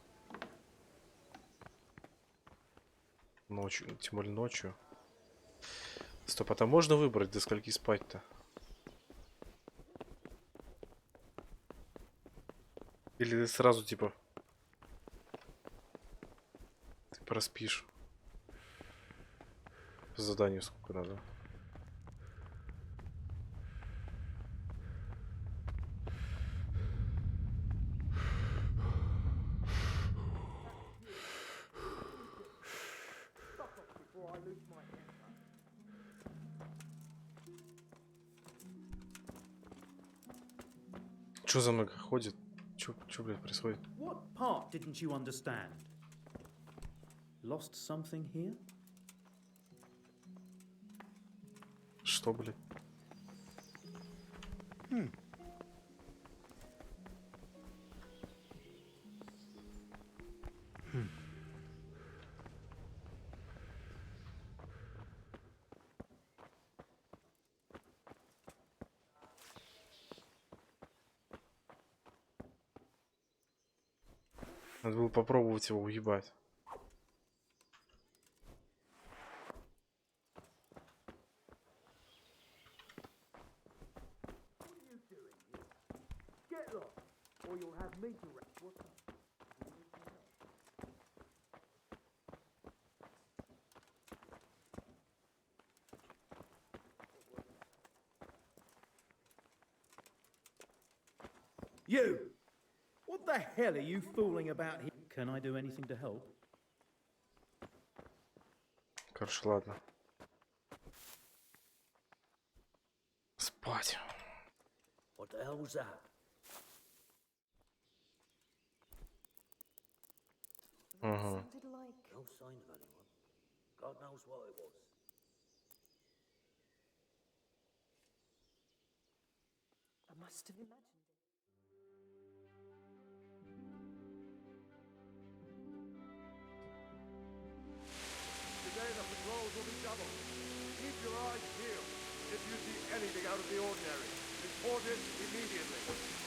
Ночью, тем более ночью. Стоп, а там можно выбрать, до скольки спать-то? Или ты сразу, типа, ты проспишь? По заданию сколько надо? Что за мной ходит? Что, блядь, происходит? What part didn't you understand? Lost something here? Что, блядь? Надо было попробовать его уебать. You! What the hell are you fooling about here? Can I do anything to help? Короче, ладно. Спать. What the hell was that? Ага. No sign of anyone. God knows what it was. I must have imagined. Today the patrols will be doubled. Keep your eyes peeled. If you see anything out of the ordinary, report it immediately.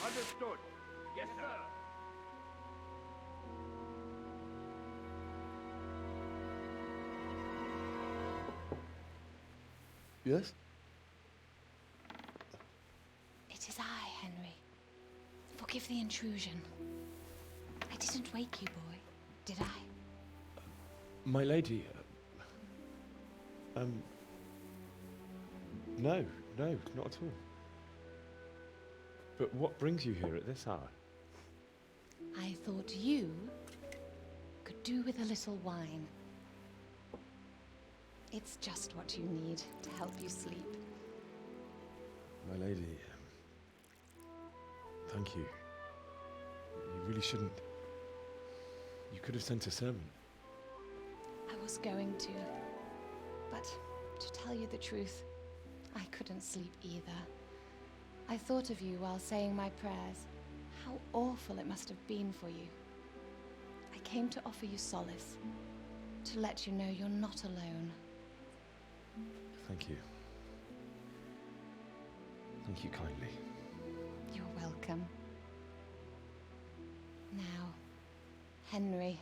Understood? Yes, sir. Yes? It is I, Henry. Forgive the intrusion. I didn't wake you, boy, did I? My lady, no, not at all. But what brings you here at this hour? I thought you could do with a little wine. It's just what you need to help you sleep. My lady, thank you. You really shouldn't. You could have sent a servant. I was going to, but to tell you the truth, I couldn't sleep either. I thought of you while saying my prayers. How awful it must have been for you. I came to offer you solace, to let you know you're not alone. Thank you. Thank you kindly. You're welcome. Now, Henry,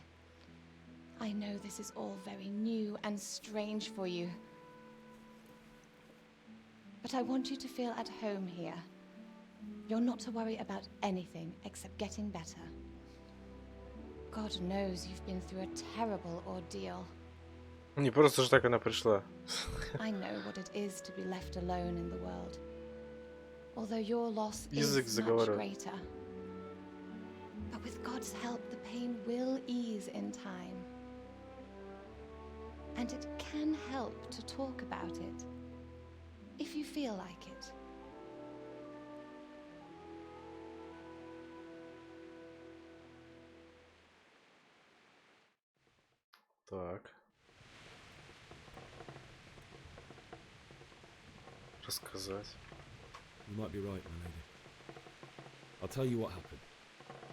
I know this is all very new and strange for you. But I want you to feel at home here. You're not to worry about anything except getting better. God knows you've been through a terrible ordeal. Не просто же так она пришла. I know what it is to be left alone in the world. Although your loss Язык is much заговорил. greater, But with God's help, the pain will ease in time. And it can help to talk about it, if you feel like it. Так. Рассказать. You might be right, my lady. I'll tell you what happened.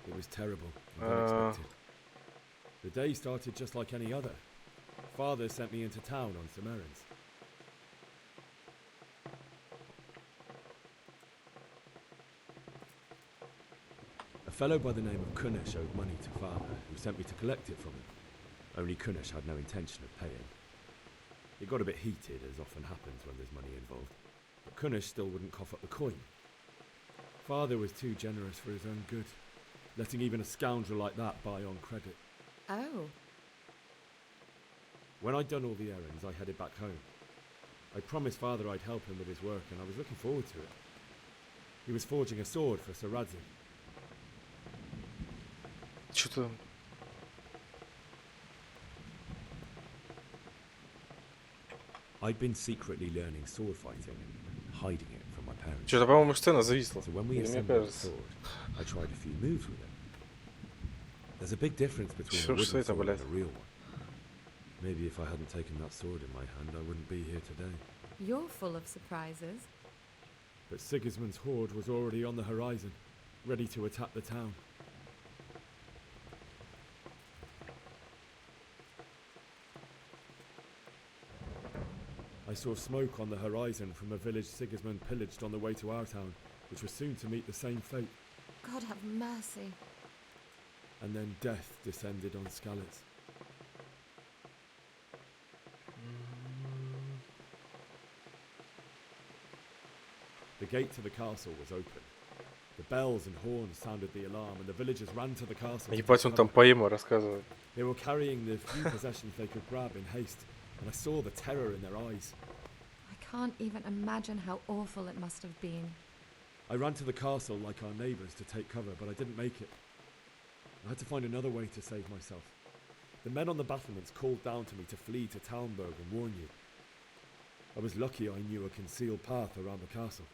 It was terrible and unexpected. The day started just like any other. Father sent me into town on some errands. A fellow by the name of Kunesh owed money to Father, who sent me to collect it from him. Only Kunesh had no intention of paying. It got a bit heated, as often happens when there's money involved, but Kunesh still wouldn't cough up the coin. Father was too generous for his own good, letting even a scoundrel like that buy on credit. Oh. When I'd done all the errands, I headed back home. I promised Father I'd help him with his work, and I was looking forward to it. He was forging a sword for Sir Radzik. Что-то... I'd been secretly learning sword fighting and hiding it from my parents. Что-то, по-моему, сцена зависла. So when we Мне assembled the кажется. sword, I tried a few moves with it. There's a big difference between a Что wooden это, sword блядь? and a real one. Maybe if I hadn't taken that sword in my hand, I wouldn't be here today. You're full of surprises. But Sigismund's horde was already on the horizon, ready to attack the town. I saw smoke on the horizon from a village Sigismund pillaged on the way to our town, which was soon to meet the same fate. God have mercy. And then death descended on Skalitz. The gate to the castle was open. The bells and horns sounded the alarm, and the villagers ran to the castle. Ебать, он там поэма рассказывает. They were carrying the few possessions they could grab in haste, and I saw the terror in their eyes. I can't even imagine how awful it must have been. I ran to the castle like our neighbours to take cover, but I didn't make it. I had to find another way to save myself. The men on the battlements called down to me to flee to Talmberg and warn you. I was lucky I knew a concealed path around the castle.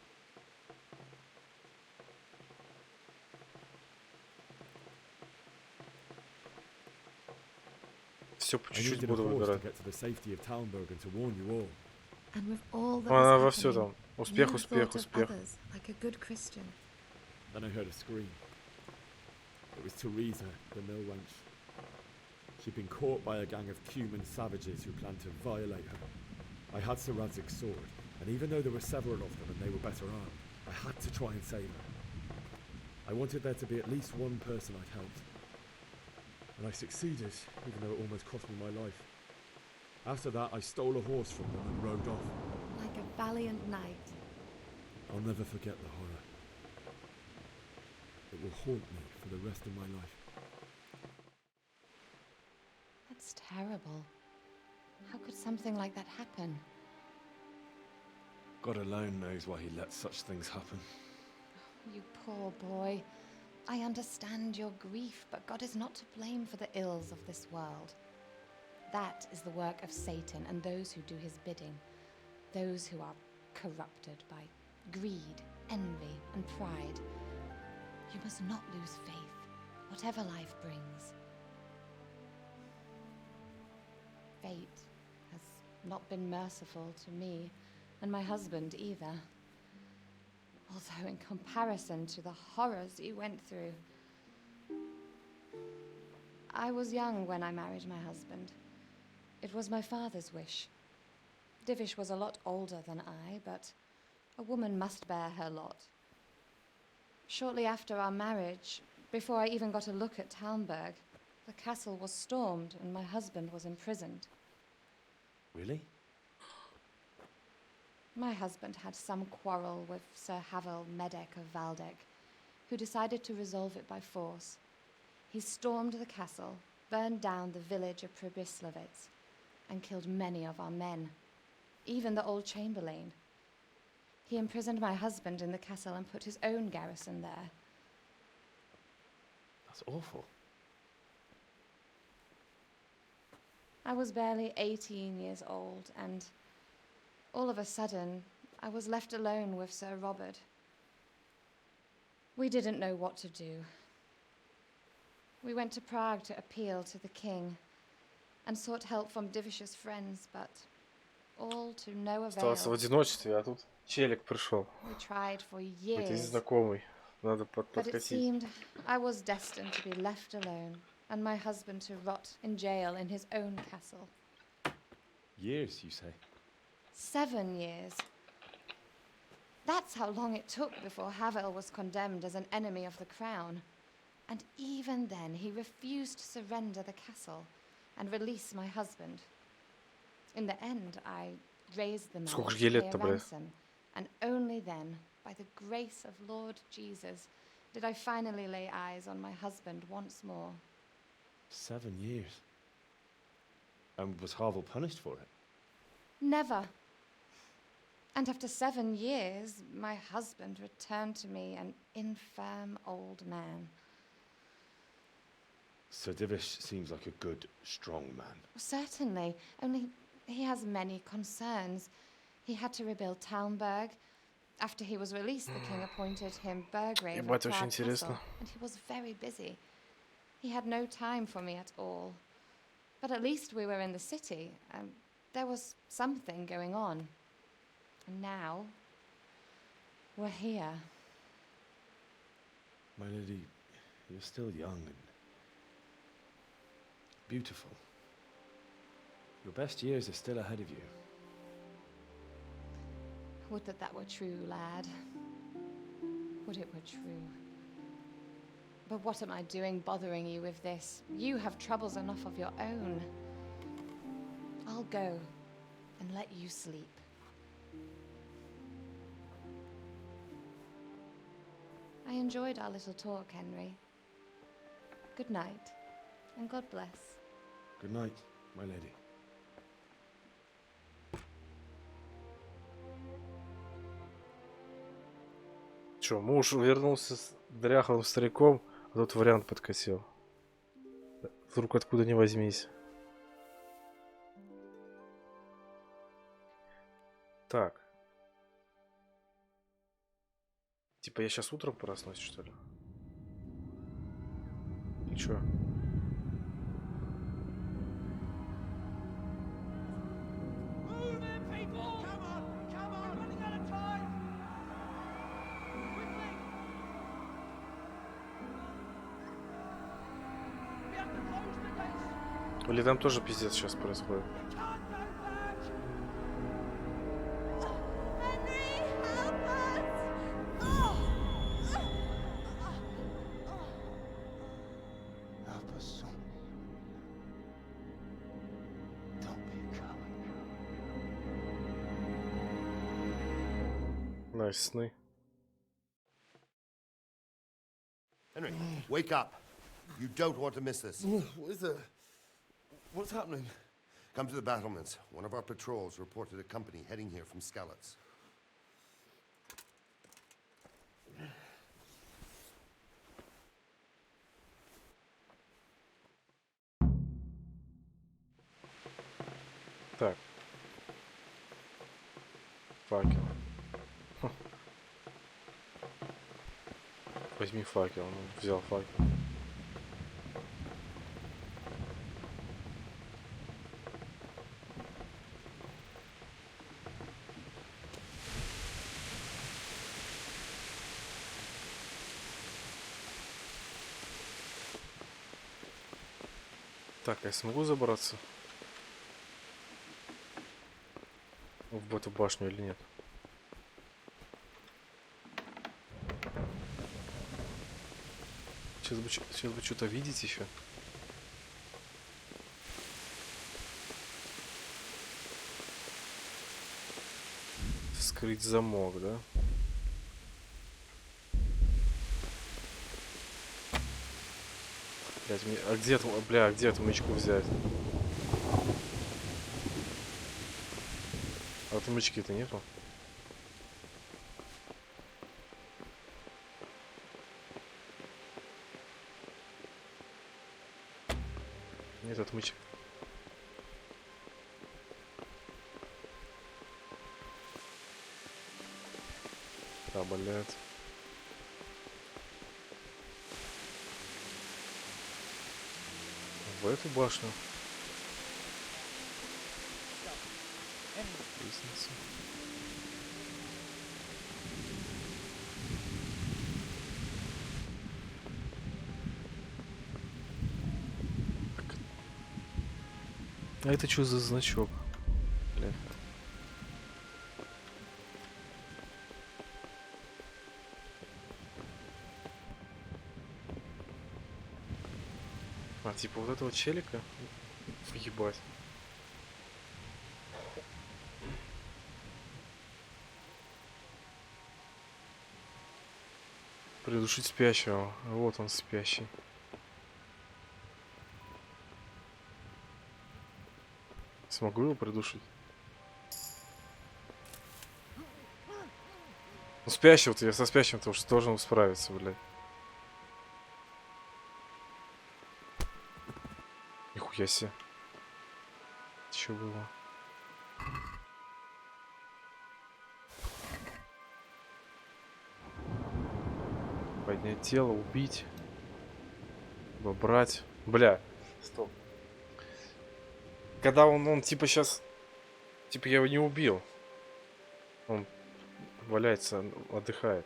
Все по I чуть-чуть needed a буду horse to выбирать. get to the safety of Talmberg and to warn you all. And with all that Она was во все happening, там. Успех, you успех, thought of успех. others like a good Christian. Then I heard a scream. It was Teresa, the mill wench. She'd been caught by a gang of Cuman savages who planned to violate her. I had Sir Radzig's sword, and even though there were several of them and they were better armed, I had to try and save her. I wanted there to be at least one person I'd helped. And I succeeded, even though it almost cost me my life. After that, I stole a horse from them and rode off. Like a valiant knight. I'll never forget the horror. It will haunt me for the rest of my life. That's terrible. How could something like that happen? God alone knows why he lets such things happen. You poor boy. I understand your grief, but God is not to blame for the ills of this world. That is the work of Satan and those who do his bidding. Those who are corrupted by greed, envy, and pride. You must not lose faith, whatever life brings. Fate has not been merciful to me, and my husband either. Although in comparison to the horrors you went through. I was young when I married my husband. It was my father's wish. Divish was a lot older than I, but a woman must bear her lot. Shortly after our marriage, before I even got a look at Talmberg, the castle was stormed and my husband was imprisoned. Really? My husband had some quarrel with Sir Havel Medek of Valdek, who decided to resolve it by force. He stormed the castle, burned down the village of Pribyslavitz, and killed many of our men, even the old chamberlain. He imprisoned my husband in the castle and put his own garrison there. That's awful. I was barely 18 years old, and all of a sudden, I was left alone with Sir Robert. We didn't know what to do. We went to Prague to appeal to the king and sought help from Divish's friends, but all to no avail. Остался в одиночестве, а тут челик пришел. We tried for Это years, знакомый. Надо but it подкатить. seemed I was destined to be left alone and my husband to rot in jail in his own castle. Years, you say? 7 years. That's how long it took before Havel was condemned as an enemy of the crown. And even then, he refused to surrender the castle and release my husband. In the end, I raised the man Сколько to же ей pay a лет-то, бля? ransom, and only then, by the grace of Lord Jesus, did I finally lay eyes on my husband once more. 7 years. And was Havel punished for it? Never. And after 7 years, my husband returned to me an infirm old man. Sir Divish seems like a good, strong man. Certainly, only he has many concerns. He had to rebuild Talmberg. After he was released, the king appointed him Burgrave of Ебать, очень Prague интересно. Castle, and he was very busy. He had no time for me at all. But at least we were in the city, and there was something going on. And now, we're here. My lady, you're still young and beautiful. Your best years are still ahead of you. Would that that were true, lad. Would it were true. But what am I doing bothering you with this? You have troubles enough of your own. I'll go and let you sleep. I enjoyed our little talk, Henry. Good night, and God bless. Good night, my lady. Чё, муж вернулся с дряхлым стариком, а тут вариант подкосил. Вдруг откуда ни возьмись. Так. Типа я сейчас утром проснусь, что ли? И чё? Или там тоже пиздец сейчас происходит? Nice сны. Henry, wake up. You don't want to miss this. What is it? What's happening? Come to the battlements. One of our patrols reported a company heading here from Skalitz. Так. Факел. Возьми факел. Он взял факел. Так, я смогу забраться в эту башню или нет? Сейчас бы что-то видеть еще. Вскрыть замок, да? Блять, а где эту мычку взять? А вот мычки-то нету. отмычек. Да, блядь. В эту башню. Лестница. А это что за значок? Бля. А, типа вот этого челика? Ебать. Придушить спящего. Вот он спящий. Смогу его придушить? Ну спящего-то, я со спящим-то уж должен справиться, блядь. Нихуя себе. Чё было? Поднять тело, убить. Брать. Бля. Стоп. Когда он типа сейчас... Типа я его не убил. Он валяется, отдыхает.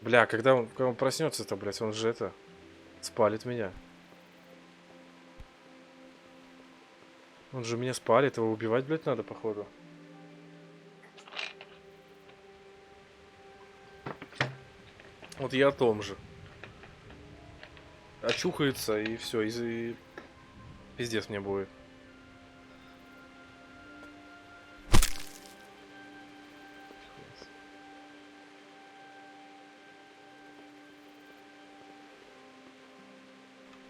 Бля, когда он проснется-то, блядь, он же это... Спалит меня. Он же меня спалит, его убивать, блядь, надо, походу. Вот я о том же. Очухается и все, и пиздец мне будет.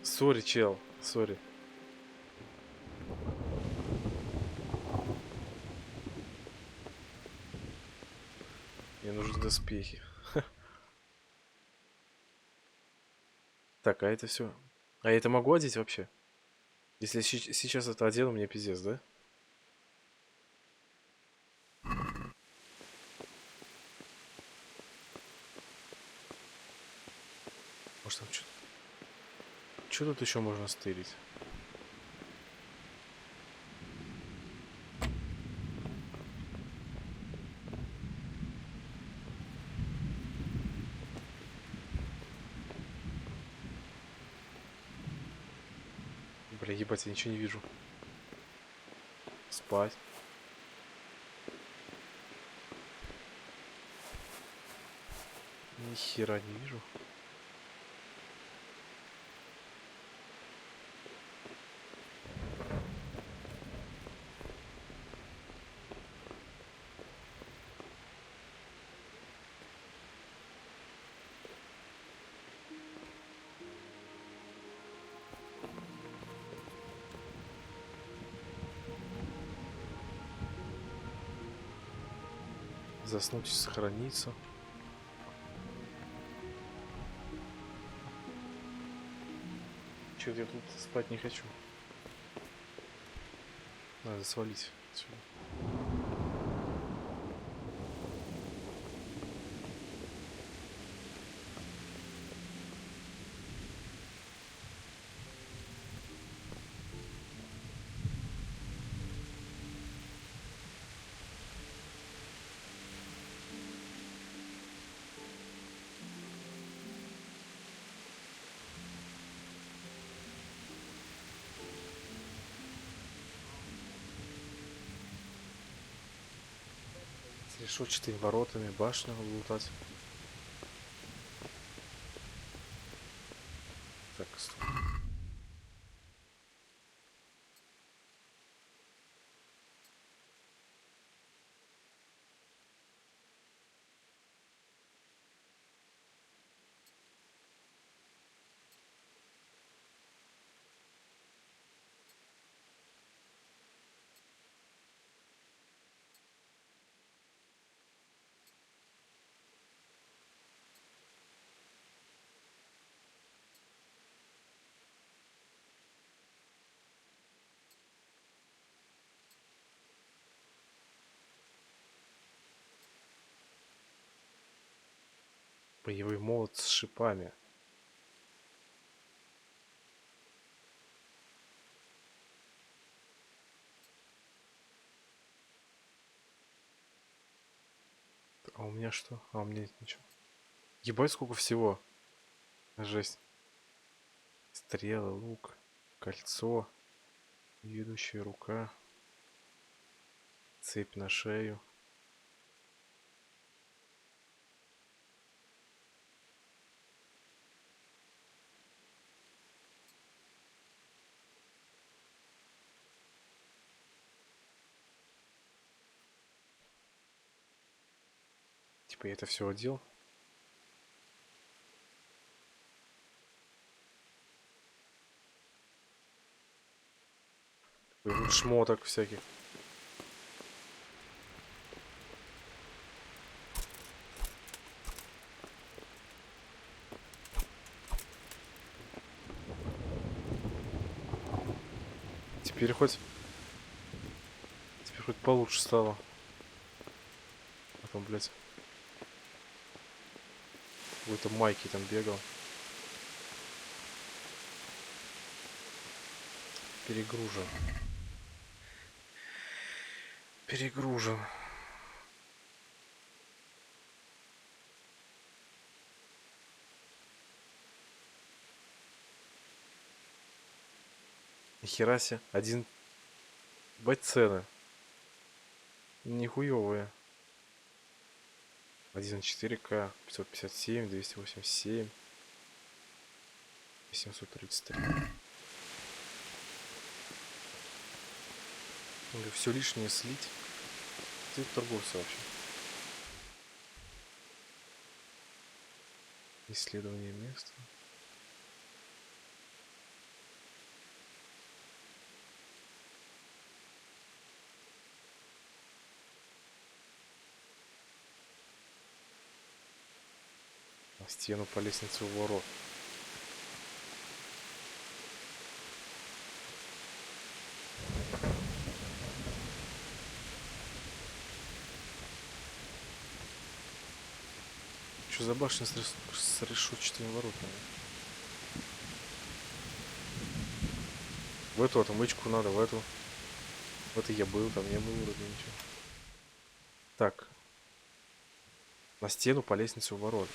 Сори, чел, сори. Мне нужны доспехи. Так, а это все. А я это могу одеть вообще? Если сейчас это одену, мне пиздец, да? Может там что-то... Что тут еще можно стырить? Бля, ебать, я ничего не вижу. Спать. Ни хера не вижу. Заснуть и сохраниться. Чё-то я тут спать не хочу. Надо свалить отсюда. С решетчатыми воротами, башню лутать. Так, стоп. Боевой молот с шипами. А у меня что? А у меня нет ничего. Ебать, сколько всего. Жесть. Стрелы, лук, кольцо, ведущая рука, цепь на шею. Типа я это все одел. Шмоток всяких. Теперь хоть получше стало. А там, блядь, какой-то Майки там бегал. Перегружен. Перегружен. Нихера себе. Один. Бать цены. Нихуевые. 1.4К, 557, 287, 833. Все лишнее слить. Ты торговцы вообще. Исследование места. На стену по лестнице у ворот. Что за башня с решетчатыми воротами? В эту отмычку надо, в эту. В этой я был, там не было вроде ничего. Так. На стену по лестнице у ворот.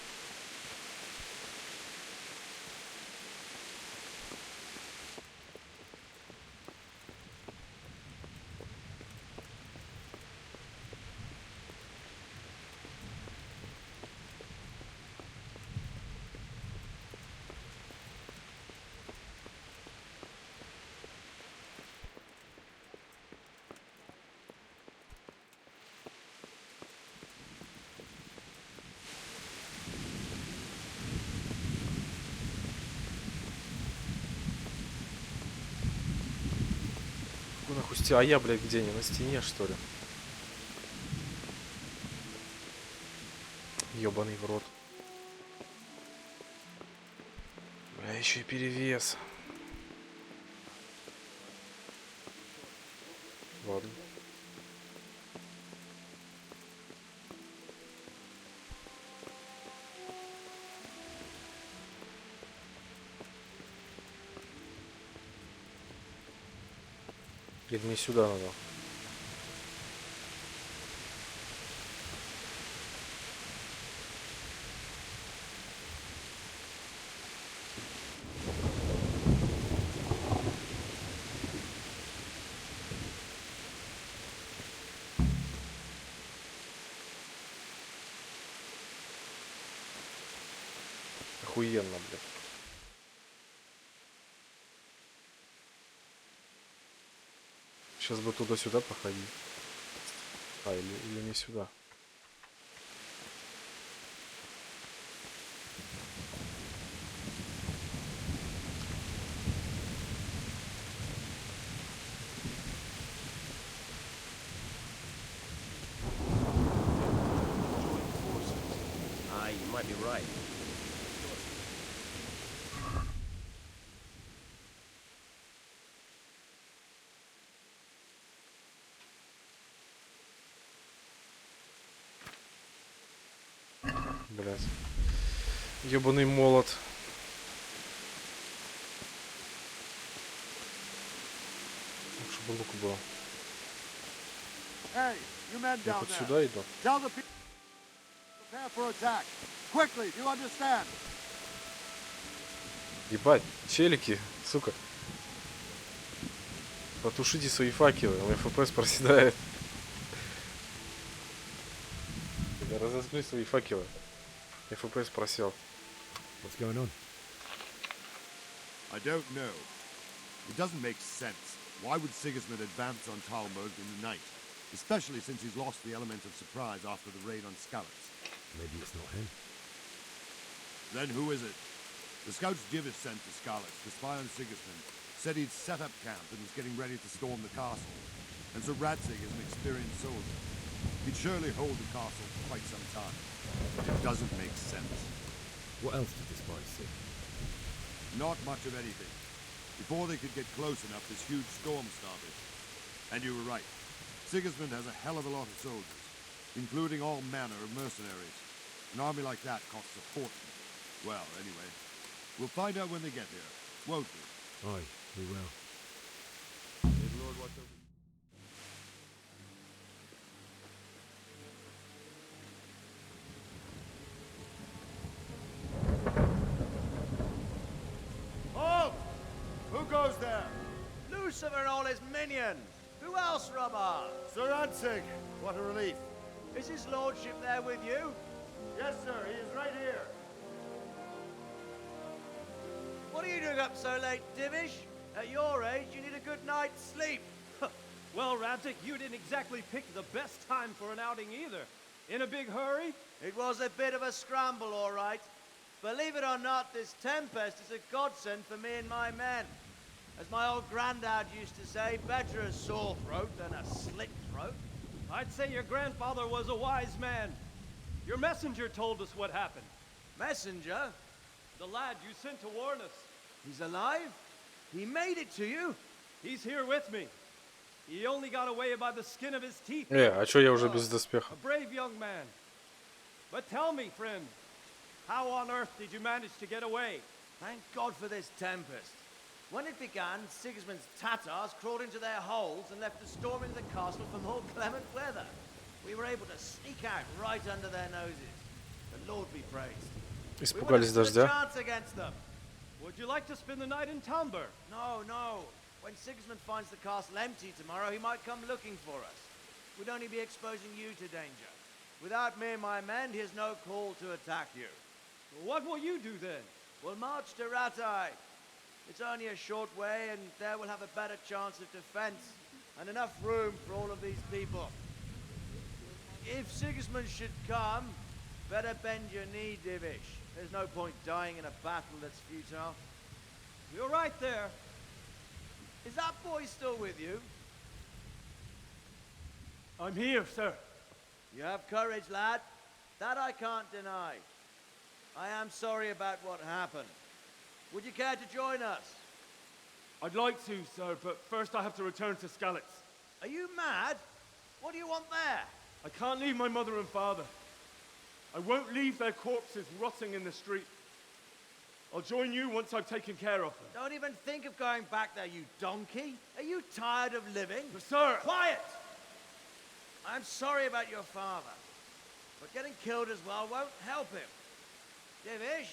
А я, блядь, где? Не на стене, что ли? Ёбаный в рот. Бля, еще и перевес. Ладно. Или мне сюда надо? Охуенно, блядь. Сейчас бы туда-сюда походить. А, или не сюда. You might be right. Блядь. Ёбаный молот. Чтобы лук был. Hey, you men Я down хоть there. сюда иду. Tell the people prepare for attack. Quickly, do you understand? Ебать, челики, сука. Потушите свои факелы, FPS проседает. Разожгли свои факелы. FPS просел. What's going on? I don't know. It doesn't make sense. Why would Sigismund advance on Talmud in the night? Especially since he's lost the element of surprise after the raid on Skalitz. Maybe it's not him. Then who is it? The scouts Divish sent to Skalitz to spy on Sigismund said he'd set up camp and was getting ready to storm the castle. And so Radzig is an experienced soldier. He'd surely hold the castle for quite some time. It doesn't make sense. What else did the spies see? Not much of anything. Before they could get close enough, this huge storm started. And you were right. Sigismund has a hell of a lot of soldiers, including all manner of mercenaries. An army like that costs a fortune. Well, anyway, we'll find out when they get here, won't we? Aye, we will. Good Lord, what's over? Halt! Who goes there? Lucifer and all his minions. Who else, Robber? Sir Radzig, what a relief. Is his lordship there with you? Yes, sir, he is right here. What are you doing up so late, Divish? At your age, you need a good night's sleep. Well, Radzig, you didn't exactly pick the best time for an outing either. In a big hurry? It was a bit of a scramble, all right. Believe it or not, this tempest is a godsend for me and my men. As my old granddad used to say, better a sore throat than a slit throat. I'd say your grandfather was a wise man. Your messenger told us what happened. Messenger? The lad you sent to warn us. He's alive? He made it to you? He's here with me. He only got away by the skin of his teeth. А чё я уже без доспеха? A brave young man. But tell me, friend, how on earth did you manage to get away? Thank God for this tempest. When it began, Sigismund's Tatars crawled into their holes and left us storming the castle for more clement weather. We were able to sneak out right under their noses. The Lord be praised. Испугались We wouldn't have stood a дождя. chance against them. Would you like to spend the night in Talmberg? No. When Sigismund finds the castle empty tomorrow, he might come looking for us. We'd only be exposing you to danger. Without me and my men, he has no call to attack you. What will you do then? We'll march to Ratai. It's only a short way, and there we'll have a better chance of defense and enough room for all of these people. If Sigismund should come, better bend your knee, Divish. There's no point dying in a battle that's futile. You're right there. Is that boy still with you? I'm here, sir. You have courage, lad. That I can't deny. I am sorry about what happened. Would you care to join us? I'd like to, sir, but first I have to return to Skalitz. Are you mad? What do you want there? I can't leave my mother and father. I won't leave their corpses rotting in the street. I'll join you once I've taken care of them. Don't even think of going back there, you donkey. Are you tired of living? But sir! Quiet! I'm sorry about your father, but getting killed as well won't help him. Divish,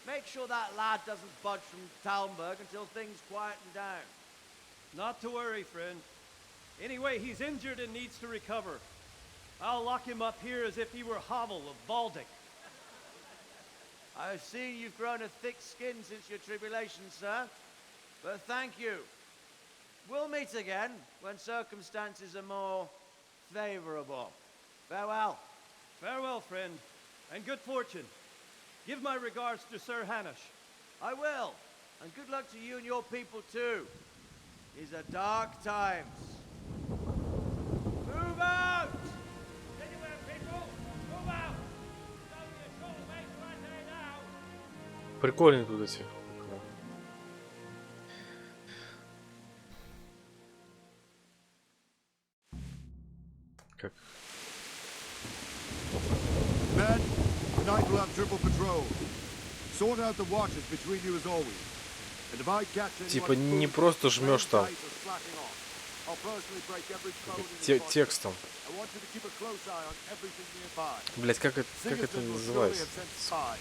make sure that lad doesn't budge from Talmberg until things quieten down. Not to worry, friend. Anyway, he's injured and needs to recover. I'll lock him up here as if he were Havel of Baldic. I've seen you've grown a thick skin since your tribulation, sir. But thank you. We'll meet again when circumstances are more favorable. Farewell. Farewell, friend, and good fortune. Give my regards to Sir Hanush. I will. And good luck to you and your people, too. These are dark times. Move out! Anywhere, people! Move out! It's only a short way to Ratai now. Прикольные тут эти. Как? Men, tonight we'll have triple patrol. Sort out the watches between you as always. And if I catch Типа anyone не просто жмешь там tight or slacking off, I'll personally break every code in the watch. текстом. I want you to keep a close eye on everything nearby. Блять, как это Sigismund will surely называется? have sent spies.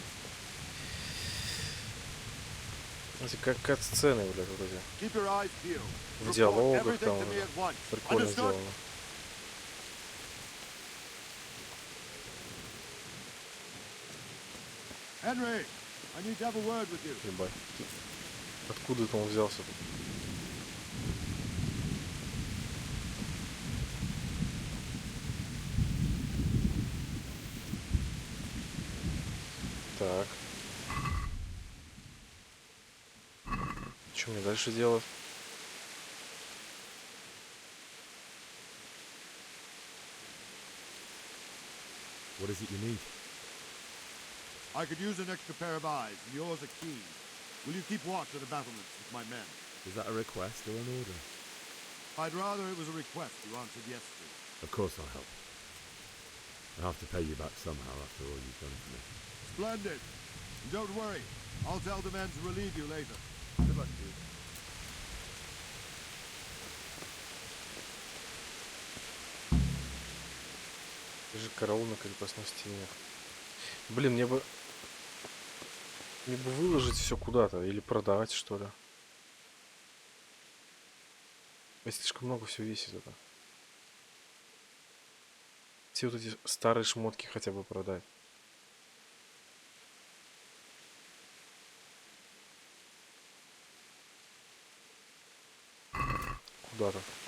Эти как кат-сцены, блядь, вот эти. Keep your eyes peeled. В Report диалогах everything там to me at once. прикольно Understood? сделано. Henry, I need to have a word with you. Ебать. Откуда это он взялся тут? Так. Что мне дальше делать? What is it you need? I could use an extra pair of eyes, and yours are keen. Will you keep watch of the battlements with my men? Is that a request or an order? I'd rather it was a request you answered yes to. Of course I'll help. I have to pay you back somehow after all you've done for me. Splendid. And don't worry, I'll tell the men to relieve you later. Good luck to you. Держи караул на крепостной стене. Блин, мне бы выложить все куда-то или продать, что ли. Слишком много все весит это. Все вот эти старые шмотки хотя бы продать.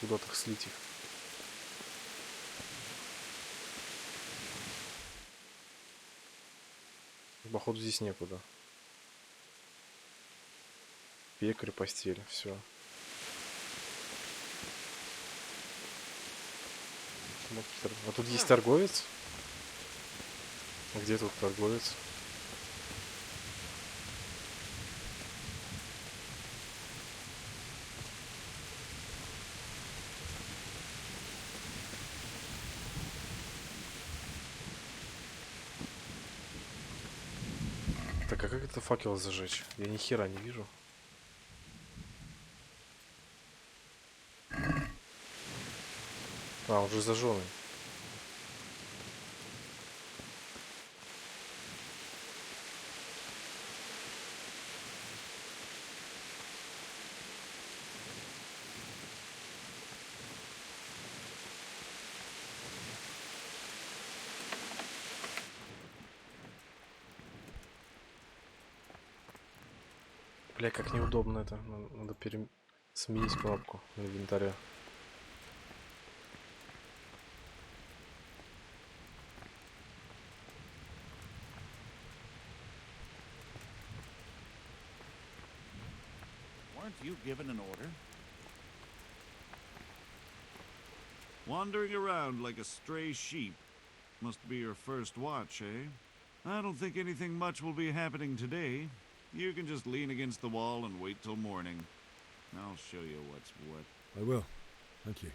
Куда-то слить их. Походу здесь некуда. Пекарь, постель, все. А тут есть торговец? А где тут торговец? Так, а как это факел зажечь? Я ни хера не вижу. А, он уже зажженный. Бля, как неудобно это. Надо сменить кнопку на инвентаре. Weren't you given an order? Wandering around like a stray sheep. Must be your first watch, eh? I don't think anything much will be happening today. You can just lean against the wall and wait till morning. I'll show you what's what. I will. Thank you.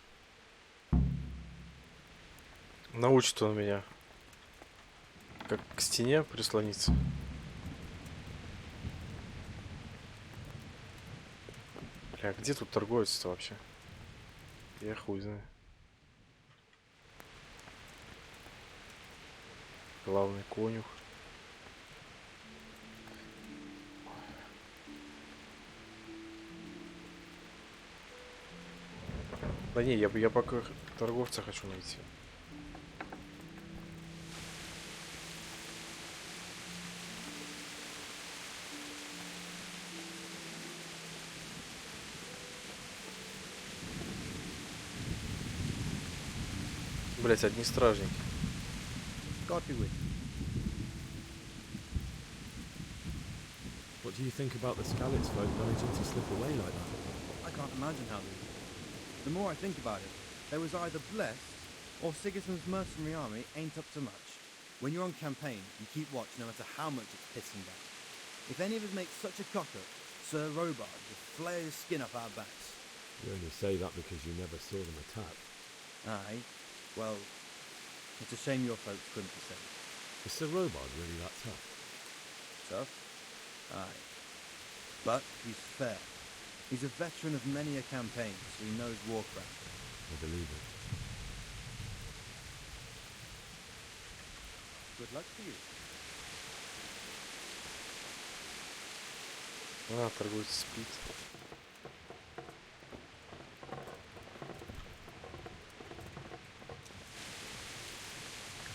Научит он меня. Как к стене прислониться. Бля, где тут торговец-то вообще? Я хуй знаю. Главный конюх. Да не, я пока торговца хочу найти. Блять, одни стражники. God be with you. What do you think about the Skalitz folk managing to slip away like that? I can't imagine how they did. The more I think about it, they was either blessed or Sigismund's mercenary army ain't up to much. When you're on campaign, you keep watch no matter how much it's pissing down. If any of us make such a cock-up, Sir Robard will flay his skin off our backs. You only say that because you never saw them attack. Aye. Well, it's a shame your folks couldn't be saved. Is Sir Robard really that tough? Tough? Aye. But he's fair. He's a veteran of many a campaign, so he knows warcraft. I believe it. Good luck to you. А, торгуется спит.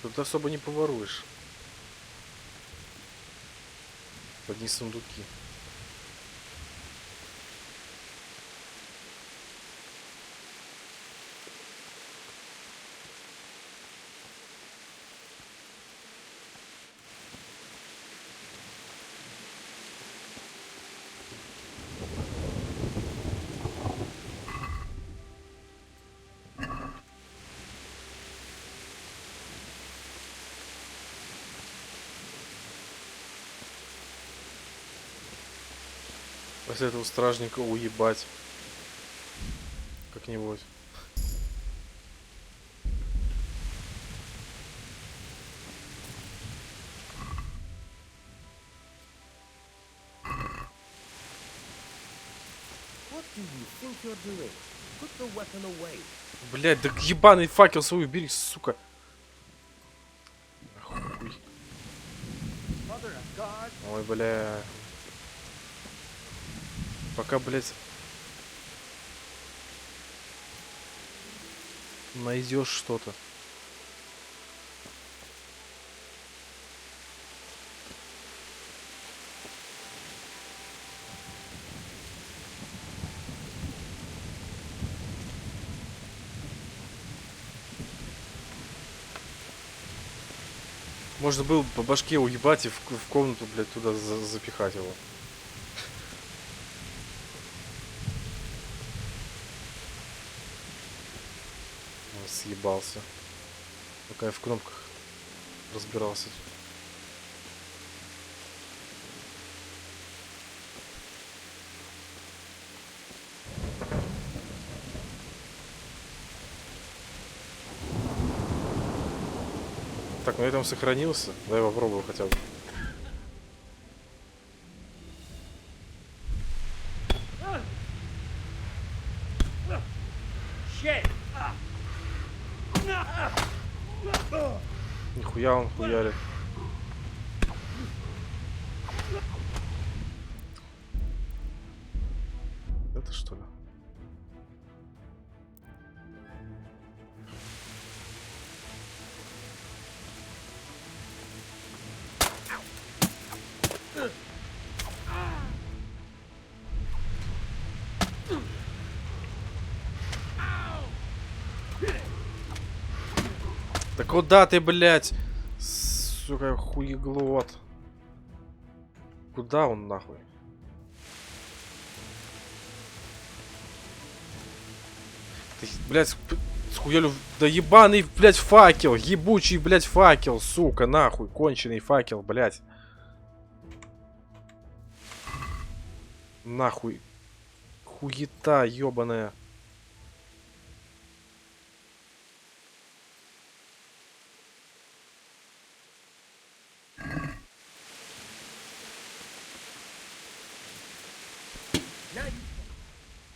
Тут особо не поворуешь. Одни сундуки. После этого стражника уебать. Как-нибудь. What do you think you're doing? Put the weapon away. Блять, да ебаный факел свой убери, сука. Хуй. Ой, бля. Пока, блять, найдешь что-то. Можно было по башке уебать и в комнату, блядь, туда запихать его. Съебался. Пока я в кнопках разбирался. Так, ну я там сохранился. Давай попробую хотя бы. Нихуя он хуярит. Это что ли? Да куда ты, блядь? Сука, хуеглот. Куда он нахуй? Ты, блядь, схуялю. Да ебаный, блядь, факел. Ебучий, блядь, факел, сука, нахуй. Конченый факел, блядь. Нахуй. Хуета ебаная.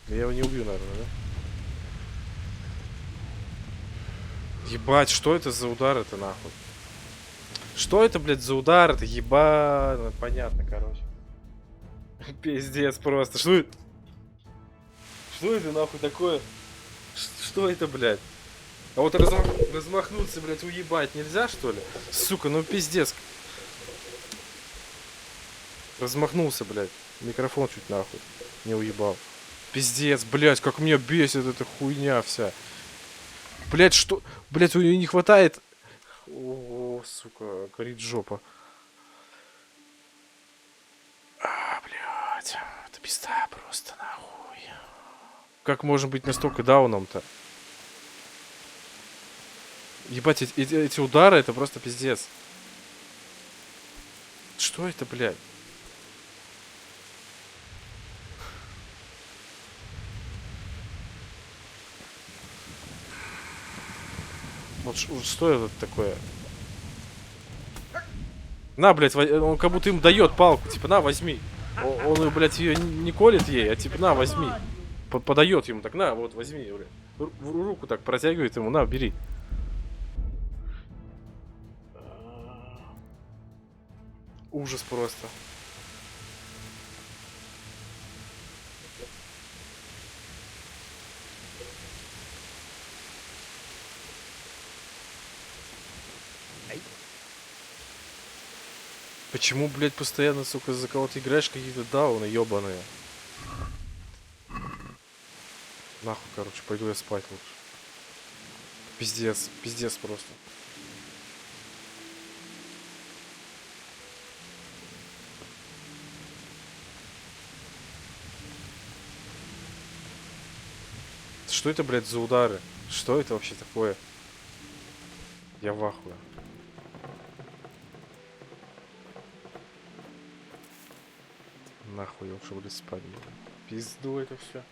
Я его не убью, наверное, да? Ебать, что это за удар это нахуй? Что это, блядь, за удар это? Ебать. Ну, понятно, короче. Пиздец просто. Что это? Что это нахуй такое? Что это, блядь? А вот размахнуться, блядь, уебать нельзя, что ли? Сука, ну пиздец. Размахнулся, блядь. Микрофон чуть нахуй не уебал. Пиздец, блядь, как меня бесит эта хуйня вся. Блядь, что? Блядь, у нее не хватает. О, сука, горит жопа. А, блядь, это пизда просто, нахуй. Как можно быть настолько дауном-то? Ебать, эти удары, это просто пиздец. Что это, блядь? Вот что это такое? На, блядь, он как будто им дает палку. Типа, на, возьми. Он блядь, ее не колет ей, а типа, на, возьми. Подает ему так, на, вот, возьми, блядь. Руку так протягивает ему, на, бери. Ужас просто. Почему, блядь, постоянно, сука, за кого-то играешь какие-то дауны ебаные? Нахуй, короче, пойду я спать лучше. Пиздец, пиздец просто. Что это, блядь, за удары? Что это вообще такое? Я в ахуе. Нахуй, я лучше буду спать. Пизду это все.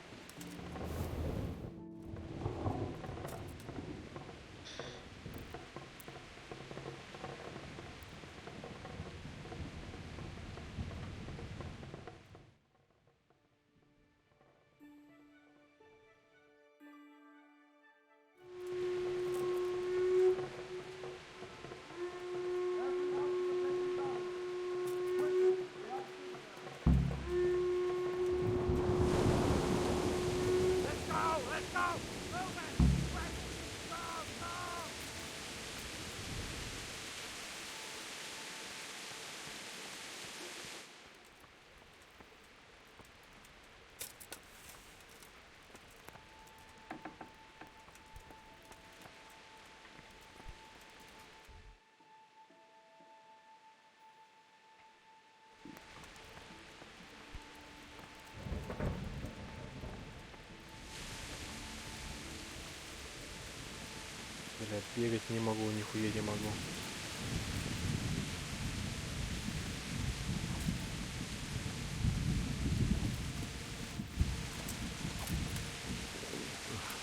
Блядь, бегать не могу, нихуя не могу.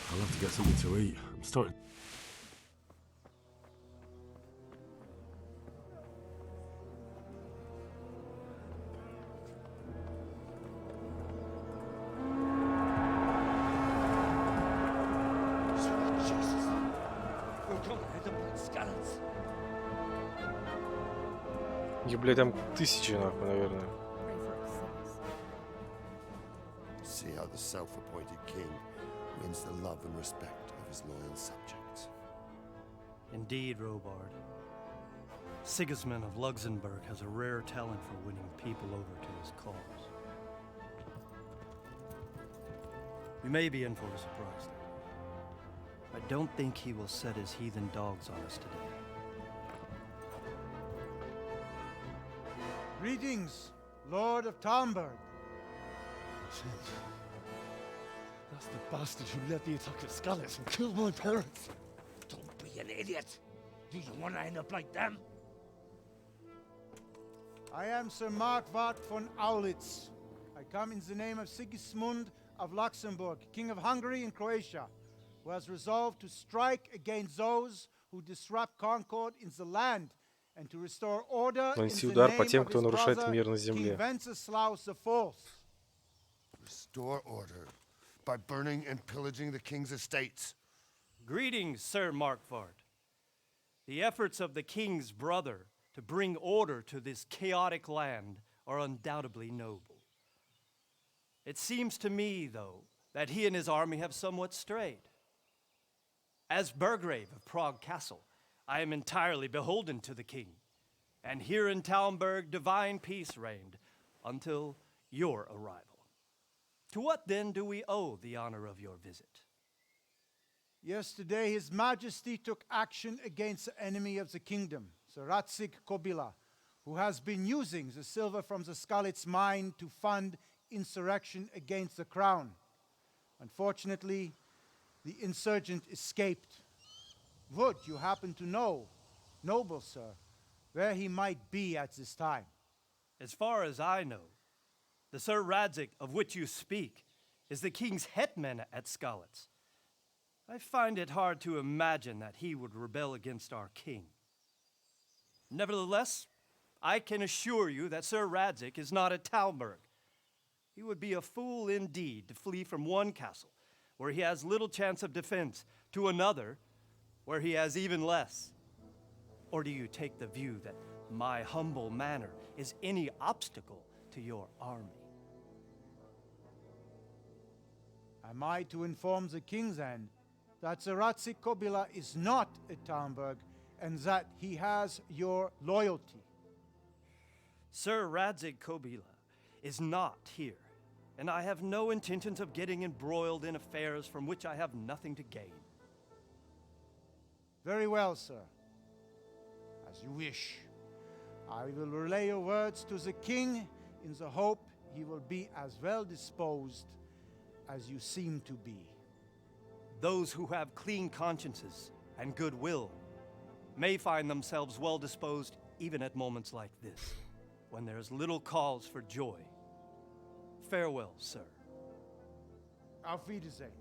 I'll have to get something to eat. I'm starting. И, блядь, там тысячи, нахуй, наверное. See how the self-appointed king wins the love and respect of his loyal subjects. Indeed, Robard. Sigismund of Luxembourg has a rare talent for winning people over to his cause. We may be in for a surprise, though. I don't think he will set his heathen dogs on us today. Greetings, Lord of Talmberg. That's the bastard who led the attack at Scarlet and killed my parents. Don't be an idiot. Do you want to end up like them? I am Sir Markwart von Aulitz. I come in the name of Sigismund of Luxembourg, King of Hungary and Croatia, who has resolved to strike against those who disrupt concord in the land and to restore order in Нанеси the удар по name тем, of кто his нарушает brother, мир на King земле. Wenceslaus IV. Restore order by burning and pillaging the king's estates. Greetings, Sir Markwart. The efforts of the king's brother to bring order to this chaotic land are undoubtedly noble. It seems to me, though, that he and his army have somewhat strayed. As Burgrave of Prague Castle, I am entirely beholden to the king, and here in Talmberg divine peace reigned until your arrival. To what then do we owe the honor of your visit? Yesterday, His Majesty took action against the enemy of the kingdom, Sir Ratsig Kobila, who has been using the silver from the Skalitz mine to fund insurrection against the crown. Unfortunately, the insurgent escaped. Would you happen to know, noble sir, where he might be at this time? As far as I know, the Sir Radzik of which you speak is the king's hetman at Skalitz. I find it hard to imagine that he would rebel against our king. Nevertheless, I can assure you that Sir Radzig is not at Talberg. He would be a fool indeed to flee from one castle, where he has little chance of defense, to another, where he has even less. Or do you take the view that my humble manner is any obstacle to your army? Am I to inform the king then that Sir Radzig Kobyla is not at Talmberg and that he has your loyalty? Sir Radzig Kobyla is not here, and I have no intentions of getting embroiled in affairs from which I have nothing to gain. Very well, sir. As you wish. I will relay your words to the king in the hope he will be as well disposed as you seem to be. Those who have clean consciences and goodwill may find themselves well disposed even at moments like this, when there is little cause for joy. Farewell, sir. Auf Wiedersehen.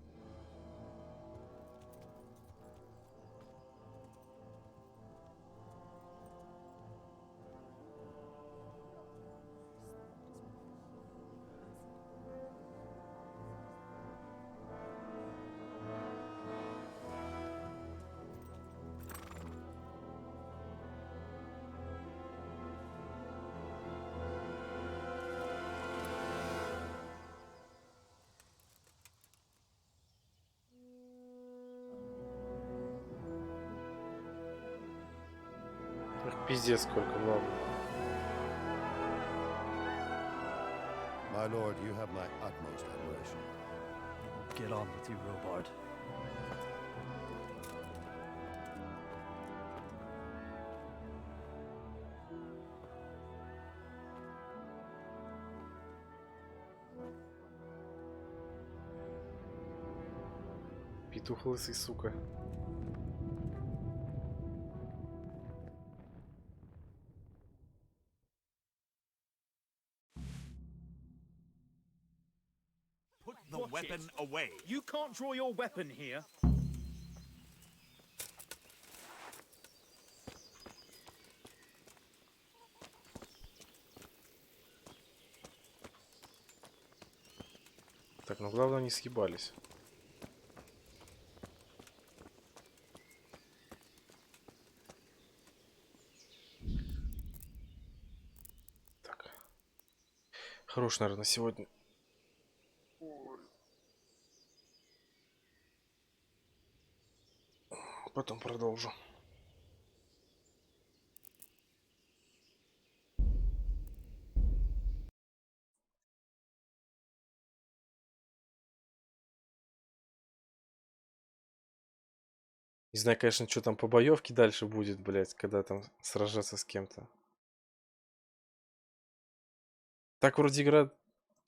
Пиздец, сколько много. My lord, you have my utmost admiration. Get on with you, Robard. Петух лысый, сука. Put the weapon away. You can't draw your weapon here. Так, ну главное не съебались. Так. Хорош, наверное, сегодня. Потом продолжу. Не знаю, конечно, что там по боевке дальше будет, блядь, когда там сражаться с кем-то. Так вроде игра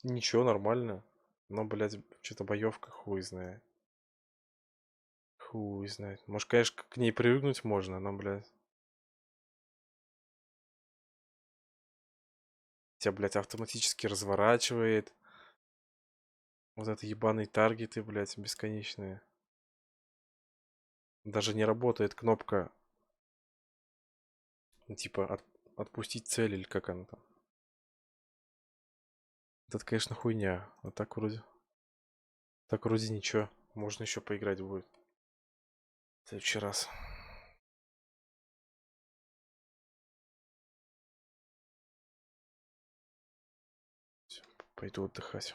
ничего, нормально. Но, блядь, что-то боевка хуй знает. Хуй знает. Может, конечно, к ней привыкнуть можно, но, блядь. Тебя, блядь, автоматически разворачивает. Вот это ебаные таргеты, блядь, бесконечные. Даже не работает кнопка. Ну, типа, отпустить цель или как она там. Это, конечно, хуйня. А так вроде... Так вроде ничего. Можно еще поиграть будет. В следующий раз. Всё, пойду отдыхать.